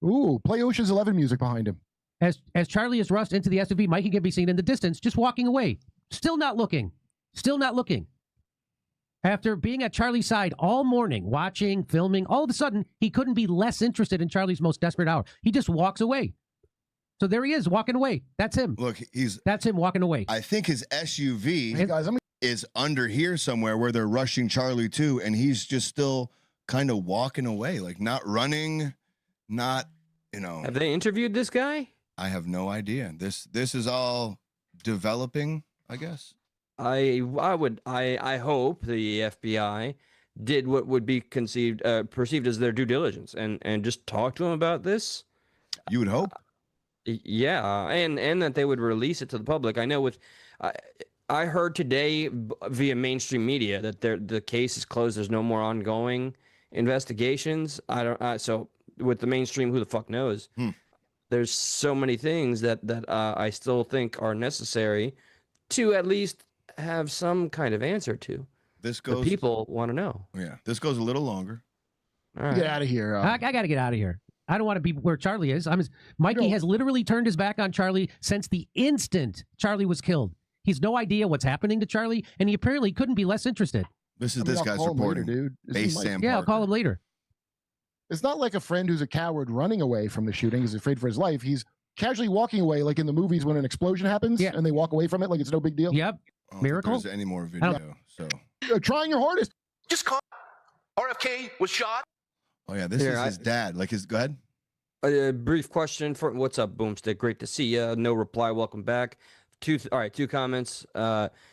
Ooh, play Ocean's 11 music behind him. As Charlie is rushed into the SUV, Mikey can be seen in the distance, just walking away. Still not looking. Still not looking. After being at Charlie's side all morning, watching, filming, all of a sudden, he couldn't be less interested in Charlie's most desperate hour. He just walks away. So there he is, walking away. That's him. Look, that's him walking away. I think his SUV is under here somewhere where they're rushing Charlie to, and he's just still kind of walking away, like not running, not, Have they interviewed this guy? I have no idea. This is all developing, I guess. I hope the FBI did what would be perceived as their due diligence and just talk to him about this. You would hope. Yeah, and that they would release it to the public. I know I heard today via mainstream media that the case is closed. There's no more ongoing investigations. So with the mainstream, who the fuck knows? There's so many things that I still think are necessary to at least have some kind of answer to. The people want to know. Yeah, this goes a little longer. All right. Get out of here. I got to get out of here. I don't want to be where Charlie is. Mikey has literally turned his back on Charlie since the instant Charlie was killed. He's no idea what's happening to Charlie, and he apparently couldn't be less interested. This guy's reporting, later, dude. Base Sam Yeah, I'll Parker. call him later. It's not like a friend who's a coward running away from the shooting. He's afraid for his life. He's casually walking away, like in the movies when an explosion happens and they walk away from it like it's no big deal. Yep. Miracle. There's any more video? So trying your hardest. Just call. RFK was shot. Oh yeah, this is his dad. Go ahead. A brief question for what's up, Boomstick? Great to see you. No reply. Welcome back. Two comments.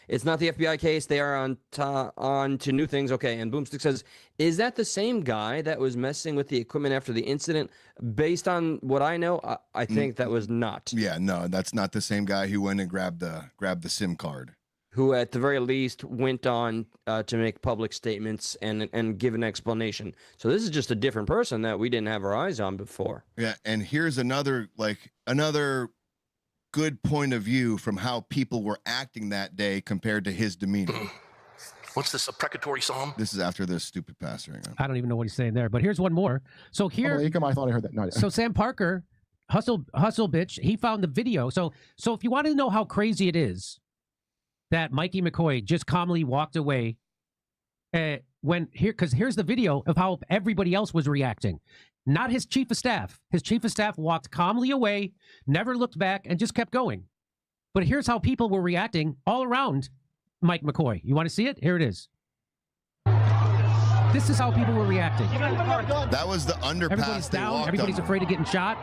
It's not the FBI case. They are on to new things. Okay. And Boomstick says, is that the same guy that was messing with the equipment after the incident? Based on what I know, I think that was not. Yeah, no, that's not the same guy who went and grabbed the SIM card. Who at the very least went on to make public statements and give an explanation. So this is just a different person that we didn't have our eyes on before. Yeah, and here's another good point of view from how people were acting that day compared to his demeanor. What's this, a precatory psalm? This is after this stupid pass ring. I don't even know what he's saying there, but here's one more. So here, I thought I heard that. No, so Sam Parker, hustle bitch, he found the video. So if you want to know how crazy it is that Mikey McCoy just calmly walked away because here's the video of how everybody else was reacting. Not his chief of staff. His chief of staff walked calmly away, never looked back, and just kept going. But here's how people were reacting all around Mike McCoy. You want to see it? Here it is. This is how people were reacting. That was the underpass. Everybody's down. Everybody's afraid of getting shot.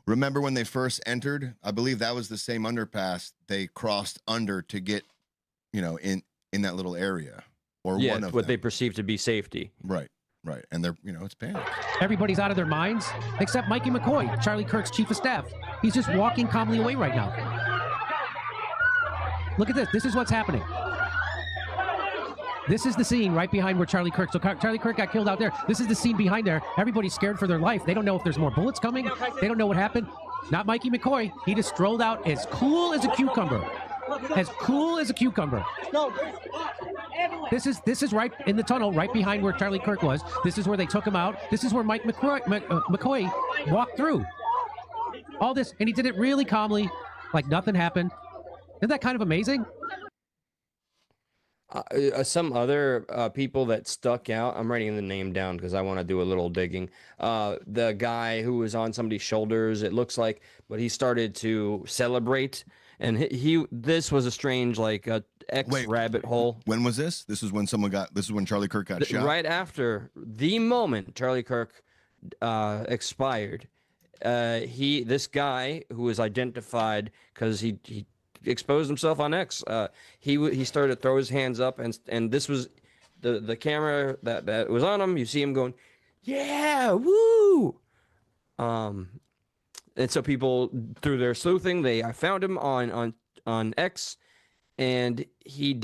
Remember when they first entered? I believe that was the same underpass they crossed under to get, in that little area. Or yeah, one of what them. they perceive to be safety. Right. And they're, it's panic. Everybody's out of their minds except Mikey McCoy, Charlie Kirk's chief of staff. He's just walking calmly away right now. Look at this. This is what's happening. This is the scene right behind where Charlie Kirk. So Charlie Kirk got killed out there. This is the scene behind there. Everybody's scared for their life. They don't know if there's more bullets coming. They don't know what happened. Not Mikey McCoy. He just strolled out as cool as a cucumber. As cool as a cucumber. This is right in the tunnel, right behind where Charlie Kirk was. This is where they took him out. This is where Mike McCoy walked through. All this, and he did it really calmly, like nothing happened. Isn't that kind of amazing? Some other people that stuck out, I'm writing the name down because I want to do a little digging. The guy who was on somebody's shoulders, it looks like, but he started to celebrate. And this was a strange, rabbit hole. When was this? This is when Charlie Kirk got shot? Right after the moment Charlie Kirk expired. This guy who was identified because he exposed himself on X. He started to throw his hands up, and this was the camera that was on him. You see him going, yeah, woo. And so people, through their sleuthing, I found him on X. and he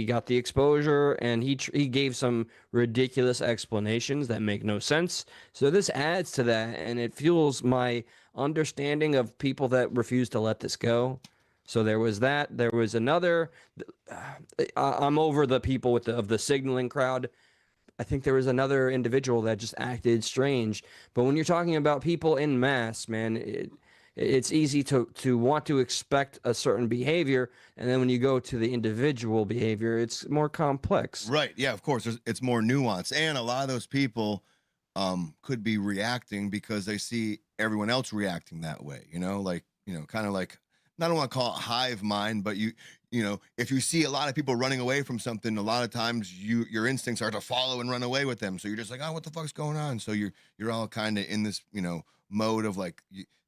got the exposure, and he gave some ridiculous explanations that make no sense. So this adds to that, and it fuels my understanding of people that refuse to let this go. So there was that. There was another. I'm over the people of the signaling crowd. I think there was another individual that just acted strange. But when you're talking about people in mass, man, it's easy to want to expect a certain behavior, and then when you go to the individual behavior, it's more complex. Right. Yeah, of course. It's more nuanced. And a lot of those people could be reacting because they see everyone else reacting that way, kind of like, I don't want to call it hive mind, but you know, if you see a lot of people running away from something, a lot of times your instincts are to follow and run away with them. So you're just like, oh, what the fuck's going on? So you're all kind of in this, mode of like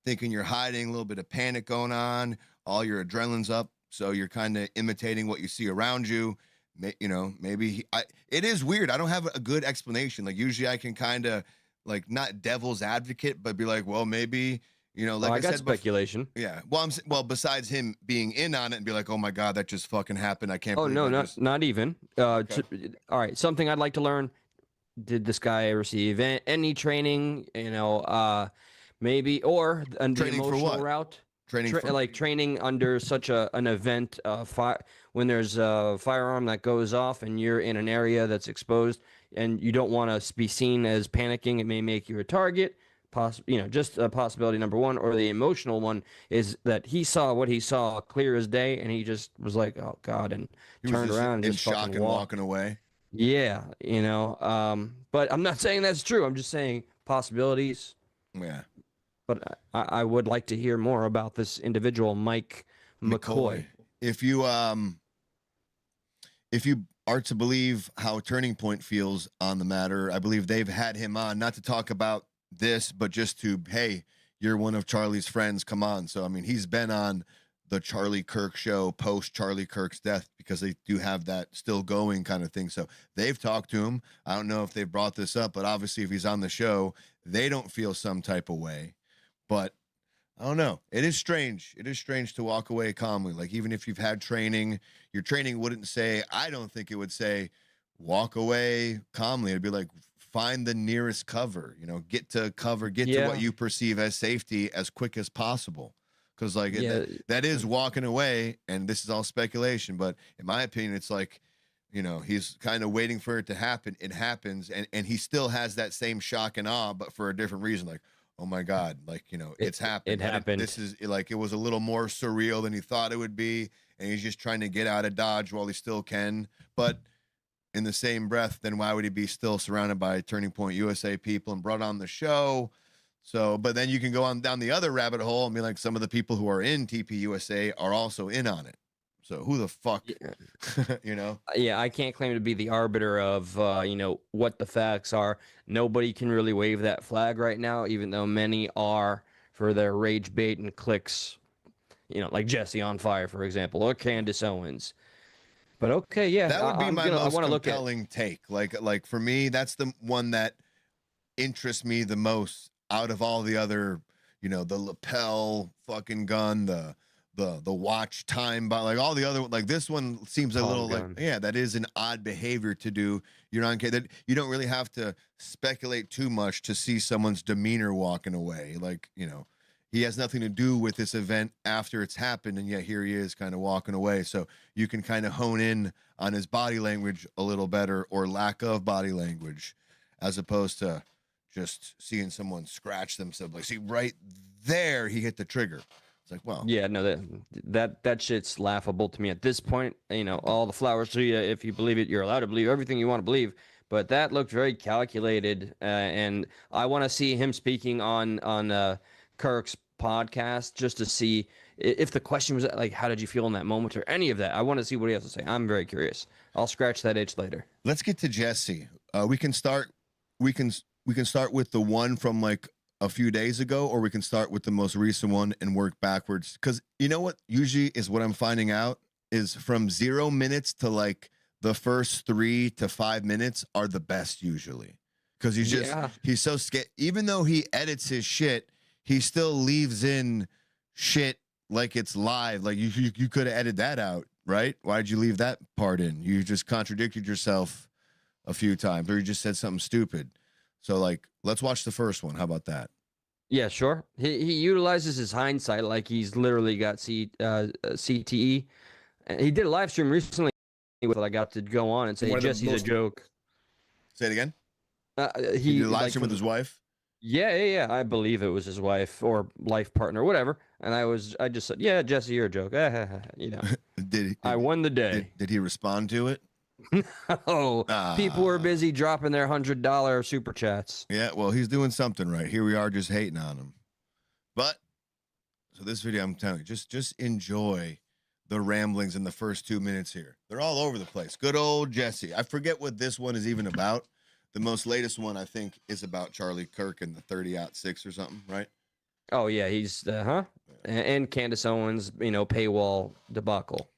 thinking you're hiding, a little bit of panic going on, all your adrenaline's up. So you're kind of imitating what you see around you. Maybe it is weird. I don't have a good explanation. Like usually I can kind of like not devil's advocate, but be like, well, maybe, like I I got said, speculation. Yeah. Well, besides him being in on it and be like, oh my God, that just fucking happened. I can't. Oh, believe no, not even. Okay. All right. Something I'd like to learn. Did this guy receive any training, maybe, or an Training for emotional what? route? Training for- like training under such an event, when there's a firearm that goes off and you're in an area that's exposed and you don't want to be seen as panicking. It may make you a target. Just a possibility number one, or the emotional one is that he saw what he saw clear as day, and he just was like, "Oh God," and He was turned just around and in just shock fucking and walked. walking away. Yeah, but I'm not saying that's true. I'm just saying possibilities. Yeah. But I would like to hear more about this individual, Mike McCoy. If you are to believe how Turning Point feels on the matter, I believe they've had him on, not to talk about this, but just to, hey, you're one of Charlie's friends, come on. So I mean, he's been on the Charlie Kirk show post Charlie Kirk's death, because they do have that still going kind of thing. So they've talked to him. I don't know if they've brought this up, but obviously if he's on the show, they don't feel some type of way. But I don't know. It is strange. It is strange to walk away calmly. Like, even if you've had training, your training wouldn't say, I don't think it would say, walk away calmly. It'd be like, find the nearest cover, get to cover, get to what you perceive as safety as quick as possible. Because like that is walking away, and this is all speculation, but in my opinion, it's like, he's kind of waiting for it to happen. It happens, and he still has that same shock and awe, but for a different reason. Like, oh my God, like, it's happened. It happened. This is like, it was a little more surreal than he thought it would be, and he's just trying to get out of Dodge while he still can. But in the same breath, then why would he be still surrounded by Turning Point USA people and brought on the show? So, but then you can go on down the other rabbit hole and be like, some of the people who are in TP USA are also in on it. So who the fuck, Yeah, I can't claim to be the arbiter of, what the facts are. Nobody can really wave that flag right now, even though many are for their rage bait and clicks, like Jesse on Fire, for example, or Candace Owens. But okay, yeah, that would be my most look compelling take. Like for me, that's the one that interests me the most out of all the other, the lapel fucking gun, the watch time, but like all the other, like this one seems a little gun. Like, yeah, that is an odd behavior to do. You're not that you don't really have to speculate too much to see someone's demeanor walking away. Like, he has nothing to do with this event after it's happened, and yet here he is kind of walking away. So you can kind of hone in on his body language a little better, or lack of body language, as opposed to just seeing someone scratch themselves. Like, see, right there, he hit the trigger. It's like, well, yeah, no, that shit's laughable to me at this point. All the flowers to you. If you believe it, you're allowed to believe everything you want to believe. But that looked very calculated, and I want to see him speaking on Kirk's podcast, just to see if the question was like, how did you feel in that moment, or any of that. I want to see what he has to say. I'm very curious. I'll scratch that itch later. Let's get to Jesse. We can start with the one from like a few days ago, or we can start with the most recent one and work backwards. Because you know what usually is what I'm finding out is from 0 minutes to like the first 3 to 5 minutes are the best usually. Because he's so scared. Even though he edits his shit, he still leaves in shit like it's live. Like you could have edited that out. right? Why'd you leave that part in? You just contradicted yourself a few times, or you just said something stupid. So, like, let's watch the first one. How about that? Yeah, sure. He utilizes his hindsight like he's literally got CTE. He did a live stream recently with I got to go on and say Jesse's a joke. Say it again. He did a live stream with his wife. Yeah. I believe it was his wife or life partner, whatever. And I just said, yeah, Jesse, you're a joke. You know. I won the day. Did he respond to it? No. People were busy dropping their $100 super chats. Yeah, well, he's doing something right. Here we are just hating on him. But so this video, I'm telling you, just enjoy the ramblings in the first 2 minutes here. They're all over the place. Good old Jesse. I forget what this one is even about. The most latest one, I think, is about Charlie Kirk and the 30-06 or something, right? Oh, yeah, he's, and Candace Owens, paywall debacle.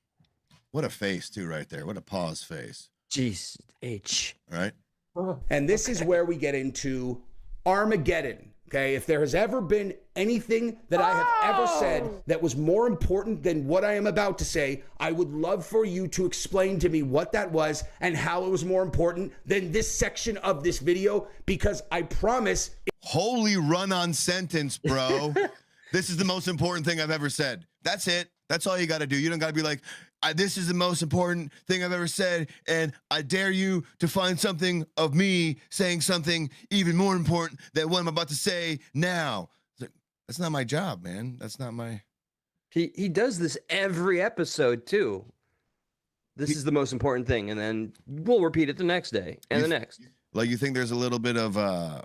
What a face, too, right there. What a pause face. Jeez, H. All right. And this is where we get into Armageddon. Okay, if there has ever been anything that I have ever said that was more important than what I am about to say, I would love for you to explain to me what that was and how it was more important than this section of this video, because I promise. Holy run-on sentence, bro. This is the most important thing I've ever said. That's it. That's all you got to do. You don't got to be like, this is the most important thing I've ever said, and I dare you to find something of me saying something even more important than what I'm about to say now. That's not my job, man. That's not my... He does this every episode, too. This is the most important thing, and then we'll repeat it the next day and the next. Like, you think there's a little bit of a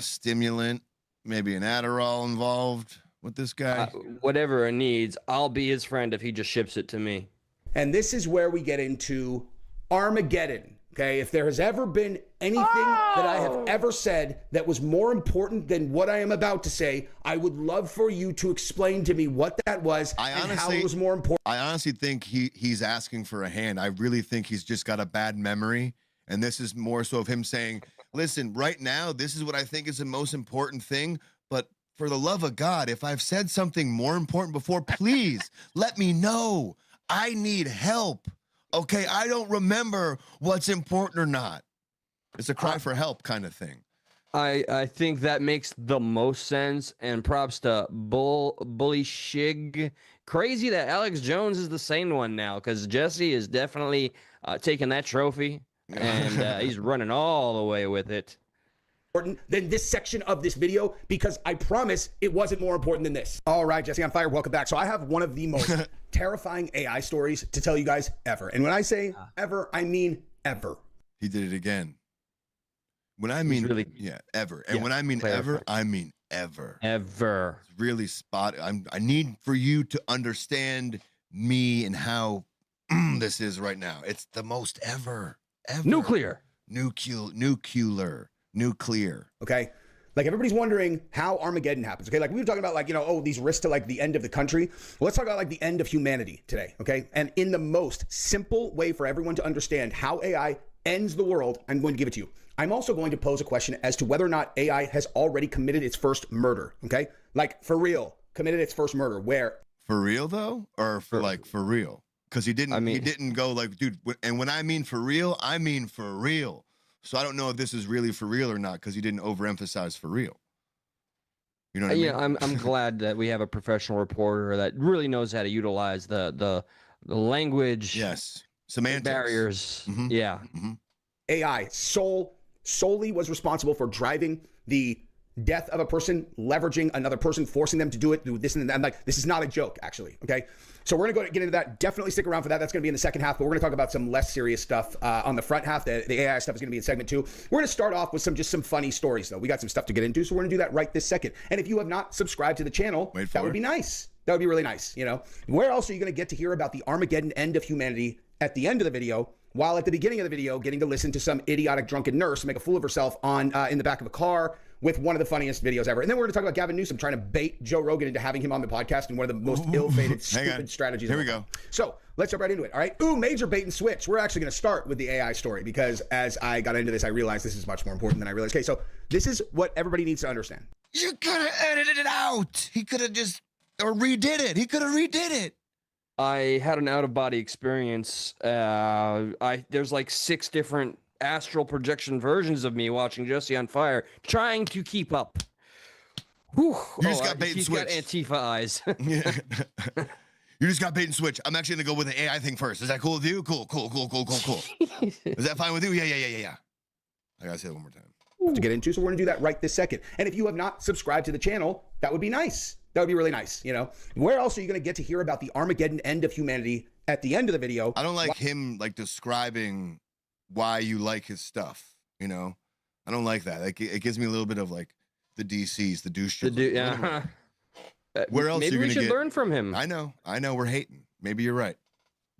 stimulant, maybe an Adderall involved with this guy? Whatever it needs, I'll be his friend if he just ships it to me. And this is where we get into Armageddon. Okay, if there has ever been anything that I have ever said that was more important than what I am about to say, I would love for you to explain to me what that was and how it was more important. I honestly think he's asking for a hand. I really think he's just got a bad memory. And this is more so of him saying, listen, right now, this is what I think is the most important thing. But for the love of God, if I've said something more important before, please let me know. I need help. Okay, I don't remember what's important or not. It's a cry for help kind of thing. I think that makes the most sense, and props to Bully Shig. Crazy that Alex Jones is the sane one now, because Jesse is definitely taking that trophy, and he's running all the way with it. Than this section of this video, because I promise it wasn't more important than this. All right, Jesse on Fire, welcome back. So I have one of the most terrifying AI stories to tell you guys ever. And when I say ever, I mean ever. He did it again. When I mean really, ever. And when I mean ever, I mean ever. Ever. It's really spot. I need for you to understand me and how this is right now. It's the most ever. Nuclear. Nuclear. Okay. Like, everybody's wondering how Armageddon happens. Okay. Like, we were talking about, like, these risks to, like, the end of the country. Well, let's talk about, like, the end of humanity today. Okay. And in the most simple way for everyone to understand how AI ends the world, I'm going to give it to you. I'm also going to pose a question as to whether or not AI has already committed its first murder. Okay. Like, for real, committed its first murder. Where? For real, though? Or for real? Because he didn't go like, dude, and when I mean for real, I mean for real. So I don't know if this is really for real or not, because he didn't overemphasize for real. You know what I mean? Yeah, I'm glad that we have a professional reporter that really knows how to utilize the language. Yes, semantics barriers. Mm-hmm. Yeah. Mm-hmm. AI solely was responsible for driving the death of a person, leveraging another person, forcing them to do it, do this and that. I'm like, this is not a joke, actually. Okay. So we're going to get into that. Definitely stick around for that. That's going to be in the second half, but we're going to talk about some less serious stuff on the front half. The AI stuff is going to be in segment 2. We're going to start off with some funny stories, though. We got some stuff to get into, so we're going to do that right this second. And if you have not subscribed to the channel, that would be nice. That would be really nice. Where else are you going to get to hear about the Armageddon end of humanity at the end of the video, while at the beginning of the video, getting to listen to some idiotic drunken nurse make a fool of herself in the back of a car with one of the funniest videos ever. And then we're going to talk about Gavin Newsom trying to bait Joe Rogan into having him on the podcast in one of the most ill-fated, stupid strategies. Here we go. So let's jump right into it. All right. Ooh, major bait and switch. We're actually going to start with the AI story, because as I got into this, I realized this is much more important than I realized. Okay, so this is what everybody needs to understand. You could have edited it out. He could have just, or redid it. He could have redid it. I had an out-of-body experience. There's like 6 different astral projection versions of me watching Jesse on Fire, trying to keep up. Whew. You just got bait and he's switch. got Antifa eyes. You just got bait and switch. I'm actually gonna go with the AI thing first. Is that cool with you? Cool. Is that fine with you? Yeah. I gotta say that one more time. To get into, so we're gonna do that right this second. And if you have not subscribed to the channel, that would be nice. That would be really nice. You know, where else are you gonna get to hear about the Armageddon end of humanity at the end of the video? I don't like him like describing why you like his stuff. You know, I don't like that. Like it gives me a little bit of like the DCs, the douche. Where else? Maybe we should learn from him. I know. We're hating. Maybe you're right.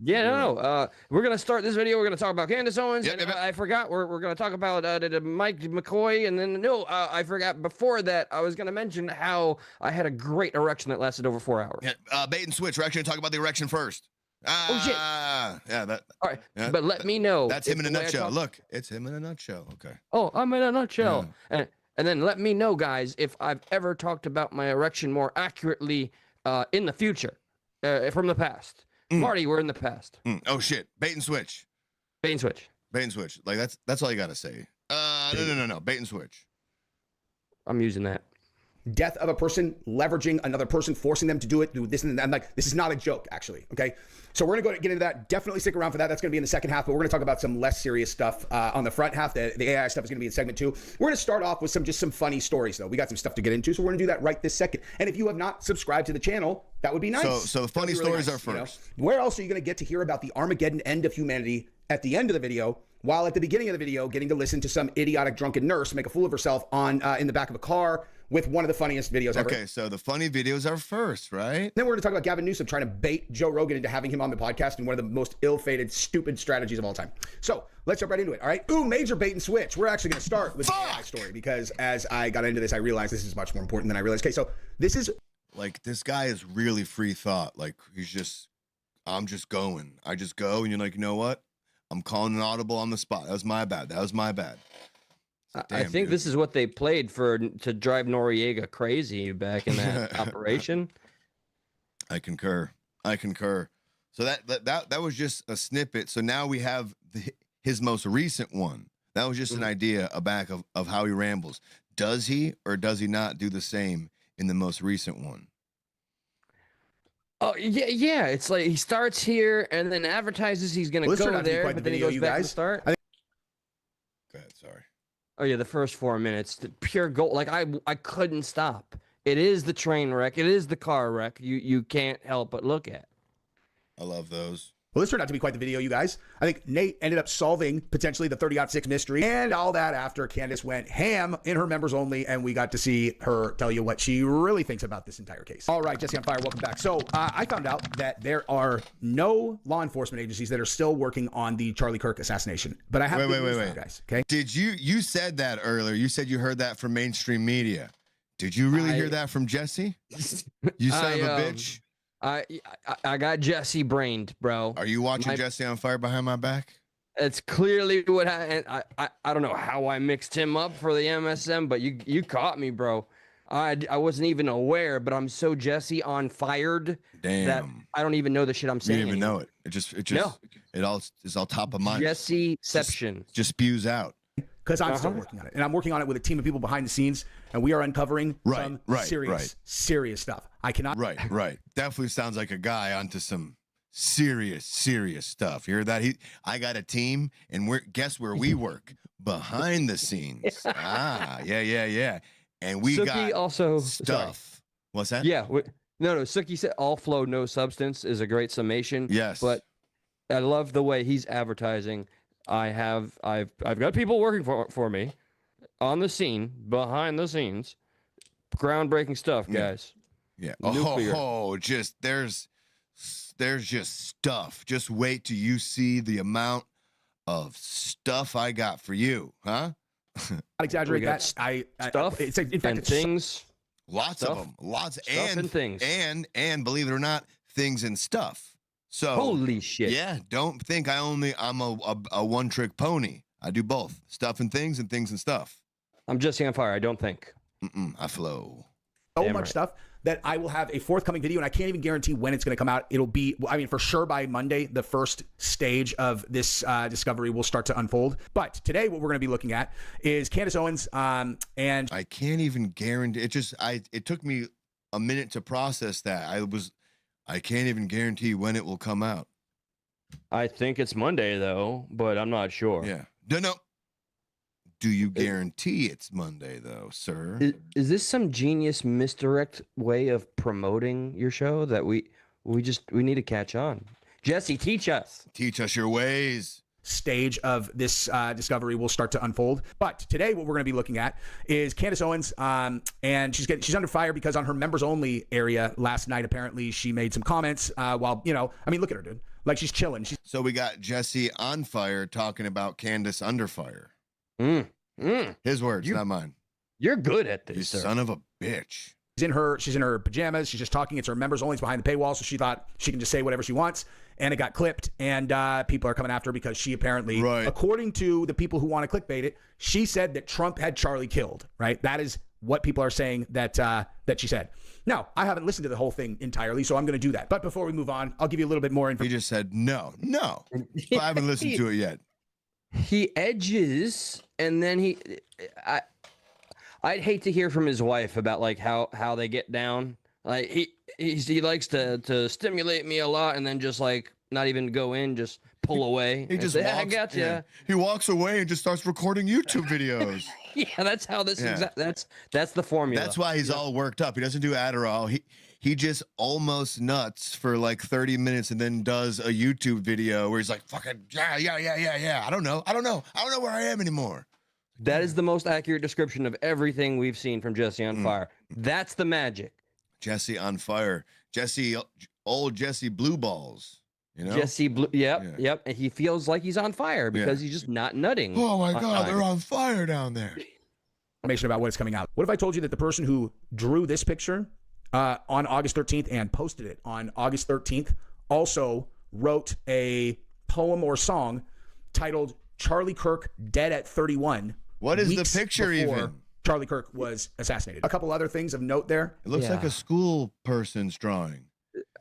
Yeah, no. We're gonna start this video. We're gonna talk about Candace Owens. And I forgot. We're gonna talk about Mike McCoy, and then I forgot. Before that, I was gonna mention how I had a great erection that lasted over 4 hours. Yeah, bait and switch. We're actually gonna talk about the erection first. Oh shit! Yeah, that. All right, yeah, but let me know. That's him in a nutshell. Look, it's him in a nutshell. Okay. Oh, I'm in a nutshell. Yeah. And then let me know, guys, if I've ever talked about my erection more accurately in the future, from the past. Marty, we're in the past. Oh shit! Bait and switch. Bait and switch. Bait and switch. Like that's all you gotta say. No. Bait and switch. I'm using that. Death of a person, leveraging another person, forcing them to do it, do this and that. I'm like, this is not a joke, actually. Okay, so we're gonna get into that. Definitely stick around for that. That's gonna be in the second half, but we're gonna talk about some less serious stuff on the front half. The AI stuff is gonna be in segment 2. We're gonna start off with some funny stories, though. We got some stuff to get into, so we're gonna do that right this second. And if you have not subscribed to the channel, that would be nice. So the funny stories are first. You know? Where else are you gonna get to hear about the Armageddon end of humanity at the end of the video? While at the beginning of the video, getting to listen to some idiotic drunken nurse make a fool of herself on in the back of a car with one of the funniest videos ever. Okay, so the funny videos are first, right? Then we're going to talk about Gavin Newsom trying to bait Joe Rogan into having him on the podcast in one of the most ill-fated, stupid strategies of all time. So let's jump right into it, all right? Ooh, major bait and switch. We're actually going to start with the AI story because as I got into this, I realized this is much more important than I realized. Okay, so this is... Like, this guy is really free thought. Like, I'm just going. I just go, and you're like, you know what? I'm calling an audible on the spot. That was my bad. I think this is what they played to drive Noriega crazy back in that operation. I concur. So that was just a snippet. So now we have his most recent one. That was just an idea back of how he rambles. Does he or does he not do the same in the most recent one? Oh yeah. It's like he starts here and then advertises he's gonna go there, but then he goes back to the start. Go ahead. Sorry. Oh yeah, the first 4 minutes, the pure gold. Like I couldn't stop. It is the train wreck. It is the car wreck. You can't help but look at. I love those. Well, this turned out to be quite the video, you guys. I think Nate ended up solving potentially the 30-06 mystery and all that after Candace went ham in her members only, and we got to see her tell you what she really thinks about this entire case. All right, Jesse on Fire, welcome back. So I found out that there are no law enforcement agencies that are still working on the Charlie Kirk assassination. But I have good news for you guys, okay? Did you said that earlier? You said you heard that from mainstream media. Did you really hear that from Jesse? You son of a bitch. I got Jesse brained, bro. Are you watching Jesse on Fire behind my back? It's clearly what I don't know how I mixed him up for the MSM, but you caught me, bro. I wasn't even aware, but I'm so Jesse on fired that I don't even know the shit I'm saying. You didn't even know it. It all is all top of mind. Jesseception just spews out. Because I'm still working on it. And I'm working on it with a team of people behind the scenes, and we are uncovering some serious stuff. I cannot... Right. Definitely sounds like a guy onto some serious stuff. You hear that? I got a team, and guess where we work? Behind the scenes. Yeah. And we Suki got also stuff. Sorry. What's that? Yeah. No. Suki said all flow, no substance is a great summation. Yes. But I love the way he's advertising. I've got people working for me on the scene, behind the scenes, groundbreaking stuff, guys. Yeah. There's just stuff. Just wait till you see the amount of stuff I got for you, huh? I exaggerate that. Stuff in fact, and things. Lots of them. And things. And believe it or not, things and stuff. So holy shit. Yeah, don't think I'm a one-trick pony. I do both. Stuff and things and stuff. I'm Jesse on Fire. I don't think. I flow. So much stuff that I will have a forthcoming video, and I can't even guarantee when it's going to come out. It'll be, I mean, for sure by Monday, the first stage of this discovery will start to unfold. But today, what we're going to be looking at is Candace Owens, and I can't even guarantee. It took me a minute to process that. I can't even guarantee when it will come out. I think it's Monday though, but I'm not sure. Yeah. No. Do you guarantee it's Monday though, sir? Is this some genius misdirect way of promoting your show that we need to catch on? Jesse, teach us. Teach us your ways. Stage of this discovery will start to unfold. But today, what we're going to be looking at is Candace Owens, and she's under fire because on her members only area last night, apparently she made some comments while, I mean, look at her, dude. Like she's chilling. So we got Jesse on fire talking about Candace under fire. His words, not mine. You're good at this, you sir. Son of a bitch. She's in her pajamas. She's just talking. It's her members only. It's behind the paywall, so she thought she can just say whatever she wants. And it got clipped, and people are coming after her because she apparently, according to the people who want to clickbait it, she said that Trump had Charlie killed. Right? That is what people are saying that she said. Now, I haven't listened to the whole thing entirely, so I'm going to do that. But before we move on, I'll give you a little bit more information. He just said no. But I haven't listened to it yet. He edges, and then I'd hate to hear from his wife about like how they get down. Like he likes to stimulate me a lot, and then just like not even go in, just pull away. He just say, walks. I got you. Yeah. He walks away and just starts recording YouTube videos. Yeah, that's how this. Yeah. That's the formula. That's why he's all worked up. He doesn't do Adderall. He just almost nuts for like 30 minutes and then does a YouTube video where he's like, fucking yeah. I don't know where I am anymore. That is the most accurate description of everything we've seen from Jesse on Fire. That's the magic. Jesse on fire. Old Jesse Blue Balls. You know? Jesse Blue. Yep. And he feels like he's on fire because he's just not nutting. Oh my God, they're on fire down there. Information about what is coming out. What if I told you that the person who drew this picture on August 13th and posted it on August 13th also wrote a poem or song titled Charlie Kirk Dead at 31. What is the picture even? Charlie Kirk was assassinated. A couple other things of note there. It looks like a school person's drawing.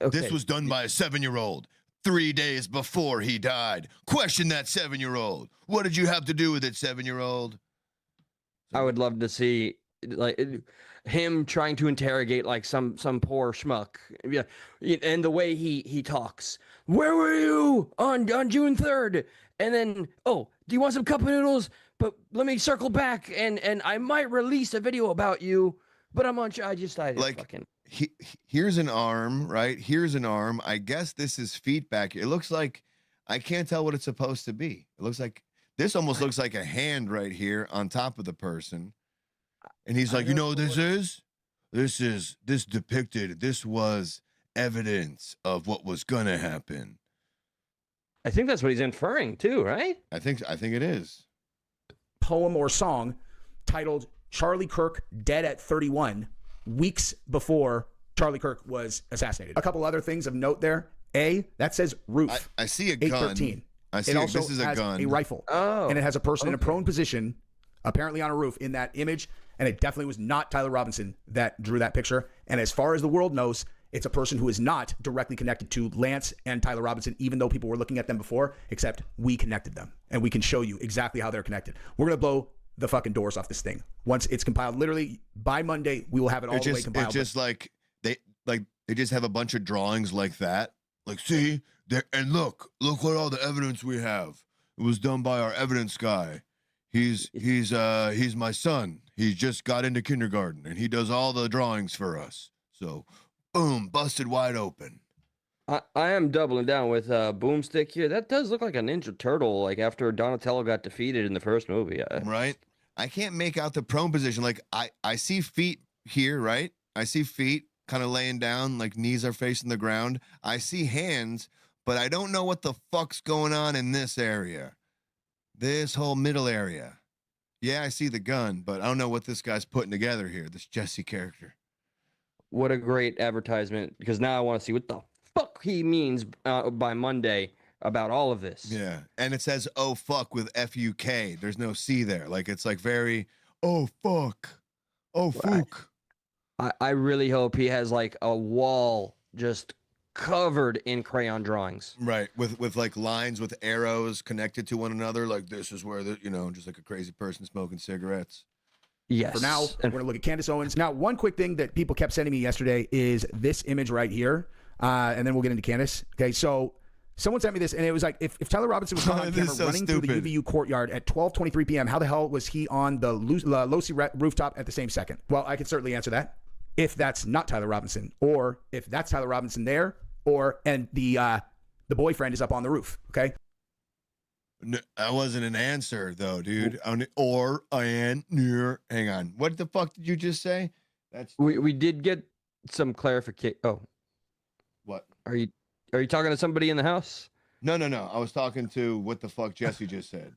Okay. This was done by a 7-year-old 3 days before he died. Question that 7-year-old. What did you have to do with it, 7-year-old? I would love to see like him trying to interrogate like some poor schmuck. Yeah, and the way he talks. Where were you on June 3rd? And then, do you want some cup noodles? But let me circle back and I might release a video about you. But I'm on. I like fucking. Here's an arm, right? Here's an arm. I guess this is feet back. It looks like I can't tell what it's supposed to be. It looks like this almost looks like a hand right here on top of the person. And he's like, you know what this is? This depicted. This was evidence of what was gonna happen. I think that's what he's inferring too, right? I think it is. Poem or song titled Charlie Kirk Dead at 31, weeks before Charlie Kirk was assassinated. A couple other things of note there. That says roof. I see a gun. 813. I see it also this is a has gun. a rifle. And it has a person in a prone position, apparently on a roof in that image. And it definitely was not Tyler Robinson that drew that picture. And as far as the world knows, it's a person who is not directly connected to Lance and Tyler Robinson, even though people were looking at them before, except we connected them. And we can show you exactly how they're connected. We're going to blow the fucking doors off this thing. Once it's compiled, literally by Monday, we will have it all the way compiled. It's just like they just have a bunch of drawings like that. Like, see, there, and look what all the evidence we have. It was done by our evidence guy. He's my son. He just got into kindergarten and he does all the drawings for us. So boom, busted wide open. I am doubling down with Boomstick here. That does look like a Ninja Turtle, like after Donatello got defeated in the first movie. Right? I can't make out the prone position. Like I see feet here, right? I see feet kind of laying down, like knees are facing the ground. I see hands, but I don't know what the fuck's going on in this area. This whole middle area. Yeah, I see the gun, but I don't know what this guy's putting together here, this Jesse character. What a great advertisement, because now I want to see what the fuck he means by Monday about all of this. Yeah, and it says, oh, fuck, with F-U-K. There's no C there. Like, it's like very, oh, fuck. Oh, fuck. I really hope he has like a wall just covered in crayon drawings. Right, with like lines with arrows connected to one another. Like this is where the just like a crazy person smoking cigarettes. Yes. For now, we're going to look at Candace Owens. Now, one quick thing that people kept sending me yesterday is this image right here, and then we'll get into Candace. Okay, so someone sent me this, and it was like, if Tyler Robinson was caught on camera running through the UVU courtyard at 12:23 p.m., how the hell was he on the Losi rooftop at the same second? Well, I could certainly answer that. If that's not Tyler Robinson, or if that's Tyler Robinson there, and the boyfriend is up on the roof. Okay. No, that wasn't an answer though, dude. Hang on. What the fuck did you just say? We did get some clarification. Oh, what? Are you talking to somebody in the house? No. I was talking to what the fuck Jesse just said.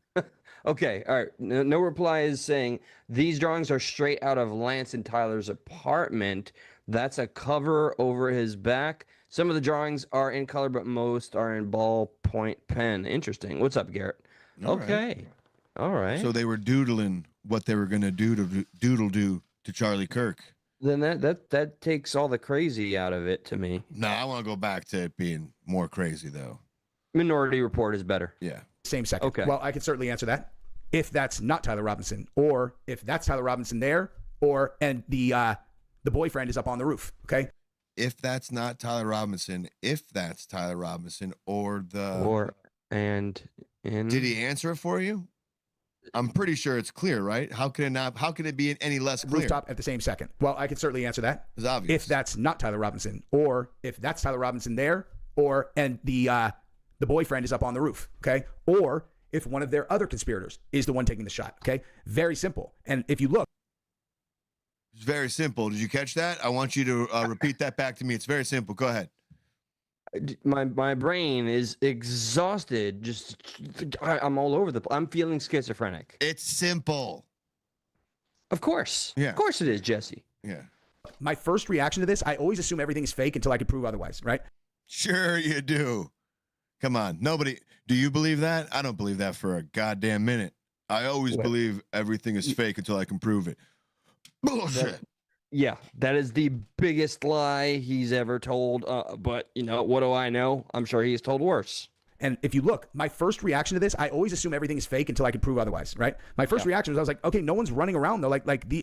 Okay. All right. No reply is saying these drawings are straight out of Lance and Tyler's apartment. That's a cover over his back. Some of the drawings are in color, but most are in ballpoint pen. Interesting. What's up, Garrett? Okay. All right. So they were doodling what they were going to do to Charlie Kirk. Then that takes all the crazy out of it to me. No, I want to go back to it being more crazy, though. Minority Report is better. Yeah. Same second. Okay. Well, I could certainly answer that. If that's not Tyler Robinson, or if that's Tyler Robinson there, and the boyfriend is up on the roof. Okay. If that's not Tyler Robinson, did he answer it for you? I'm pretty sure it's clear, right? How can it not? How can it be any less clear? Rooftop at the same second. Well, I could certainly answer that. It's obvious. If that's not Tyler Robinson, or if that's Tyler Robinson there, and the boyfriend is up on the roof. Okay. Or if one of their other conspirators is the one taking the shot. Okay. Very simple. And if you look. It's very simple. Did you catch that? I want you to repeat that back to me. It's very simple. Go ahead. My brain is exhausted. I'm all over I'm feeling schizophrenic. It's simple. Of course. Yeah. Of course it is, Jesse. Yeah. My first reaction to this, I always assume everything's fake until I can prove otherwise, right? Sure you do. Come on. Nobody. Do you believe that? I don't believe that for a goddamn minute. I always believe everything is fake until I can prove it. Bullshit. That is the biggest lie he's ever told. But what do I know? I'm sure he's told worse. And if you look, my first reaction to this, I always assume everything is fake until I can prove otherwise, right? My first reaction was I was like, okay, no one's running around though.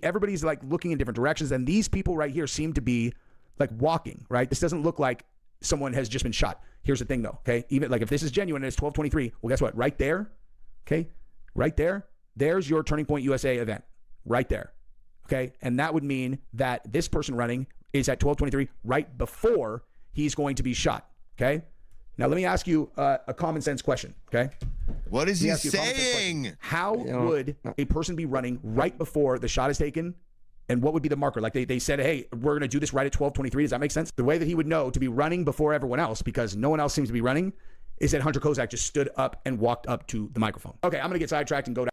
Everybody's like looking in different directions, and these people right here seem to be like walking, right? This doesn't look like someone has just been shot. Here's the thing though, okay? Even like if this is genuine and it's 12:23, well, guess what? Right there, okay, right there, there's your Turning Point USA event, right there. Okay, and that would mean that this person running is at 12:23 right before he's going to be shot. Okay, now let me ask you a common sense question. Okay, what is he saying? How would a person be running right before the shot is taken, and what would be the marker? Like they said, hey, we're going to do this right at 12:23. Does that make sense? The way that he would know to be running before everyone else, because no one else seems to be running, is that Hunter Kozak just stood up and walked up to the microphone. Okay, I'm going to get sidetracked and go down.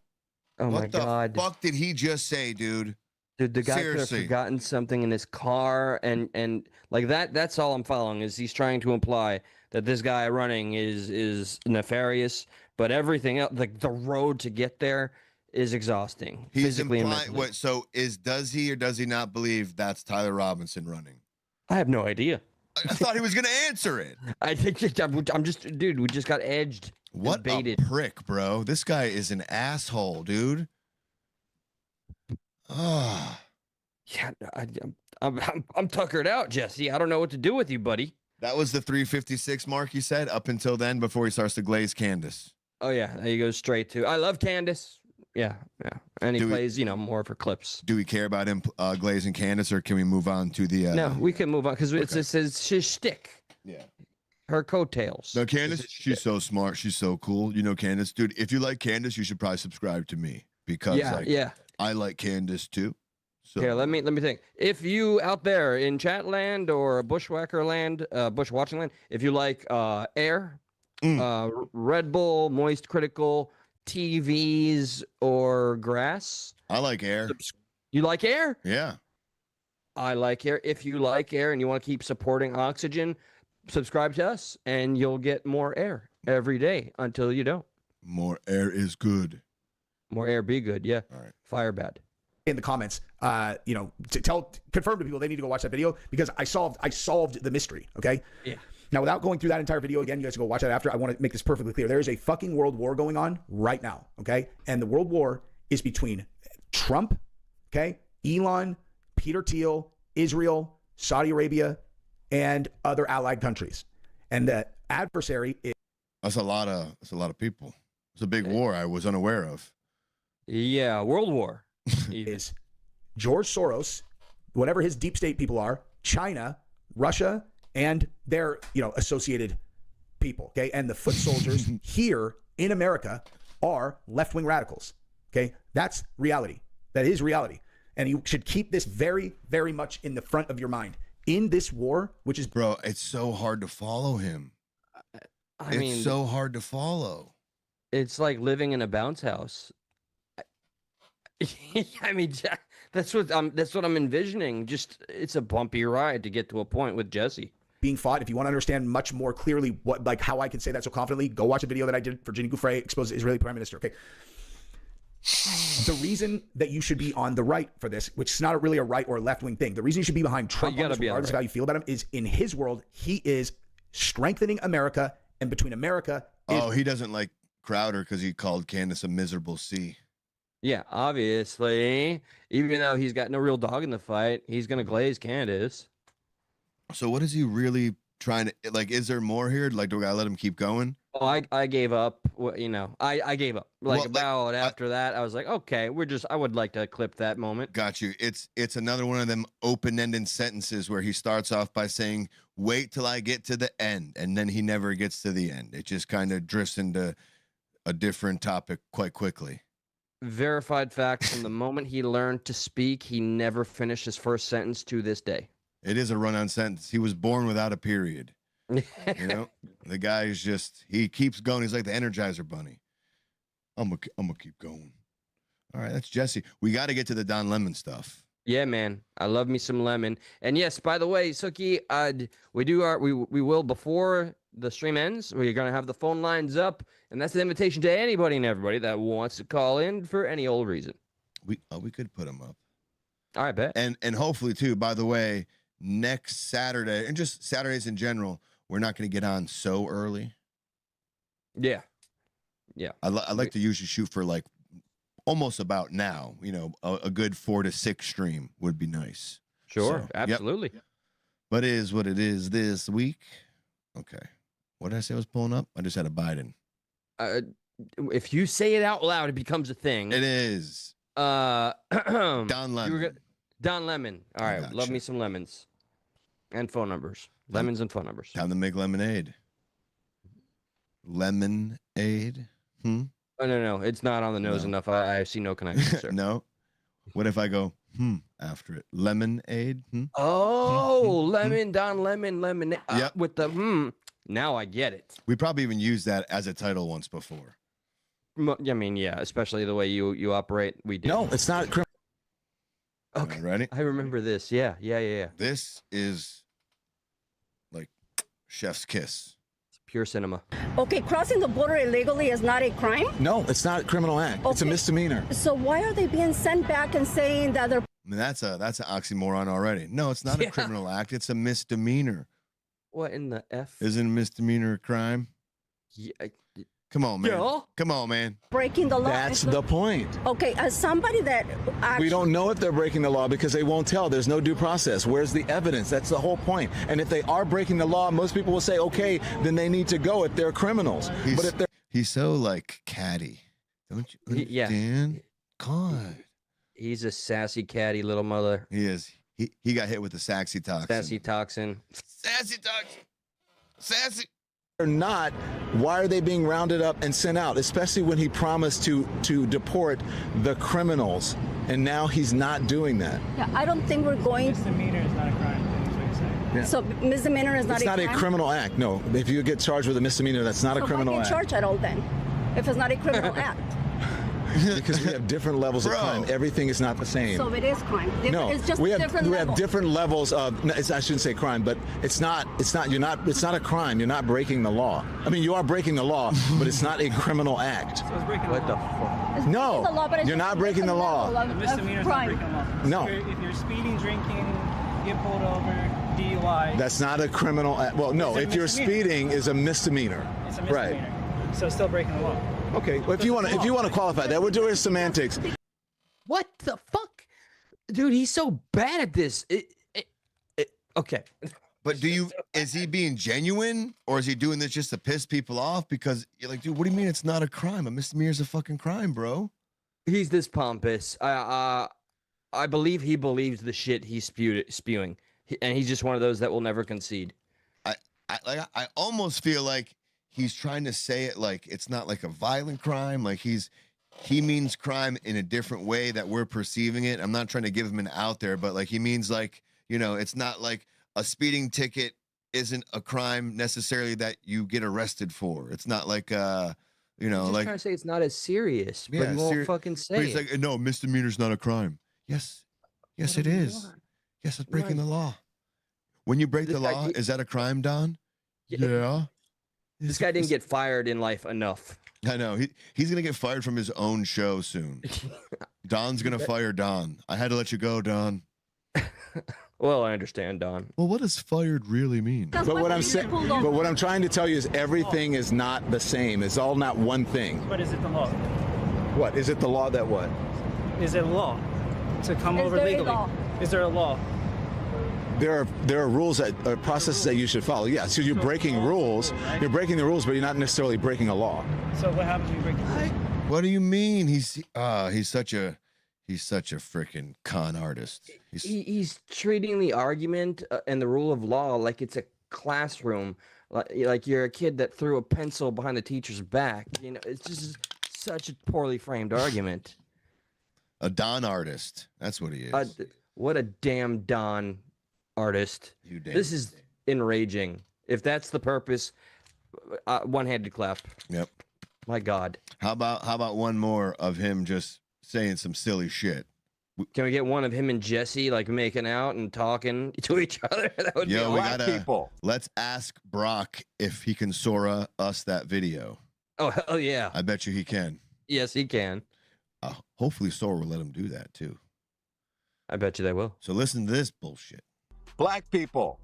Oh my God! What the fuck did he just say, dude? Dude, the guy could have forgotten something in his car, and like that's all I'm following is he's trying to imply that this guy running is nefarious, but everything else, like the road to get there, is exhausting. He's physically implying what? So does he or does he not believe that's Tyler Robinson running? I have no idea. I thought he was going to answer it. I think I'm just, dude. We just got edged. What a prick, bro! This guy is an asshole, dude. Yeah, I'm tuckered out, Jesse. I don't know what to do with you, buddy. That was the 356 mark you said up until then before he starts to glaze Candace. Oh yeah, he goes straight to I love Candace. Yeah, and he plays more for clips. Do we care about him glazing Candace, or can we move on to the? No, we can move on because it's his shtick. Yeah. Her coattails. No, Candace, she's so smart. She's so cool. Candace, dude. If you like Candace, you should probably subscribe to me because I like Candace too. So. Here, let me think. If you out there in chat land or bushwhacker land, bushwatching land, if you like air, Red Bull, Moist Critical, TVs, or grass, I like air. You like air? Yeah. I like air. If you like air and you want to keep supporting oxygen, subscribe to us and you'll get more air every day until you don't. More air is good. More air be good, yeah. All right. Fire bad. in the comments, to confirm to people they need to go watch that video because I solved the mystery. Okay. Yeah. Now, without going through that entire video again, you guys can go watch that after. I want to make this perfectly clear. There is a fucking world war going on right now. Okay. And the world war is between Trump, okay, Elon, Peter Thiel, Israel, Saudi Arabia, and other allied countries. And the adversary is that's a lot of people. It's a big war I was unaware of. Yeah, world war. is George Soros, whatever his deep state people are, China, Russia, and their associated people. Okay, and the foot soldiers here in America are left-wing radicals. Okay, that's reality. That is reality. And you should keep this very, very much in the front of your mind. In this war, which is... Bro, it's so hard to follow him. It's so hard to follow. It's like living in a bounce house. I mean, that's what I'm envisioning. Just, it's a bumpy ride to get to a point with Jesse. Being fought. If you want to understand much more clearly how I can say that so confidently, go watch a video that I did for Ginny Gouffre, expose the Israeli Prime Minister. Okay. The reason that you should be on the right for this, which is not really a right or a left-wing thing, the reason you should be behind Trump, regardless of how you feel about him, is in his world, he is strengthening America, and between America... he doesn't like Crowder because he called Candace a miserable C. Yeah, obviously. Even though he's got no real dog in the fight, he's going to glaze Candace. So what is he really trying to... Like, is there more here? Like, do I let him keep going? Oh, I gave up. I gave up. After that, I was like, okay, I would like to clip that moment. Got you. It's another one of them open-ended sentences where he starts off by saying, wait till I get to the end. And then he never gets to the end. It just kind of drifts into a different topic quite quickly. Verified fact, from the moment he learned to speak, he never finished his first sentence to this day. It is a run-on sentence. He was born without a period. The guy is just, he keeps going. He's like the Energizer Bunny. I'm gonna keep going. All right, that's Jesse. We got to get to the Don Lemon stuff. Yeah, man, I love me some Lemon. And yes, by the way, Suki, we will before the stream ends. We're gonna have the phone lines up, and that's an invitation to anybody and everybody that wants to call in for any old reason. We could put them up. All right, bet. And hopefully too. By the way, next Saturday and just Saturdays in general, we're not going to get on so early. Yeah. I'd like to usually shoot for like almost about now. A good 4 to 6 stream would be nice. Sure, absolutely. Yep. But it is what it is this week. Okay. What did I say I was pulling up? I just had a Biden. If you say it out loud, it becomes a thing. It is. Don Lemon. Don Lemon. All right. Gotcha. Love me some lemons. And phone numbers. Lemons and phone numbers. Time to make lemonade. Lemonade? Oh, no. It's not on the nose enough. I see no connection, sir. No? What if I go, after it? Lemonade? Oh, lemon, Don Lemon, lemonade. With the Now I get it. We probably even used that as a title once before. I mean, yeah, especially the way you operate. We did. No, it's not criminal. Okay. Ready? I remember this. Yeah. This is like chef's kiss. It's pure cinema. Okay, crossing the border illegally is not a crime? No, it's not a criminal act. Okay. It's a misdemeanor. So why are they being sent back and saying that they're... I mean, that's an oxymoron already. No, it's not a criminal act. It's a misdemeanor. What in the F? Isn't a misdemeanor a crime? Yeah. Come on, man. Yeah. Come on, man. Breaking the law. That's the point. Okay, as somebody that actually... We don't know if they're breaking the law because they won't tell. There's no due process. Where's the evidence? That's the whole point. And if they are breaking the law, most people will say, okay, then they need to go if they're criminals. But if they're... He's so, like, catty. Don't you understand? Yeah. God. He's a sassy, catty little mother. He is. He got hit with the sassy toxin. Sassy toxin. Sassy toxin. Sassy. Or not, why are they being rounded up and sent out, especially when he promised to deport the criminals, and now he's not doing that? Yeah, I don't think we're going... Misdemeanor is not a crime. That's what you're saying. Yeah. So misdemeanor is not a crime? It's not a criminal act, no. If you get charged with a misdemeanor, that's not a criminal act. So why get charged at all then, if it's not a criminal act? because we have different levels of crime. Everything is not the same. So it is crime. No, it's just we have different level. different levels of. No, I shouldn't say crime, but it's not. It's not. You're not. It's not a crime. You're not breaking the law. I mean, you are breaking the law, but it's not a criminal act. What the fuck? No, the law, but it's you're just not breaking the law. a misdemeanor is not breaking the law. No. If you're speeding, drinking, get pulled over, DUI. That's not a criminal act. Well, no. If you're speeding, is a misdemeanor. It's a misdemeanor. Right. So it's still breaking the law. Okay. Well, if you want to qualify that, we're doing semantics. What the fuck, dude? He's so bad at this. Okay. But is he being genuine, or is he doing this just to piss people off? Because you're like, dude, what do you mean it's not a crime? A misdemeanor is a fucking crime, bro. He's this pompous. I believe he believes the shit he's spewing, and he's just one of those that will never concede. I almost feel like he's trying to say it like it's not like a violent crime. Like he means crime in a different way that we're perceiving it. I'm not trying to give him an out there, but like he means like, it's not like a speeding ticket isn't a crime necessarily that you get arrested for. It's not like He's just like trying to say it's not as serious, but he won't fucking say but he's it. like, no, misdemeanor's not a crime. Yes, it is. Yes, it's breaking the law. When you break the law, is that a crime, Don? Yeah. This guy didn't get fired in life enough. I know. He's gonna get fired from his own show soon. Don's gonna fire Don. I had to let you go, Don. Well, I understand, Don. Well, what does fired really mean? But what I'm saying, but what I'm trying to tell you is everything is not the same. It's all not one thing. But is it the law? What is it? The law that what? Is it a law to come over there a legally? law? Is there a law? There are rules that are processes that you should follow. Yeah, so you're breaking rules. You're breaking the rules, but you're not necessarily breaking a law. So what happens when you break the rules? What do you mean? He's such a freaking con artist. He's treating the argument and the rule of law like it's a classroom, like you're a kid that threw a pencil behind the teacher's back. It's just such a poorly framed argument. A Don artist. That's what he is. What a damn Don artist. This is enraging. If that's the purpose, one-handed clap. Yep. My God. How about one more of him just saying some silly shit? Can we get one of him and Jesse like making out and talking to each other? That would be we black gotta. people. Let's ask Brock if he can Sora us that video. Oh hell yeah! I bet you he can. Yes, he can. Hopefully Sora will let him do that too. I bet you they will. So listen to this bullshit. Black people,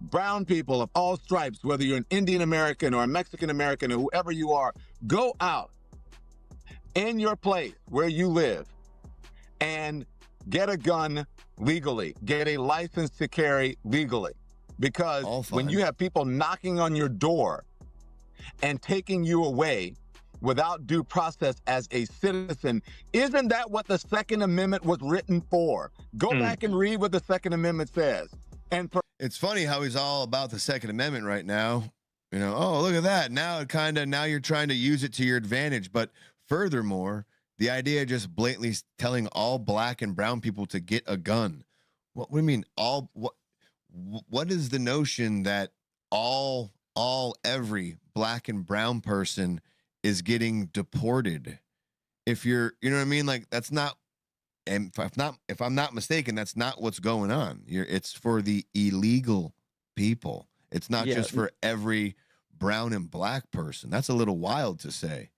brown people of all stripes, whether you're an Indian American or a Mexican American or whoever you are, go out in your place where you live and get a gun legally, get a license to carry legally. Because when you have people knocking on your door and taking you away without due process as a citizen, isn't that what the Second Amendment was written for? Go back and read what the Second Amendment says. And it's funny how he's all about the Second Amendment right now. Oh, look at that. Now you're trying to use it to your advantage. But furthermore, the idea of just blatantly telling all black and brown people to get a gun. What do you mean? What is the notion that every black and brown person is getting deported? If you're, you know what I mean? Like that's not, and if I'm not mistaken, that's not what's going on. It's for the illegal people. It's not just for every brown and black person. That's a little wild to say.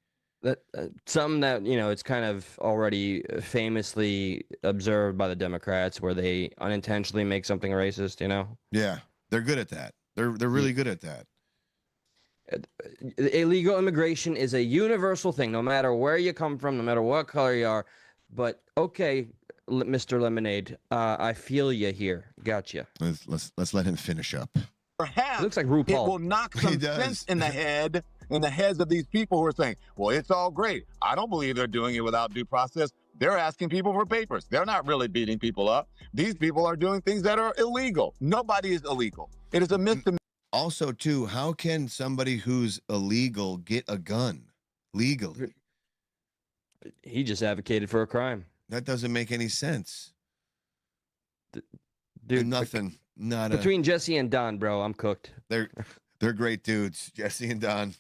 That something that it's kind of already famously observed by the Democrats, where they unintentionally make something racist. Yeah, they're good at that. They're really good at that. Illegal immigration is a universal thing, no matter where you come from, no matter what color you are. But okay, Mr. Lemonade, I feel you here. Gotcha. Let's let him finish up. Perhaps it looks like RuPaul. It will knock some sense in the heads of these people who are saying, well, it's all great. I don't believe they're doing it without due process. They're asking people for papers. They're not really beating people up. These people are doing things that are illegal. Nobody is illegal. It is a misdemeanor. Also, too, how can somebody who's illegal get a gun legally? He just advocated for a crime. That doesn't make any sense. Dude, nothing. Between Jesse and Don, bro, I'm cooked. They're great dudes, Jesse and Don.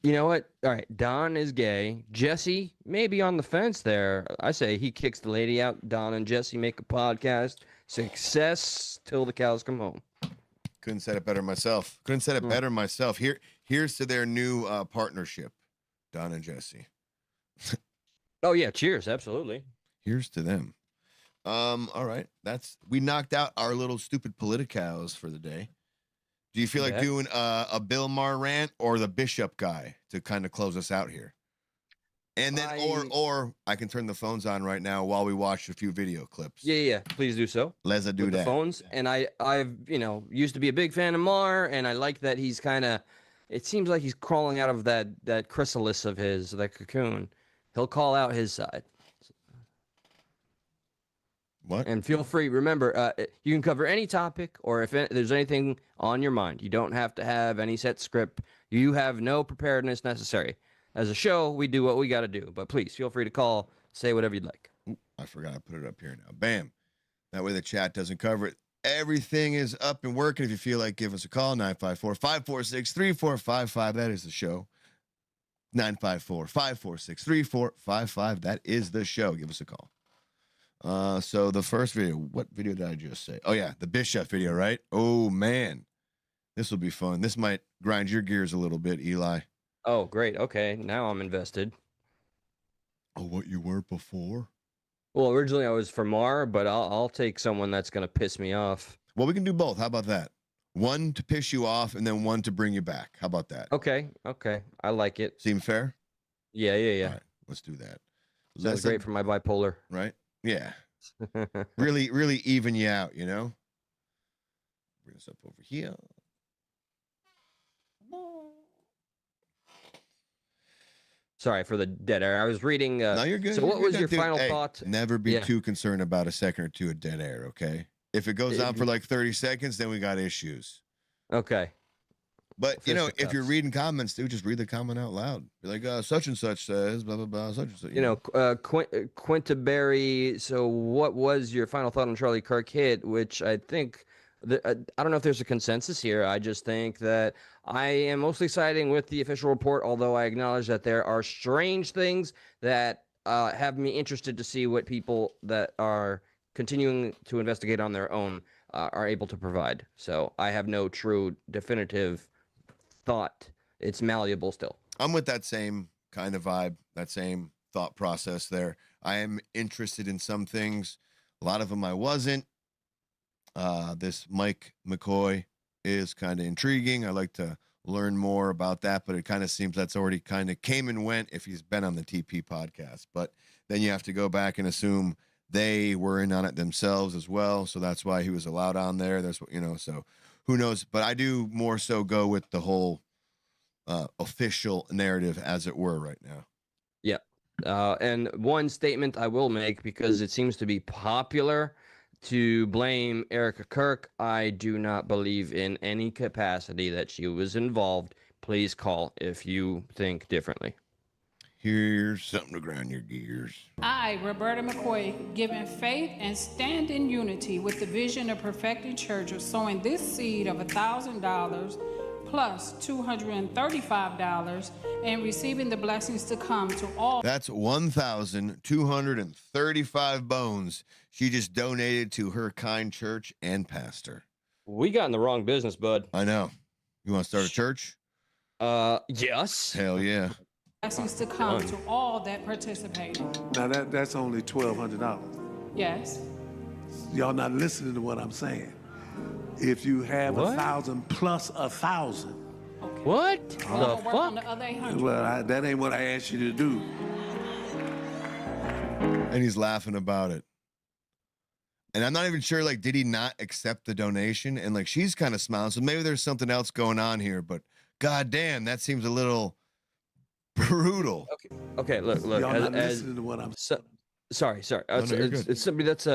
You know what? All right, Don is gay. Jesse may be on the fence there. I say he kicks the lady out. Don and Jesse make a podcast. Success till the cows come home. Couldn't said it better myself. Couldn't said it better myself. Here's to their new partnership, Don and Jesse. Oh yeah, cheers, absolutely. Here's to them. All right, we knocked out our little stupid politicows for the day. Do you feel like doing a Bill Maher rant or the Bishop guy to kind of close us out here? And then, or I can turn the phones on right now while we watch a few video clips. Yeah. Please do so. Let's do that. The phones, and I've used to be a big fan of Maher, and I like that he's kind of. It seems like he's crawling out of that chrysalis of his, that cocoon. He'll call out his side. What? And feel free. Remember, you can cover any topic, or if there's anything on your mind. You don't have to have any set script. You have no preparedness necessary. As a show, we do what we got to do. But please, feel free to call, say whatever you'd like. Ooh, I forgot I put it up here now. Bam. That way the chat doesn't cover it. Everything is up and working. If you feel like, give us a call, 954-546-3455. That is the show. 954-546-3455. That is the show. Give us a call. So the first video, what video did I just say? Oh yeah, the Bishop video, right? Oh man, this will be fun. This might grind your gears a little bit, Eli. Oh great, okay, now I'm invested. Oh, what you were before? Well, originally I was for Maher, but I'll take someone that's gonna piss me off. Well, we can do both. How about that? One to piss you off, and then one to bring you back. How about that? Okay, I like it. Seem fair? Yeah. All right, let's do that. That's great for my bipolar. Right? Yeah. really even you out, you know? Bring this up over here. Sorry for the dead air. I was reading. No, you're good. So what was your final Hey, thought? Never be too concerned about a second or two of dead air, okay? If it goes on for like 30 seconds, then we got issues. Okay. But, you know, if you're reading comments, dude, just read the comment out loud. Be like, such and such says, blah, blah, blah, such and such. You know, Quintaberry, so what was your final thought on Charlie Kirk hit, which I think, I don't know if there's a consensus here. I just think that I am mostly siding with the official report, although I acknowledge that there are strange things that have me interested to see what people that are continuing to investigate on their own are able to provide. So I have no true definitive thought. It's malleable still. I'm with that same kind of vibe, that same thought process there. I am interested in some things. A lot of them I wasn't. This Mike McCoy is kind of intriguing. I like to learn more about that, but it kind of seems that's already kind of came and went if he's been on the TP podcast. But then you have to go back and assume they were in on it themselves as well. So that's why he was allowed on there. That's what, you know, so who knows? But I do more so go with the whole official narrative, as it were, right now. Yeah. And one statement I will make, because it seems to be popular to blame Erica Kirk. I do not believe in any capacity that she was involved. Please call if you think differently. Here's something to ground your gears. I, Roberta McCoy, given faith and stand in unity with the vision of Perfecting Church of sowing this seed of $1,000 plus $235 and receiving the blessings to come to all. That's 1,235 bones she just donated to her kind church and pastor. We got in the wrong business, bud. I know. You want to start a church? Yes. Hell yeah. Blessings to come to all that participated. Now that's only $1,200. Yes. Y'all not listening to what I'm saying. If you have 1,000 plus 1,000. What the work fuck? on the other 800. Well, that ain't what I asked you to do. And he's laughing about it. And I'm not even sure, like, did he not accept the donation? And, like, she's kind of smiling. So maybe there's something else going on here. But, goddamn, that seems a little brutal. Okay, look. Y'all not listening to what I'm saying. Sorry. It's somebody that's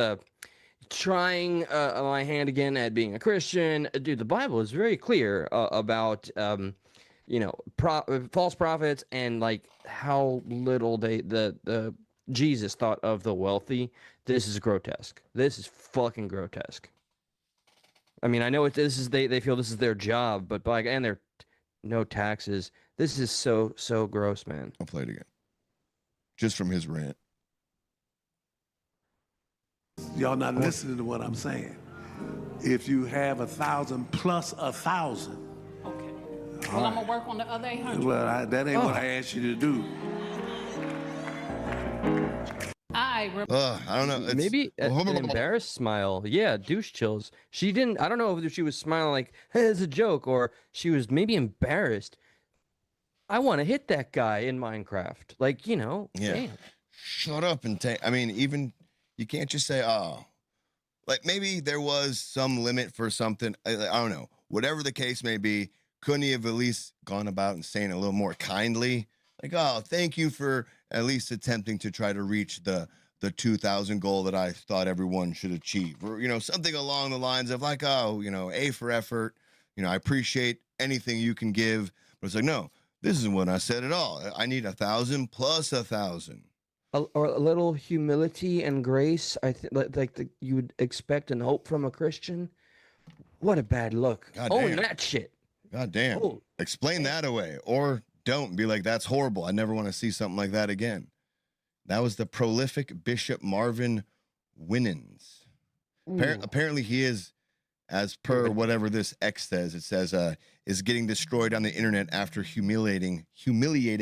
trying my hand again at being a Christian. Dude, the Bible is very clear about false prophets and like how little the Jesus thought of the wealthy. This is grotesque. This is fucking grotesque. I mean, I know they feel this is their job, but and they're no taxes. This is so gross, man. I'll play it again. Just from his rant. Y'all not listening to what I'm saying. If you have 1,000 plus 1,000. Okay. Well, I'm going to work on the other 800. Well, that ain't what I asked you to do. I don't know. It's, Maybe an embarrassed smile. Yeah, douche chills. She didn't. I don't know if she was smiling like, hey, it's a joke, or she was maybe embarrassed. I want to hit that guy in Minecraft. Like, you know. Yeah. Damn. Shut up and take. I mean, even you can't just say, oh, like maybe there was some limit for something. I don't know. Whatever the case may be, couldn't he have at least gone about and saying a little more kindly? Like, oh, thank you for at least attempting to try to reach the 2,000 goal that I thought everyone should achieve, or, you know, something along the lines of like, oh, you know, A for effort. You know, I appreciate anything you can give, but it's like, no, this isn't what I said at all. I need 1,000 plus 1,000. Or a little humility and grace. I think you would expect and hope from a Christian. What a bad look. God Oh, damn. that shit. God damn. Oh. Explain that away, or don't be like, that's horrible. I never want to see something like that again. That was the prolific Bishop Marvin Winans. Apparently he is, as per whatever this X says, it says, is getting destroyed on the internet after humiliating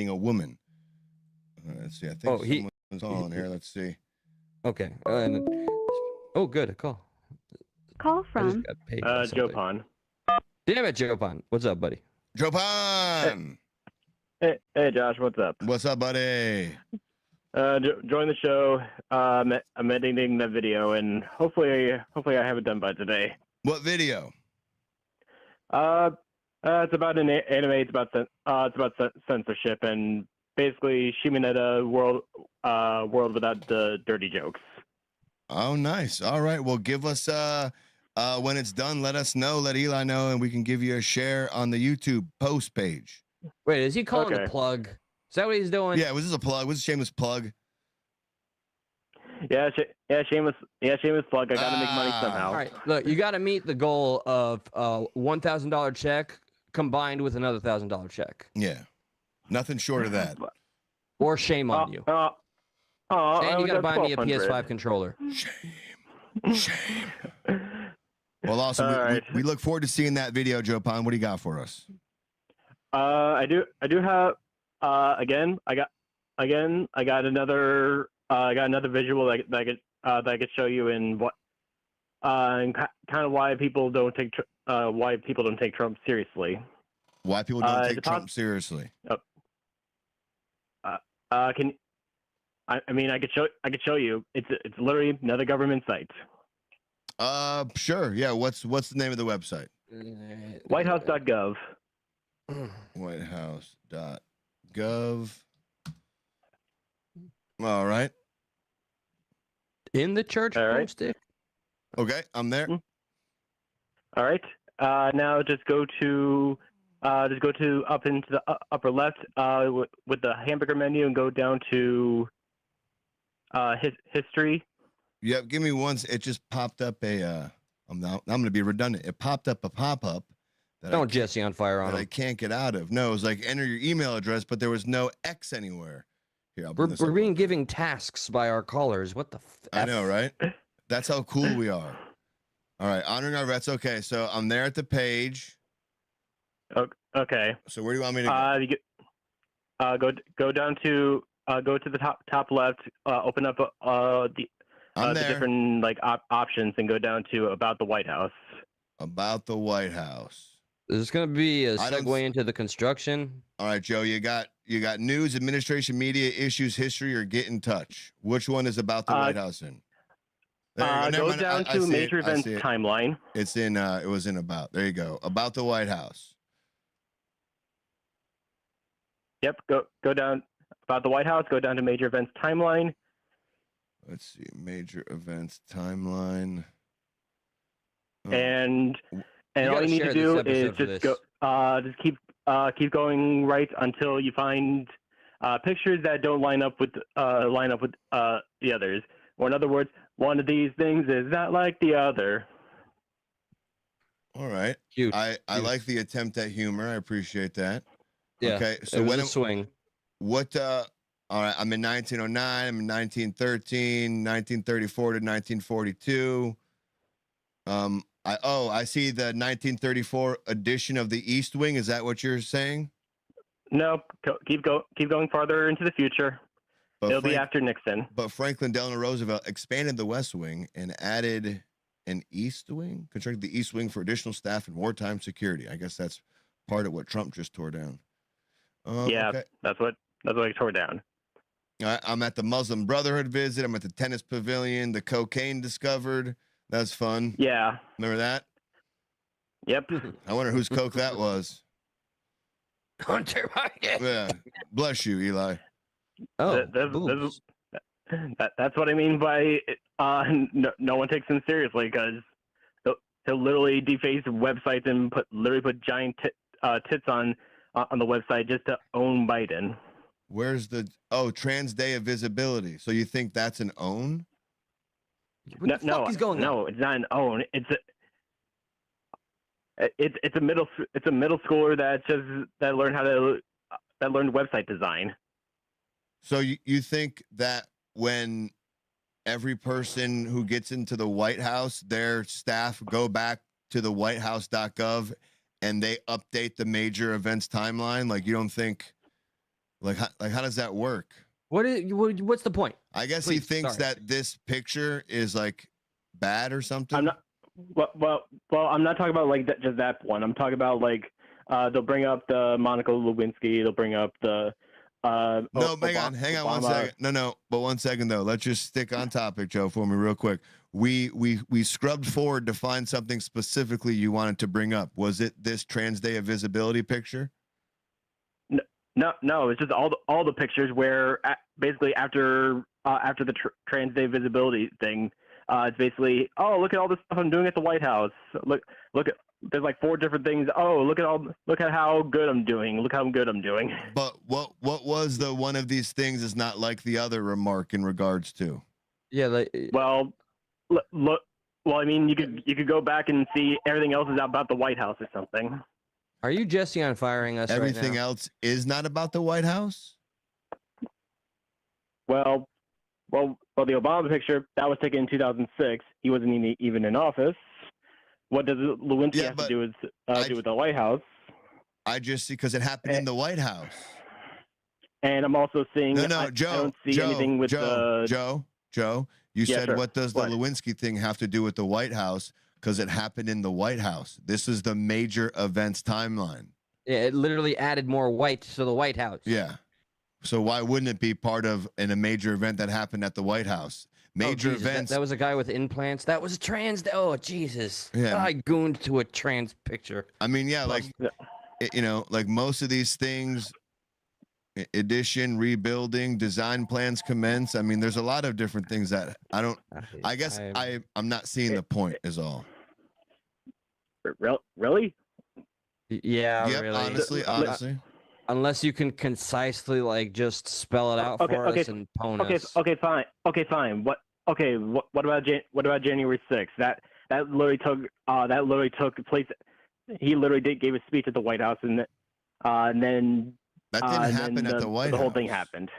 a woman. Let's see. I think someone's on here. Let's see. Okay. Good. A call. Call from Joe Pon. Damn it, Joe Pon. What's up, buddy? Joe Pon. Hey, Josh. What's up? What's up, buddy? Join the show. I'm editing the video, and hopefully I have it done by today. What video? It's about an anime. It's about censorship and basically Shimoneta world without the dirty jokes. Oh, nice. All right. Well, give us when it's done. Let us know. Let Eli know, and we can give you a share on the YouTube post page. Wait, is he calling a plug? Is that what he's doing? Yeah. Was this a plug? Was this a shameless plug? Yeah, shameless plug. I gotta make money somehow. All right, look, you got to meet the goal of $1,000 check combined with another $1,000 check. Yeah, nothing short of that. Or shame on you. And you got to buy me a PS5 controller. Shame. Well, also, we look forward to seeing that video, Joe Pon. What do you got for us? I do have again. I got another visual that I could show you in what and kind of why people don't take Trump seriously. Why people don't take Trump seriously? I could show you. It's literally another government site. Sure. Yeah. What's the name of the website? Whitehouse.gov. Whitehouse.gov. All right. In the church stick. Okay, I'm there. All right. Now just go to up into the upper left with the hamburger menu and go down to history. Yep. Give me one. It just popped up I'm going to be redundant. It popped up a pop-up. Don't Jesse on fire on I can't get out of. No, it was like enter your email address, but there was no X anywhere. Here, we're being given tasks by our callers. What the F? I know, right? That's how cool we are. All right, honoring our vets. Okay, so I'm there at the page. Okay. So where do you want me to go? Go down to go to the top left. Open up the different options and go down to about the White House. About the White House. Is this going to be a segue into the construction? All right, Joe, you got news, administration, media, issues, history, or get in touch. Which one is about the White House in? Go down to major events timeline. It's in. It was in about. There you go. About the White House. Yep. Go down about the White House. Go down to major events timeline. Let's see. Major events timeline. And all you need to do is just keep going right until you find pictures that don't line up with the others. Or in other words, one of these things is not like the other. All right. Cute. I like the attempt at humor. I appreciate that. Yeah. Okay. So it was when a swing. What? All right. I'm in 1909. I'm in 1913, 1934 to 1942. I see the 1934 edition of the East Wing. Is that what you're saying? No, keep going farther into the future. But It'll be after Nixon. But Franklin Delano Roosevelt expanded the West Wing and added an East Wing, constructed the East Wing for additional staff and wartime security. I guess that's part of what Trump just tore down. Yeah, okay. that's what he tore down. I'm at the Muslim Brotherhood visit. I'm at the tennis pavilion. The cocaine discovered. That's fun. Yeah. Remember that? Yep. I wonder whose coke that was. Hunter Biden. Yeah. Bless you, Eli. Oh, that's what I mean by no one takes him seriously, because he'll literally deface websites and put giant tits on the website just to own Biden. Where's the Trans Day of Visibility? So you think that's an own? What the fuck is going on? No, it's not an own. It's a middle schooler that learned website design. So you think that when every person who gets into the White House, their staff go back to the whitehouse.gov and they update the major events timeline? Like, you don't think, how does that work? What's the point? I guess he thinks that this picture is like bad or something. I'm not. Well, I'm not talking about like just that one. I'm talking about like they'll bring up the Monica Lewinsky. They'll bring up the. Hang on 1 second. No. But 1 second though. Let's just stick on topic, Joe, for me real quick. We scrubbed forward to find something specifically you wanted to bring up. Was it this Trans Day of Visibility picture? No. It's just all the pictures where basically after the Trans Day visibility thing, it's basically, oh, look at all this stuff I'm doing at the White House. Look at, there's like 4 different things. Oh, look at how good I'm doing. Look how good I'm doing. But what was the one of these things is not like the other remark in regards to? Yeah. Well, look. Well, I mean, you could go back and see everything else is about the White House or something. Are you Jesse on firing us? Everything right now? else is not about the White House? Well, the Obama picture, that was taken in 2006. He wasn't even in office. What does Lewinsky have to do with the White House? I just see, because it happened in the White House. And I'm also seeing Joe, I don't see anything with Joe, you said, sure. what does the Lewinsky thing have to do with the White House? Because it happened in the White House. This is the major events timeline. Yeah, it literally added more white to the White House. Yeah. So why wouldn't it be part of a major event that happened at the White House? Major events. That was a guy with implants. That was a trans. Oh, Jesus. Yeah. I gooned to a trans picture. I mean, yeah, like, like most of these things, addition, rebuilding, design plans commence. I mean, there's a lot of different things that I guess I'm not seeing the point is all. Really? Yeah, yep, really. Honestly. Unless you can concisely just spell it out for us and pwn us. Okay, fine. What about January 6th? That literally took place. He literally gave a speech at the White House, and then that didn't happen at the White House. The whole thing happened.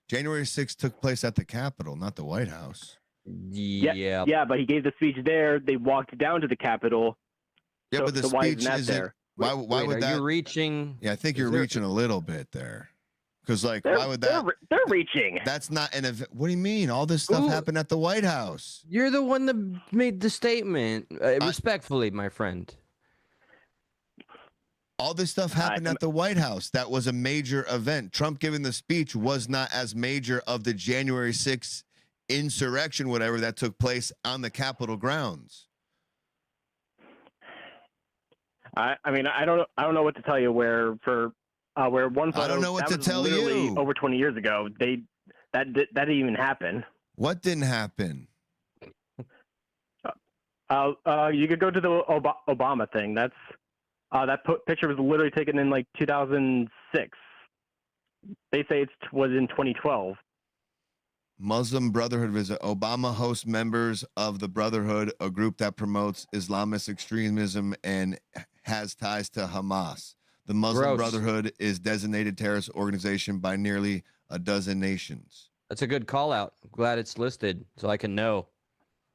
January 6th took place at the Capitol, not the White House. Yeah, but he gave the speech there. They walked down to the Capitol. Yeah, but the speech isn't there. Why would that? You're reaching. Yeah, I think you're reaching a little bit there. Because why would that? They're reaching. That's not an event. What do you mean? All this stuff happened at the White House. You're the one that made the statement. Respectfully, my friend. All this stuff happened at the White House. That was a major event. Trump giving the speech was not as major of the January 6th insurrection, whatever that took place on the Capitol grounds. I mean, I don't know what to tell you. Where one photo, I don't know what to tell you. Over 20 years ago, that didn't even happen. What didn't happen? You could go to the Obama thing. That picture was literally taken in 2006. They say it was in 2012. Muslim Brotherhood visit. Obama hosts members of the Brotherhood, a group that promotes Islamist extremism and has ties to Hamas. The Muslim Gross. Brotherhood is designated terrorist organization by nearly a dozen nations. That's a good call out. I'm glad it's listed so I can know.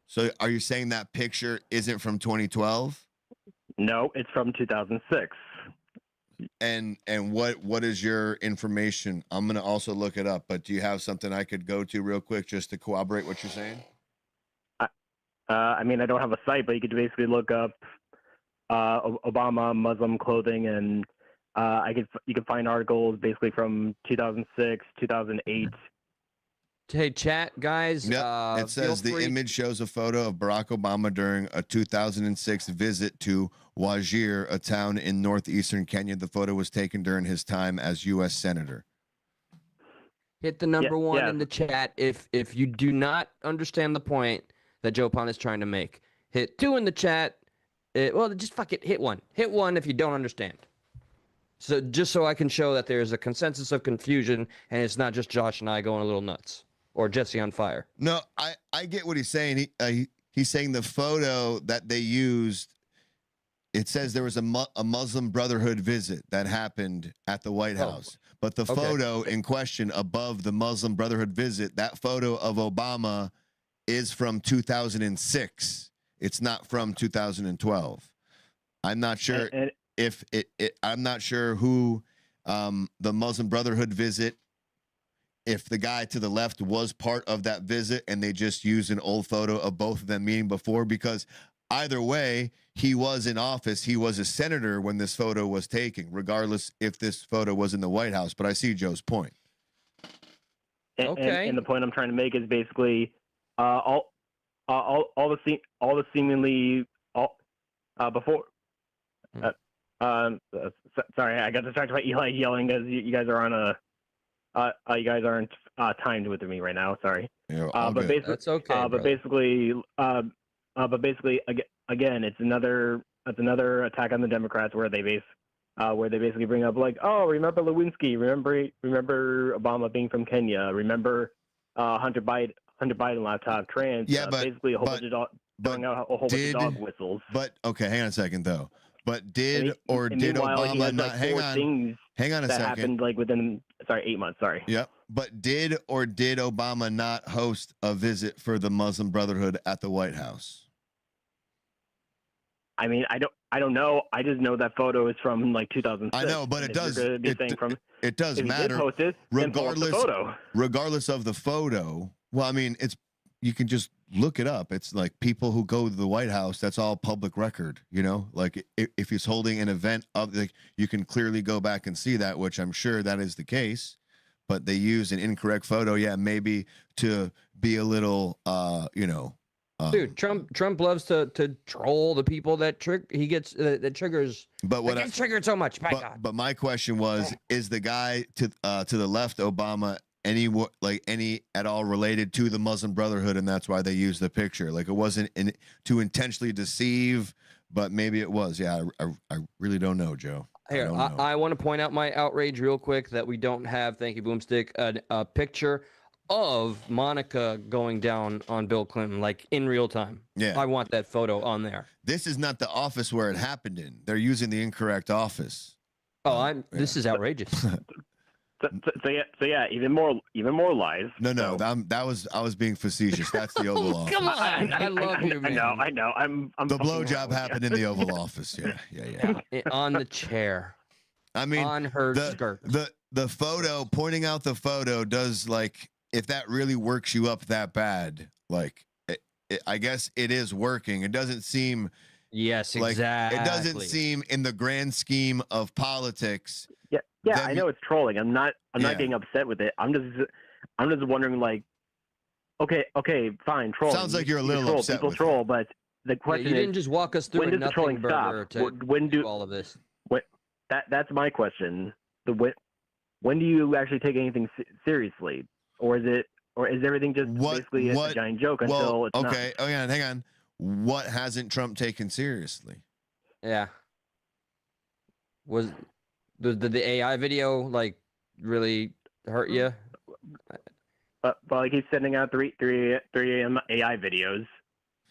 So are you saying that picture isn't from 2012? No, it's from 2006. And what is your information? I'm going to also look it up, but do you have something I could go to real quick just to corroborate what you're saying? I mean, I don't have a site, but you could basically look up Obama Muslim clothing, and you could find articles basically from 2006, 2008. Hey, chat, guys. Yep. It says the image shows a photo of Barack Obama during a 2006 visit to Wajir, a town in northeastern Kenya. The photo was taken during his time as U.S. Senator. Hit the number one in the chat if you do not understand the point that Joe Pon is trying to make. Hit 2 in the chat. Well, just fuck it. Hit 1. Hit 1 if you don't understand. So just so I can show that there's a consensus of confusion and it's not just Josh and I going a little nuts. Or Jesse on fire. No, I get what he's saying. He's saying the photo that they used, it says there was a Muslim Brotherhood visit that happened at the White House. But the photo in question above the Muslim Brotherhood visit, that photo of Obama is from 2006. It's not from 2012. I'm not sure if I'm not sure who the Muslim Brotherhood visit, if the guy to the left was part of that visit and they just used an old photo of both of them meeting before, because either way, he was in office. He was a senator when this photo was taken, regardless if this photo was in the White House. But I see Joe's point. And the point I'm trying to make is basically all the seemingly before. Sorry, I got distracted by Eli yelling because you guys are on a. You guys aren't timed with me right now. Sorry. But basically, that's okay. But basically, again, it's another attack on the Democrats where they basically bring up like, oh, remember Lewinsky, remember Obama being from Kenya, remember Hunter Biden laptop trans. Yeah, but basically a whole bunch of throwing out a whole bunch of dog whistles. But okay, hang on a second though. But did Obama not hang on a second. Happened like within 8 months. Sorry. Yep. But did Obama not host a visit for the Muslim Brotherhood at the White House? I mean, I don't know. I just know that photo is from like 2006. I know, but it does matter. Post it, regardless of the photo. Well, I mean, you can just look it up. It's like people who go to the White House, that's all public record, you know, like if he's holding an event of like, you can clearly go back and see that, which I'm sure that is the case, but they use an incorrect photo. Yeah. Maybe to be a little, dude, Trump loves to troll the people that that triggers. But what gets triggered so much. But my question was, is the guy to the left, Obama, any at all related to the Muslim Brotherhood, and that's why they used the picture? Like it wasn't to intentionally deceive, but maybe it was. Yeah, I really don't know, Joe. Here, I want to point out my outrage real quick that we don't have, thank you, Boomstick, a picture of Monica going down on Bill Clinton, like in real time. Yeah. I want that photo on there. This is not the office where it happened in. They're using the incorrect office. This is outrageous. So yeah, even more lies. No, I was being facetious. That's the Oval Office. Come on, I love you, man. I know. I'm the blowjob happened in the Oval Office. Yeah. On the chair. I mean, on her skirt. The photo, pointing out the photo does, like, if that really works you up that bad, like, I guess it is working. It doesn't seem. Yes, like, exactly. It doesn't seem in the grand scheme of politics. Yeah, I know it's trolling. I'm not getting upset with it. I'm just wondering, like, okay, fine, troll. Sounds like you're a little upset. People troll, but the question is, you didn't just walk us through when does the trolling stop? When do all of this? That's my question. When do you actually take anything seriously, or is everything just basically a giant joke until it's not? Okay, hang on. What hasn't Trump taken seriously? Yeah. Did the AI video like really hurt you? Well, he keeps sending out 3 a.m. AI videos.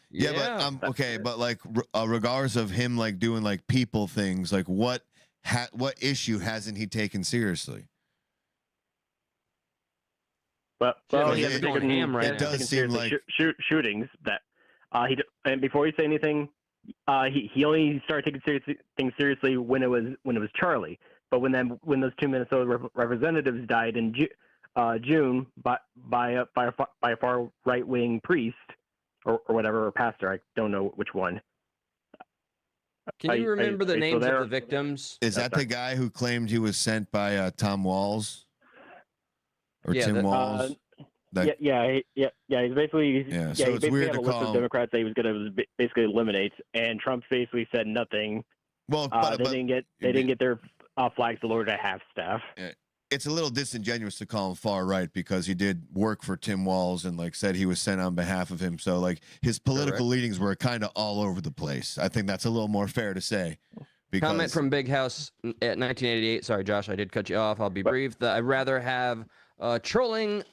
Yeah, but okay, but like regardless of him like doing like people things, like what what issue hasn't he taken seriously? But Well, he hasn't taken it does seem like shootings that and before you say anything, he only started taking things seriously when it was Charlie. But when those 2 Minnesota representatives died in June by a far right wing priest or whatever, or pastor, I don't know which one. Can you remember the names of the victims? Is that the guy who claimed he was sent by Tom Walls? Or Tim Walls? Yeah. He's basically so he it's basically weird had to a list call of Democrats that he was going to basically eliminate, and Trump basically said nothing. Well, they didn't get their flags lowered to half staff. It's a little disingenuous to call him far right because he did work for Tim Walls and like said he was sent on behalf of him. So like his political leanings were kind of all over the place. I think that's a little more fair to say. Comment from Big House at 1988. Sorry, Josh, I did cut you off. I'll be brief. I'd rather have a trolling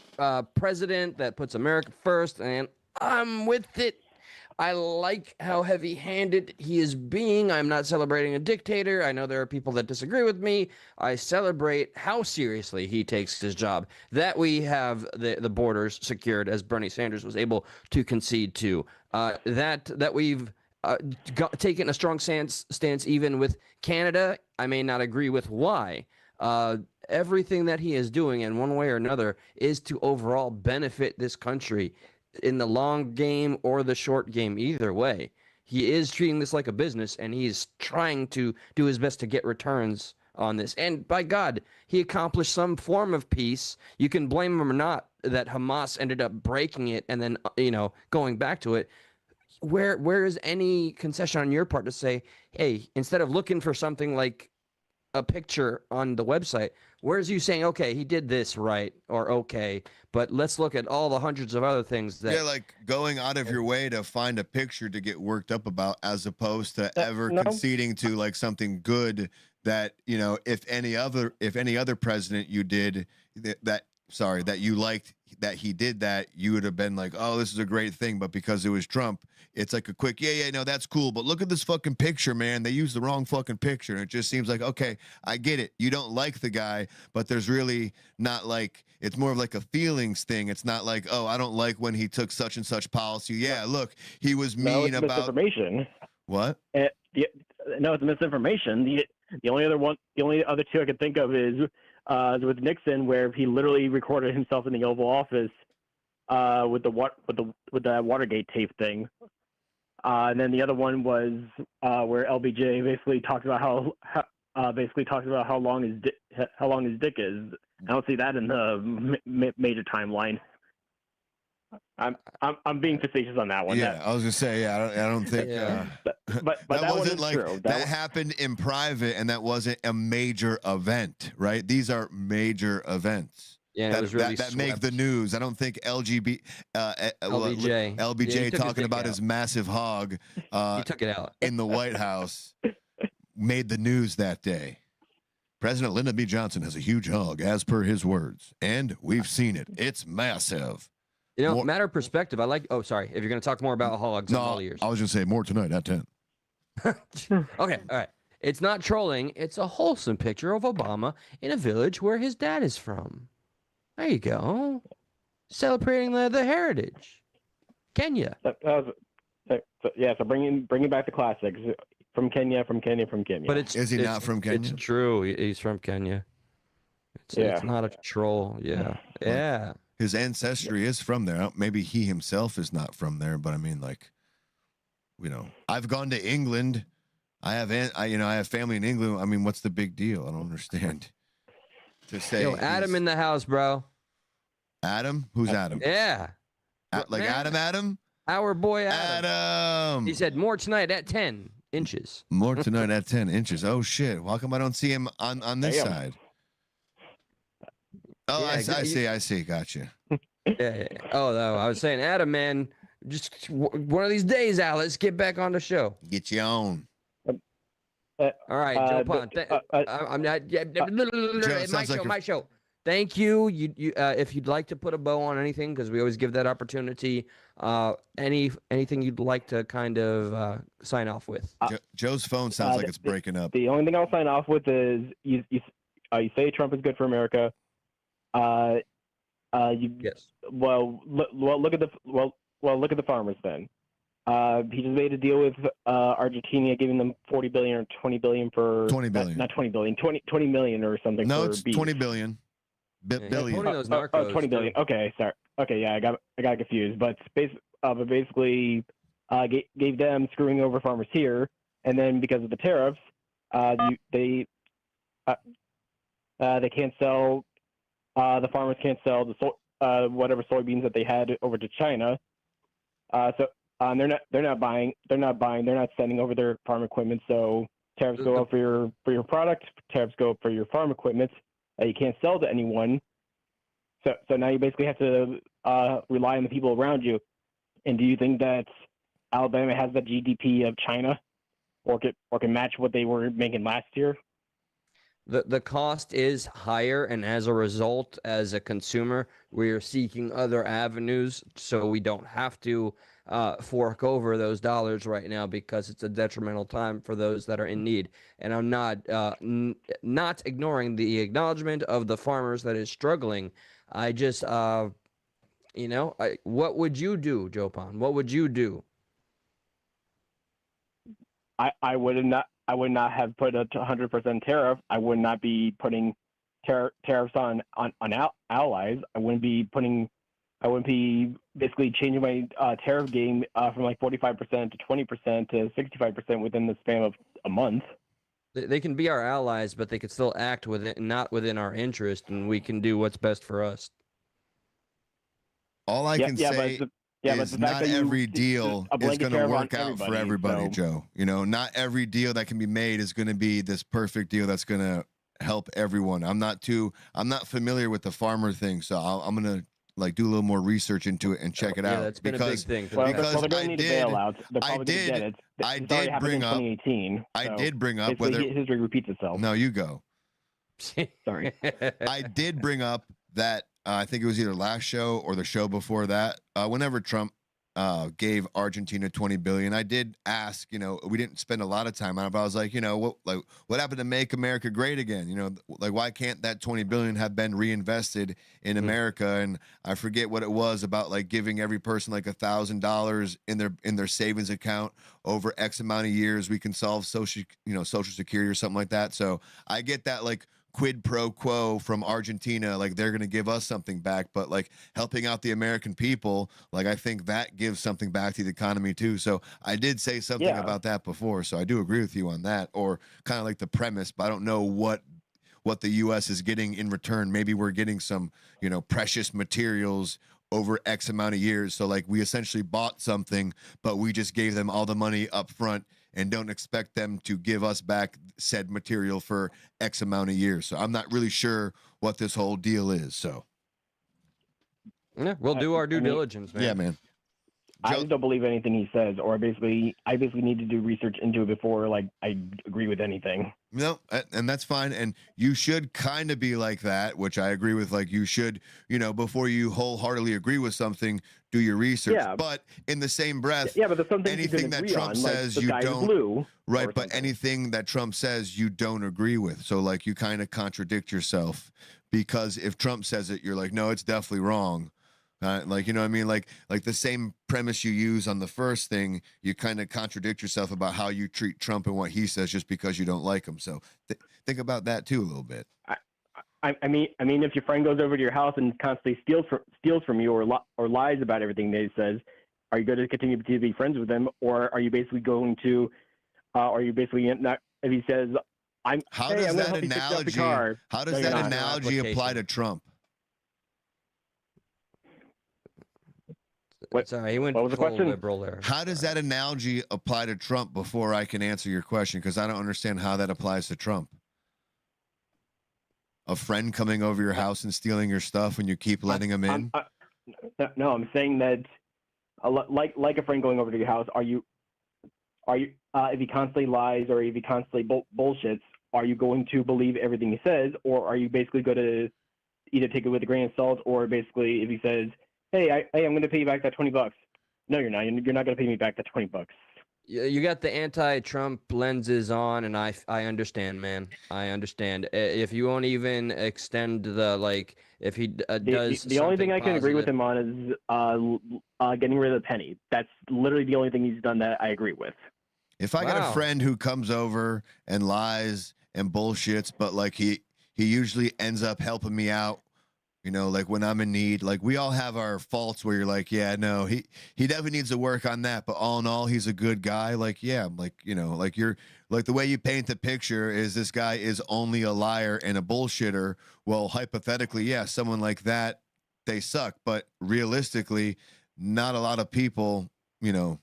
president that puts America first, and I'm with it. I like how heavy-handed he is being. I'm not celebrating a dictator. I know there are people that disagree with me. I celebrate how seriously he takes his job. That we have the borders secured, as Bernie Sanders was able to concede to. That we've taken a strong stance even with Canada. I may not agree with why. Everything that he is doing in one way or another is to overall benefit this country in the long game or the short game. Either way, he is treating this like a business, and he's trying to do his best to get returns on this. And by God, he accomplished some form of peace. You can blame him or not that Hamas ended up breaking it and then going back to it. Where is any concession on your part to say, hey, instead of looking for something like a picture on the website, where's you saying, okay, he did this right, or okay, but let's look at all the hundreds of other things that... Yeah, like going out of your way to find a picture to get worked up about, as opposed to ever conceding to like something good that, if any other president you did that you liked that he did that, you would have been like, oh, this is a great thing. But because it was Trump, it's like a quick, no, that's cool. But look at this fucking picture, man. They used the wrong fucking picture. And it just seems like, okay, I get it. You don't like the guy, but there's really not like, it's more of like a feelings thing. It's not like, oh, I don't like when he took such and such policy. Yeah, look, he was mean about misinformation. What? No, it's misinformation. The only other two I could think of is with Nixon, where he literally recorded himself in the Oval Office with the Watergate tape thing, and then the other one was where LBJ basically talks about how long his dick is. I don't see that in the major timeline. I'm being facetious on that one. Yeah, I was gonna say, I don't think. But that wasn't like true. that happened in private, and that wasn't a major event, right? These are major events. Yeah, that, it was really that make the news. I don't think LBJ talking about his massive hog he took it out in the White House made the news that day. President Lyndon B. Johnson has a huge hog, as per his words, and we've seen it. It's massive. Matter of perspective. I like. Oh, sorry. If you're going to talk more about hogs, no, all ears. I was going to say more tonight at 10. Okay, all right. It's not trolling. It's a wholesome picture of Obama in a village where his dad is from. There you go. Celebrating the heritage. Kenya. So bringing back the classics from Kenya. But is he not from Kenya? It's true. He's from Kenya. It's not a troll. Yeah. Yeah. His ancestry is from there. Maybe he himself is not from there, but I mean, like, I've gone to England. I have family in England. I mean, what's the big deal? I don't understand. To say, Adam in the house, bro. Adam? Who's Adam? Yeah. Adam? Our boy Adam. He said more tonight at 10 inches. More tonight at 10 inches. Oh shit! How come I don't see him on this side? Oh, yeah, I see. Gotcha. Yeah. Oh, no, I was saying, Adam, man, just one of these days, Alice, get back on the show. Get you on. All right, Joe Pond. I'm not. Joe, my show. thank you. If you'd like to put a bow on anything, because we always give that opportunity. Anything you'd like to kind of sign off with? Joe's phone sounds like it's breaking up. The only thing I'll sign off with is you say Trump is good for America. Yes. Look at the farmers then. He just made a deal with Argentina, giving them 40 billion or 20 billion for 20 billion. not 20 billion, 20 million or something. No, for it's beef. 20 billion. Billion. Those narcos, 20 billion. too. Okay, sorry. Okay, yeah, I got confused. But basically gave them screwing over farmers here, and then because of the tariffs, they can't sell. The farmers can't sell the whatever soybeans that they had over to China. They're not buying. They're not sending over their farm equipment. So tariffs go up for your product. Tariffs go up for your farm equipment. You can't sell to anyone. So now you basically have to rely on the people around you. And do you think that Alabama has the GDP of China, or can match what they were making last year? The cost is higher, and as a result, as a consumer, we are seeking other avenues so we don't have to fork over those dollars right now, because it's a detrimental time for those that are in need. And I'm not ignoring the acknowledgement of the farmers that is struggling. I just, what would you do, Jopan? What would you do? I would not have put a 100% tariff. I would not be putting tariffs on allies. I wouldn't be basically changing my tariff game from like 45% to 20% to 65% within the span of a month. They can be our allies, but they could still act not within our interest, and we can do what's best for us. All I can say is not every deal is going to work out for everybody, Joe. Not every deal that can be made is going to be this perfect deal that's going to help everyone. I'm not familiar with the farmer thing, so I'm going to do a little more research into it and check it out. That's been a big thing. Because they're going to need bailouts. They're probably going to get it. I did bring up 2018. I did bring up whether history repeats itself. No, you go. Sorry. I did bring up that I think it was either last show or the show before that. Whenever Trump gave Argentina 20 billion, I did ask. We didn't spend a lot of time on it, but I was like, what happened to make America great again? Why can't that 20 billion have been reinvested in America? And I forget what it was about, giving every person $1,000 in their savings account over X amount of years. We can solve Social Security or something like that. So I get that, quid pro quo from Argentina, they're going to give us something back, but helping out the American people, I think that gives something back to the economy too. So I did say something about that before, so I do agree with you on that, or kind of the premise, but I don't know what the U.S. is getting in return. Maybe we're getting some precious materials over X amount of years, so we essentially bought something, but we just gave them all the money up front and don't expect them to give us back said material for X amount of years. So I'm not really sure what this whole deal is. So yeah, we'll do our due diligence, man. Yeah, man. I just don't believe anything he says, or I basically need to do research into it before I agree with anything. No, and that's fine. And you should kind of be like that, which I agree with. You should, before you wholeheartedly agree with something, do your research. Yeah. But in the same breath, but there's something anything that Trump says you don't, right? But anything that Trump says you don't agree with. So you kind of contradict yourself, because if Trump says it, you're like, no, it's definitely wrong. You know what I mean? Like the same premise you use on the first thing, you kind of contradict yourself about how you treat Trump and what he says just because you don't like him. So think about that too a little bit. I mean, if your friend goes over to your house and constantly steals from you or lies about everything that he says, are you going to continue to be friends with him, or are you basically going to? Are you basically not? If he says, How does that analogy apply to Trump? Sorry, he went what was the full question? liberal there. How does that analogy apply to Trump before I can answer your question? Because I don't understand how that applies to Trump. A friend coming over your house and stealing your stuff and you keep letting him in? No, I'm saying that, like a friend going over to your house, are you if he constantly lies or if he constantly bullshits, are you going to believe everything he says, or are you basically going to either take it with a grain of salt, or basically if he says, hey, I'm going to pay you back that $20. No, you're not. You're not going to pay me back that $20. You got the anti-Trump lenses on, and I understand, man. I understand. If you won't even extend the, like, if he does the only thing I can agree with positive- him on is getting rid of the penny. That's literally the only thing he's done that I agree with. If I got a friend who comes over and lies and bullshits, but like he usually ends up helping me out, you know, like when I'm in need, like we all have our faults where you're like, yeah, no, he definitely needs to work on that. But all in all, he's a good guy. Like, yeah, like, you know, like you're like the way you paint the picture is this guy is only a liar and a bullshitter. Well, hypothetically, yeah, someone like that, they suck. But realistically, not a lot of people, you know,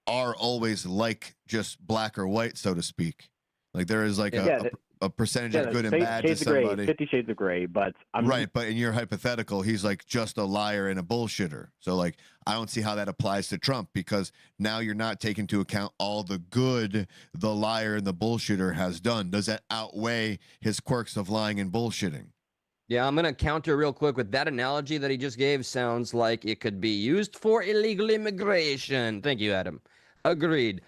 are always like just black or white, so to speak. Like there is like a percentage of good and bad to somebody. 50 Shades of Gray, but I'm right. But in your hypothetical, he's like just a liar and a bullshitter. So like, I don't see how that applies to Trump, because now you're not taking into account all the good the liar and the bullshitter has done. Does that outweigh his quirks of lying and bullshitting? Yeah, I'm going to counter real quick with that analogy that he just gave. Sounds like it could be used for illegal immigration. Thank you, Adam. Agreed.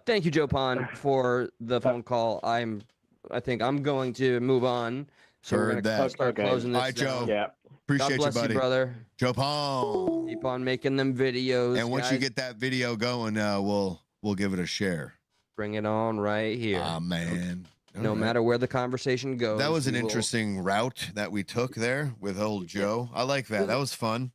Thank you, Joe Pon, for the phone call. I think I'm going to move on. So we're going to start closing this. All right, Joe. Yeah. Appreciate God bless you, buddy. brother. Joe Pon. Keep on making them videos. And once guys. you get that video going, we'll give it a share. Bring it on right here. Ah, man. No matter where the conversation goes. That was an interesting route that we took there with old Joe. I like that. That was fun.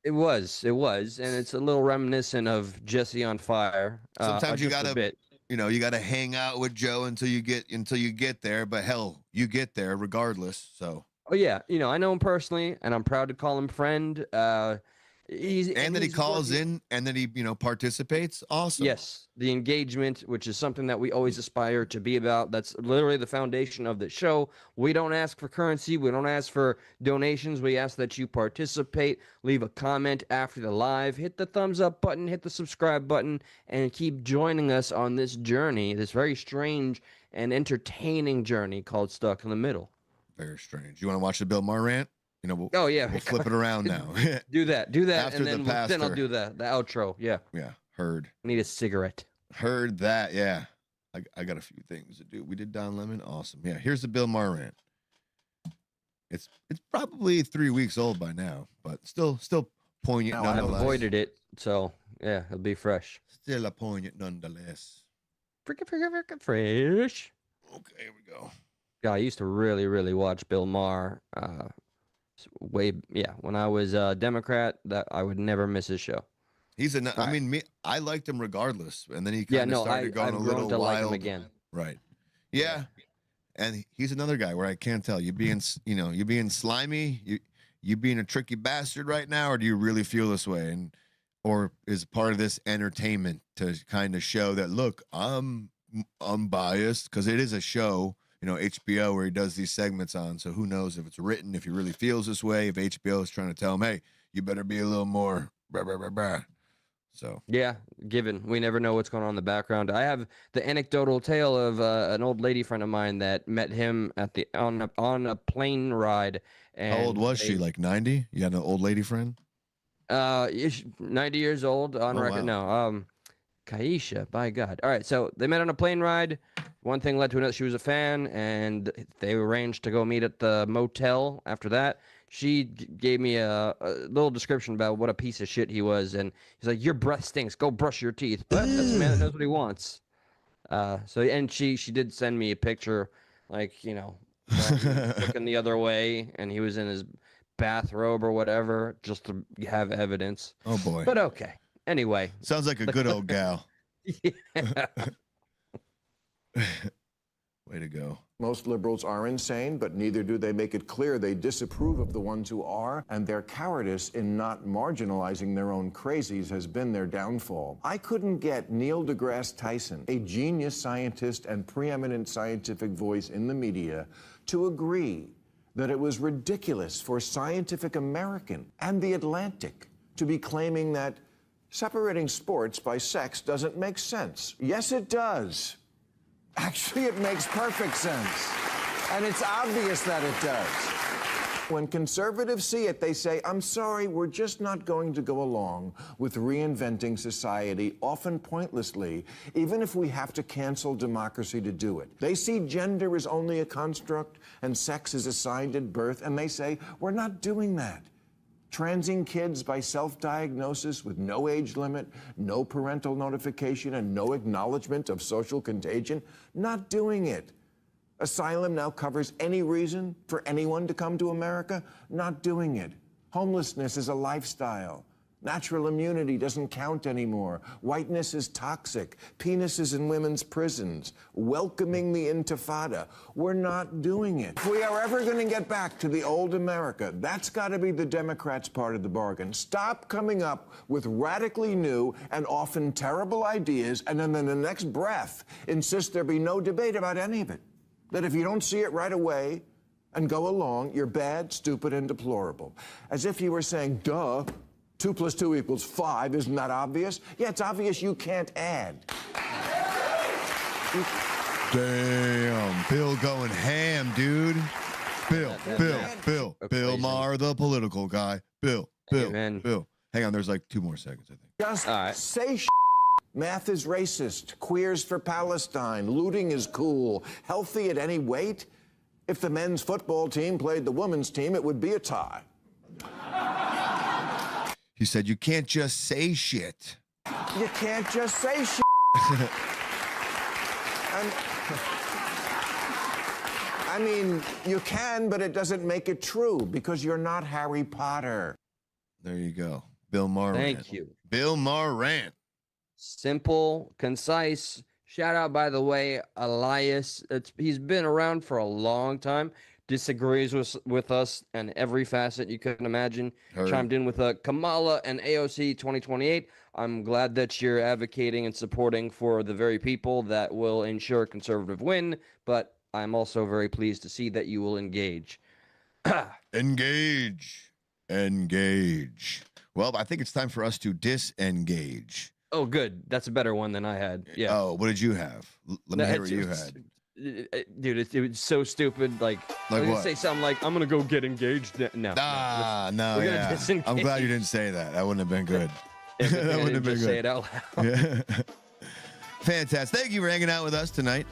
It was, and it's a little reminiscent of Jesse on Fire. Sometimes you just a gotta, bit. you know, you gotta hang out with Joe until you get there. But hell, you get there regardless. So. Oh yeah, you know, I know him personally, and I'm proud to call him friend. He calls in, and then he, you know, participates. Awesome. Yes, the engagement, which is something that we always aspire to be about. That's literally the foundation of the show. We don't ask for currency. We don't ask for donations. We ask that you participate, leave a comment after the live, hit the thumbs up button, hit the subscribe button, and keep joining us on this journey, this very strange and entertaining journey called Stuck in the Middle. Very strange. You want to watch the Bill Maher rant? You know, we'll flip it around now. do that, After and then I'll do the outro. Yeah. Yeah. Heard. Need a cigarette. Heard that. Yeah. I got a few things to do. We did Don Lemon. Awesome. Yeah. Here's the Bill Maher rant. It's probably 3 weeks old by now, but still poignant. I've avoided it, so yeah, it'll be fresh. Still a poignant nonetheless. Freaking fresh. Okay, here we go. Yeah, I used to really watch Bill Maher. When I was a Democrat, that I would never miss his show. I liked him regardless, and then he kind of started going a little wild. Like him again. Right. Yeah. And he's another guy where I can't tell you being slimy, you being a tricky bastard right now, or do you really feel this way? Or is part of this entertainment to kind of show that, look, I'm unbiased, because it is a show, you know, HBO, where he does these segments on. So who knows if it's written, if he really feels this way, if HBO is trying to tell him, hey, you better be a little more blah, blah, blah, blah. So yeah, given we never know what's going on in the background. I have the anecdotal tale of an old lady friend of mine that met him at on a plane ride. And how old was she? Like 90? You had an old lady friend? 90 years old on record. Wow. No, Kaisha, by God. All right, so they met on a plane ride. One thing led to another. She was a fan, and they arranged to go meet at the motel after that. She gave me a little description about what a piece of shit he was, and he's like, your breath stinks, go brush your teeth. But that's a man that knows what he wants. And she did send me a picture, like, you know, looking the other way, and he was in his bathrobe or whatever, just to have evidence. Oh, boy. But okay. Anyway. Sounds like a good old gal. Yeah. Way to go. Most liberals are insane, but neither do they make it clear they disapprove of the ones who are, and their cowardice in not marginalizing their own crazies has been their downfall. I couldn't get Neil deGrasse Tyson, a genius scientist and preeminent scientific voice in the media, to agree that it was ridiculous for Scientific American and The Atlantic to be claiming that separating sports by sex doesn't make sense. Yes, it does. Actually, it makes perfect sense. And it's obvious that it does. When conservatives see it, they say, I'm sorry, we're just not going to go along with reinventing society, often pointlessly, even if we have to cancel democracy to do it. They see gender as only a construct and sex is assigned at birth, and they say, we're not doing that. Transing kids by self-diagnosis with no age limit, no parental notification, and no acknowledgement of social contagion, not doing it. Asylum now covers any reason for anyone to come to America, not doing it. Homelessness is a lifestyle. Natural immunity doesn't count anymore. Whiteness is toxic. Penises in women's prisons. Welcoming the intifada. We're not doing it. If we are ever going to get back to the old America, that's got to be the Democrats' part of the bargain. Stop coming up with radically new and often terrible ideas, and then in the next breath, insist there be no debate about any of it. That if you don't see it right away and go along, you're bad, stupid, and deplorable. As if you were saying, duh, 2 + 2 = 5, isn't that obvious? Yeah, it's obvious you can't add. Damn, Bill going ham, dude. Bill Maher, the political guy. Bill. Hang on, there's like 2 more seconds, I think. Just say math is racist, queers for Palestine, looting is cool, healthy at any weight. If the men's football team played the women's team, it would be a tie. He said, you can't just say shit. You can't just say shit. I mean, you can, but it doesn't make it true because you're not Harry Potter. There you go. Bill Maher. Thank you. Bill Maher. Simple, concise. Shout out, by the way, Elias. He's been around for a long time. Disagrees with us in every facet you can imagine. Heard. Chimed in with Kamala and AOC 2028. I'm glad that you're advocating and supporting for the very people that will ensure a conservative win, but I'm also very pleased to see that you will engage. Engage. Well, I think it's time for us to disengage. Oh, good. That's a better one than I had. Yeah. Oh, what did you have? Let me hear what you had. Dude, it was so stupid. Like I was gonna say something like, "I'm gonna go get engaged." No. No. Yeah. I'm glad you didn't say that. That wouldn't have been good. That wouldn't have been good. Say it out loud. Yeah. Fantastic. Thank you for hanging out with us today,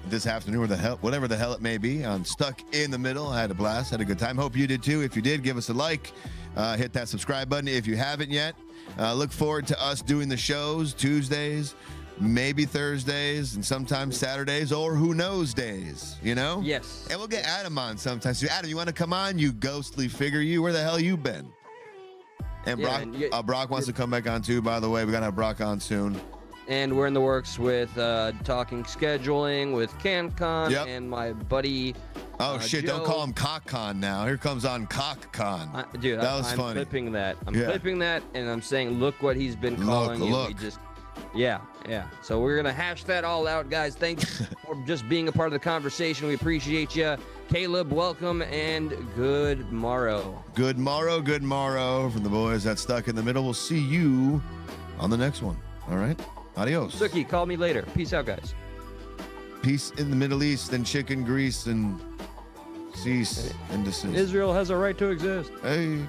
this afternoon, whatever the hell it may be. On Stuck in the Middle. I had a blast. Had a good time. Hope you did too. If you did, give us a like. Hit that subscribe button if you haven't yet. Look forward to us doing the shows Tuesdays, maybe Thursdays, and sometimes Saturdays, or who knows days, you know? Yes. And we'll get Adam on sometimes. So Adam, you want to come on? You ghostly figure, you. Where the hell you been? And Brock wants to come back on too, by the way. We got to have Brock on soon. And we're in the works with talking scheduling with CanCon and my buddy. Oh, shit. Joe. Don't call him CockCon now. Here comes on CockCon. Dude, that was I'm funny. Clipping that. I'm clipping that, and I'm saying, look what he's been calling you. Look. Yeah. So we're going to hash that all out, guys. Thanks for just being a part of the conversation. We appreciate you. Caleb, welcome, and good morrow. Good morrow from the boys that Stuck in the Middle. We'll see you on the next one. All right? Adios. Suki, call me later. Peace out, guys. Peace in the Middle East and chicken grease and cease and desist. Israel has a right to exist. Hey.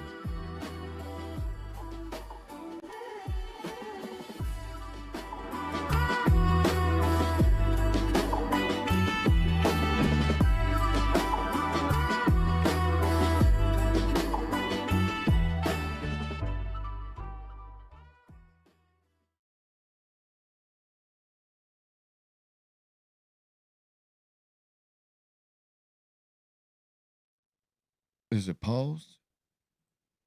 Is it paused?